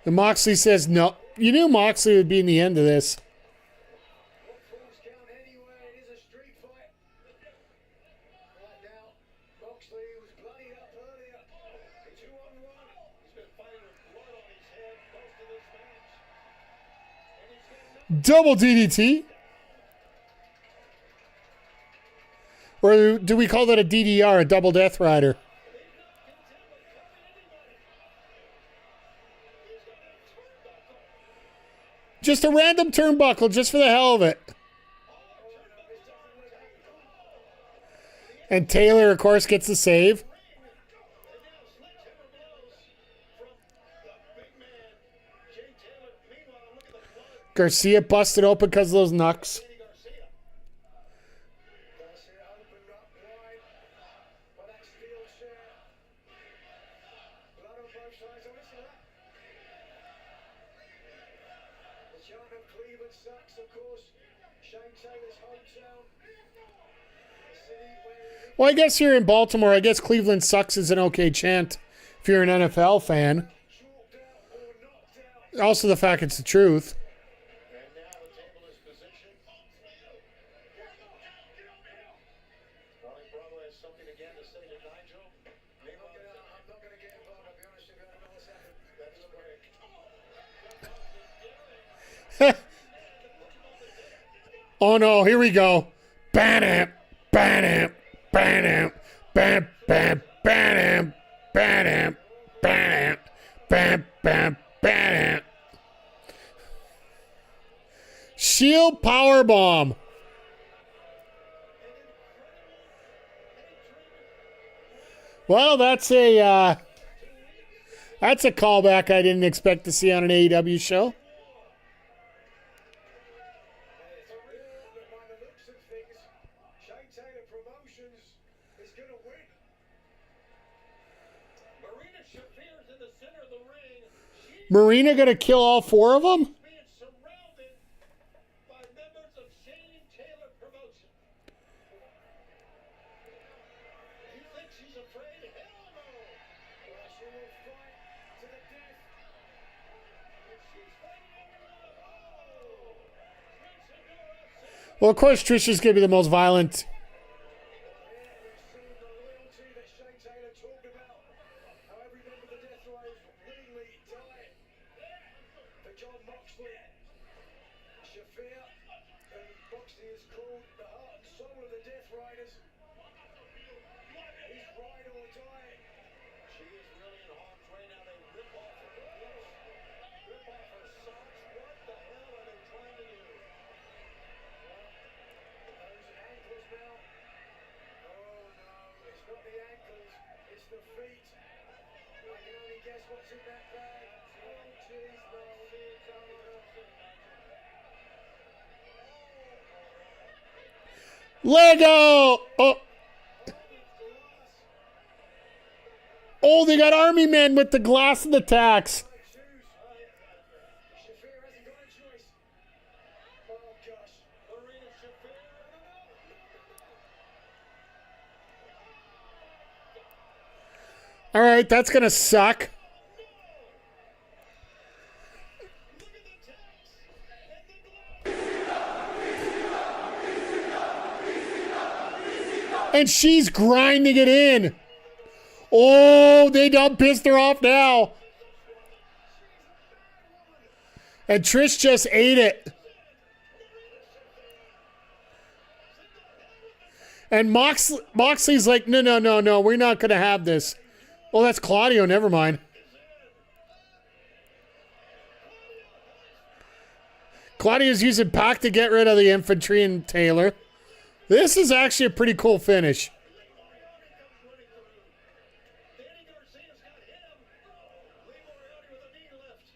And Moxley says no. You knew Moxley would be in the end of this. Double DDT. Or do we call that a DDR, a double death rider? Just a random turnbuckle, just for the hell of it. And Taylor, of course, gets the save. Garcia busted open because of those knucks. Well, I guess here in Baltimore, I guess Cleveland sucks is an okay chant if you're an NFL fan. Also the fact it's the truth. Oh no, here we go. Bam, bam, bam, bam, bam, bam, bam, bam, bam, bam, bam. Shield power bomb. Well, that's a callback I didn't expect to see on an AEW show. By the looks of things, Shane Taylor Promotions is going to win. Marina Shafir's in the center of the ring. She's Marina gonna kill all 4 of them? being surrounded by members of Shane Taylor Promotions. You think she's afraid? Hell no! Well, she will fight to the death. And she's fighting everyone. Oh! Trish Adora. Well, of course, Trisha's gonna be the most violent. We've seen the loyalty that Shane Taylor talked about. How every member of the Death Riders willingly died for John Moxley. Shafir, and Moxley is called the heart and soul of the Death Riders. He's ride or die. She is really in harm's way now. They rip off her boots, rip off her socks. What the hell are they trying to do? Those ankles now. Oh no, it's not the ankles, it's the feet. I can only guess what's in that bag. Oh jeez, no. Lego! Oh, they got army men with the glass and the tacks. Shafir hasn't got a choice. Oh gosh. Marina Shafir. All right, that's gonna suck. And she's grinding it in. Oh, they done pissed her off now. And Trish just ate it. And Moxley's like, no, we're not going to have this. Well, that's Claudio, never mind. Claudio's using Pac to get rid of the infantry and Taylor. This is actually a pretty cool finish. Danny Garcia's got him. Lee Moriarty with a knee lift.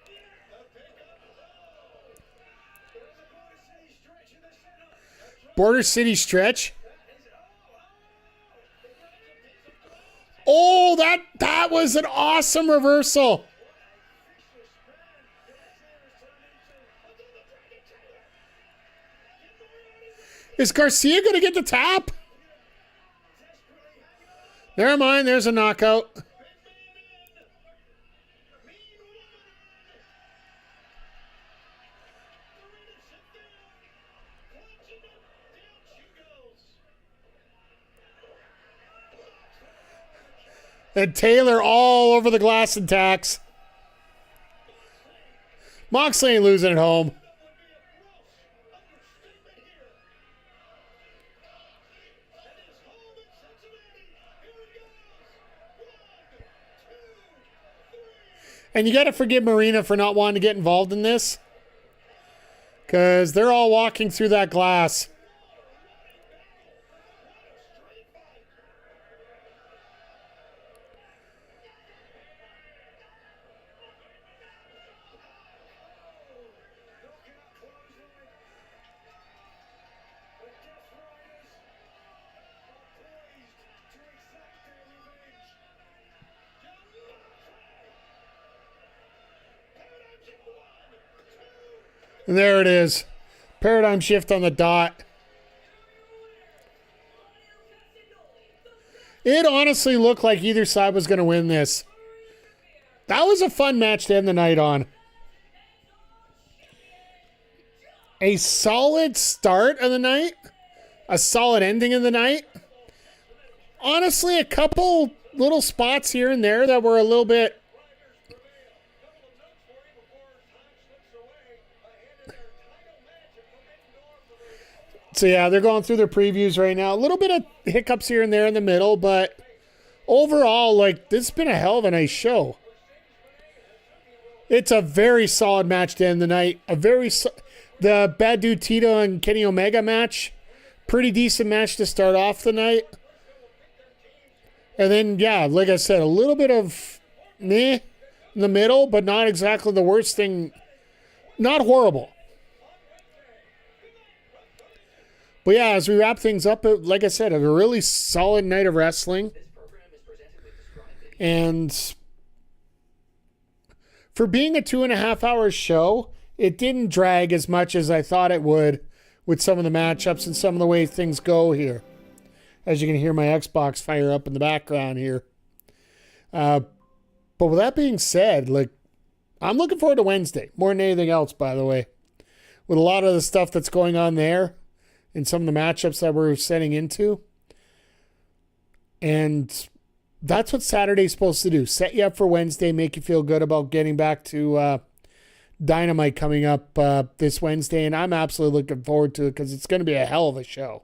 The pickup. There's a Border City stretch in the center. Border City stretch. Oh, that was an awesome reversal. Is Garcia going to get the tap? Never mind, there's a knockout. And Taylor all over the glass and tacks. Moxley ain't losing at home. And you got to forgive Marina for not wanting to get involved in this. Because they're all walking through that glass. And there it is. Paradigm shift on the dot. It honestly looked like either side was going to win this. That was a fun match to end the night on. A solid start of the night. A solid ending of the night. Honestly, a couple little spots here and there that were a little bit... So yeah, they're going through their previews right now. A little bit of hiccups here and there in the middle, but overall, like, this has been a hell of a nice show. It's a very solid match to end the night. The Bad Dude Tito and Kenny Omega match, pretty decent match to start off the night. And then, yeah, like I said, a little bit of meh in the middle, but not exactly the worst thing. Not horrible. But yeah, as we wrap things up, like I said, a really solid night of wrestling. And for being a 2.5 hour show, it didn't drag as much as I thought it would with some of the matchups and some of the way things go here. As you can hear my Xbox fire up in the background here. But with that being said, like, I'm looking forward to Wednesday more than anything else, by the way. With a lot of the stuff that's going on there and some of the matchups that we're setting into. And that's what Saturday's supposed to do. Set you up for Wednesday, make you feel good about getting back to Dynamite coming up this Wednesday. And I'm absolutely looking forward to it because it's going to be a hell of a show.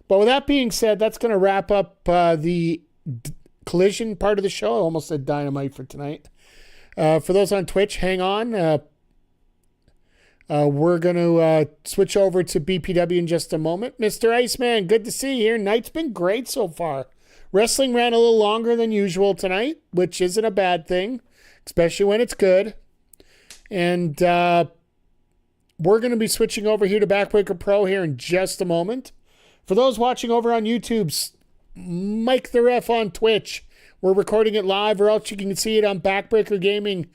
But with that being said, that's going to wrap up the Collision part of the show. I almost said Dynamite for tonight. For those on Twitch, hang on. We're going to switch over to BPW in just a moment. Mr. Iceman, good to see you here. Night's been great so far. Wrestling ran a little longer than usual tonight, which isn't a bad thing, especially when it's good. And we're going to be switching over here to Backbreaker Pro here in just a moment. For those watching over on YouTube's Mike the Ref on Twitch, we're recording it live, or else you can see it on Backbreaker Gaming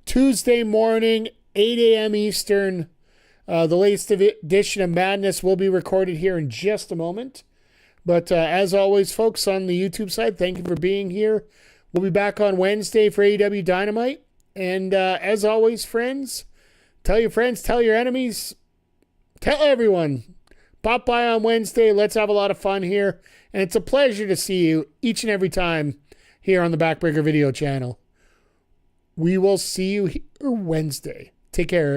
Tuesday morning, 8 a.m. Eastern. The latest edition of Madness will be recorded here in just a moment. But as always, folks, on the YouTube side, thank you for being here. We'll be back on Wednesday for AEW Dynamite. And as always, friends, tell your friends, tell your enemies, tell everyone. Pop by on Wednesday. Let's have a lot of fun here. And it's a pleasure to see you each and every time here on the Backbreaker video channel. We will see you here Wednesday. Take care.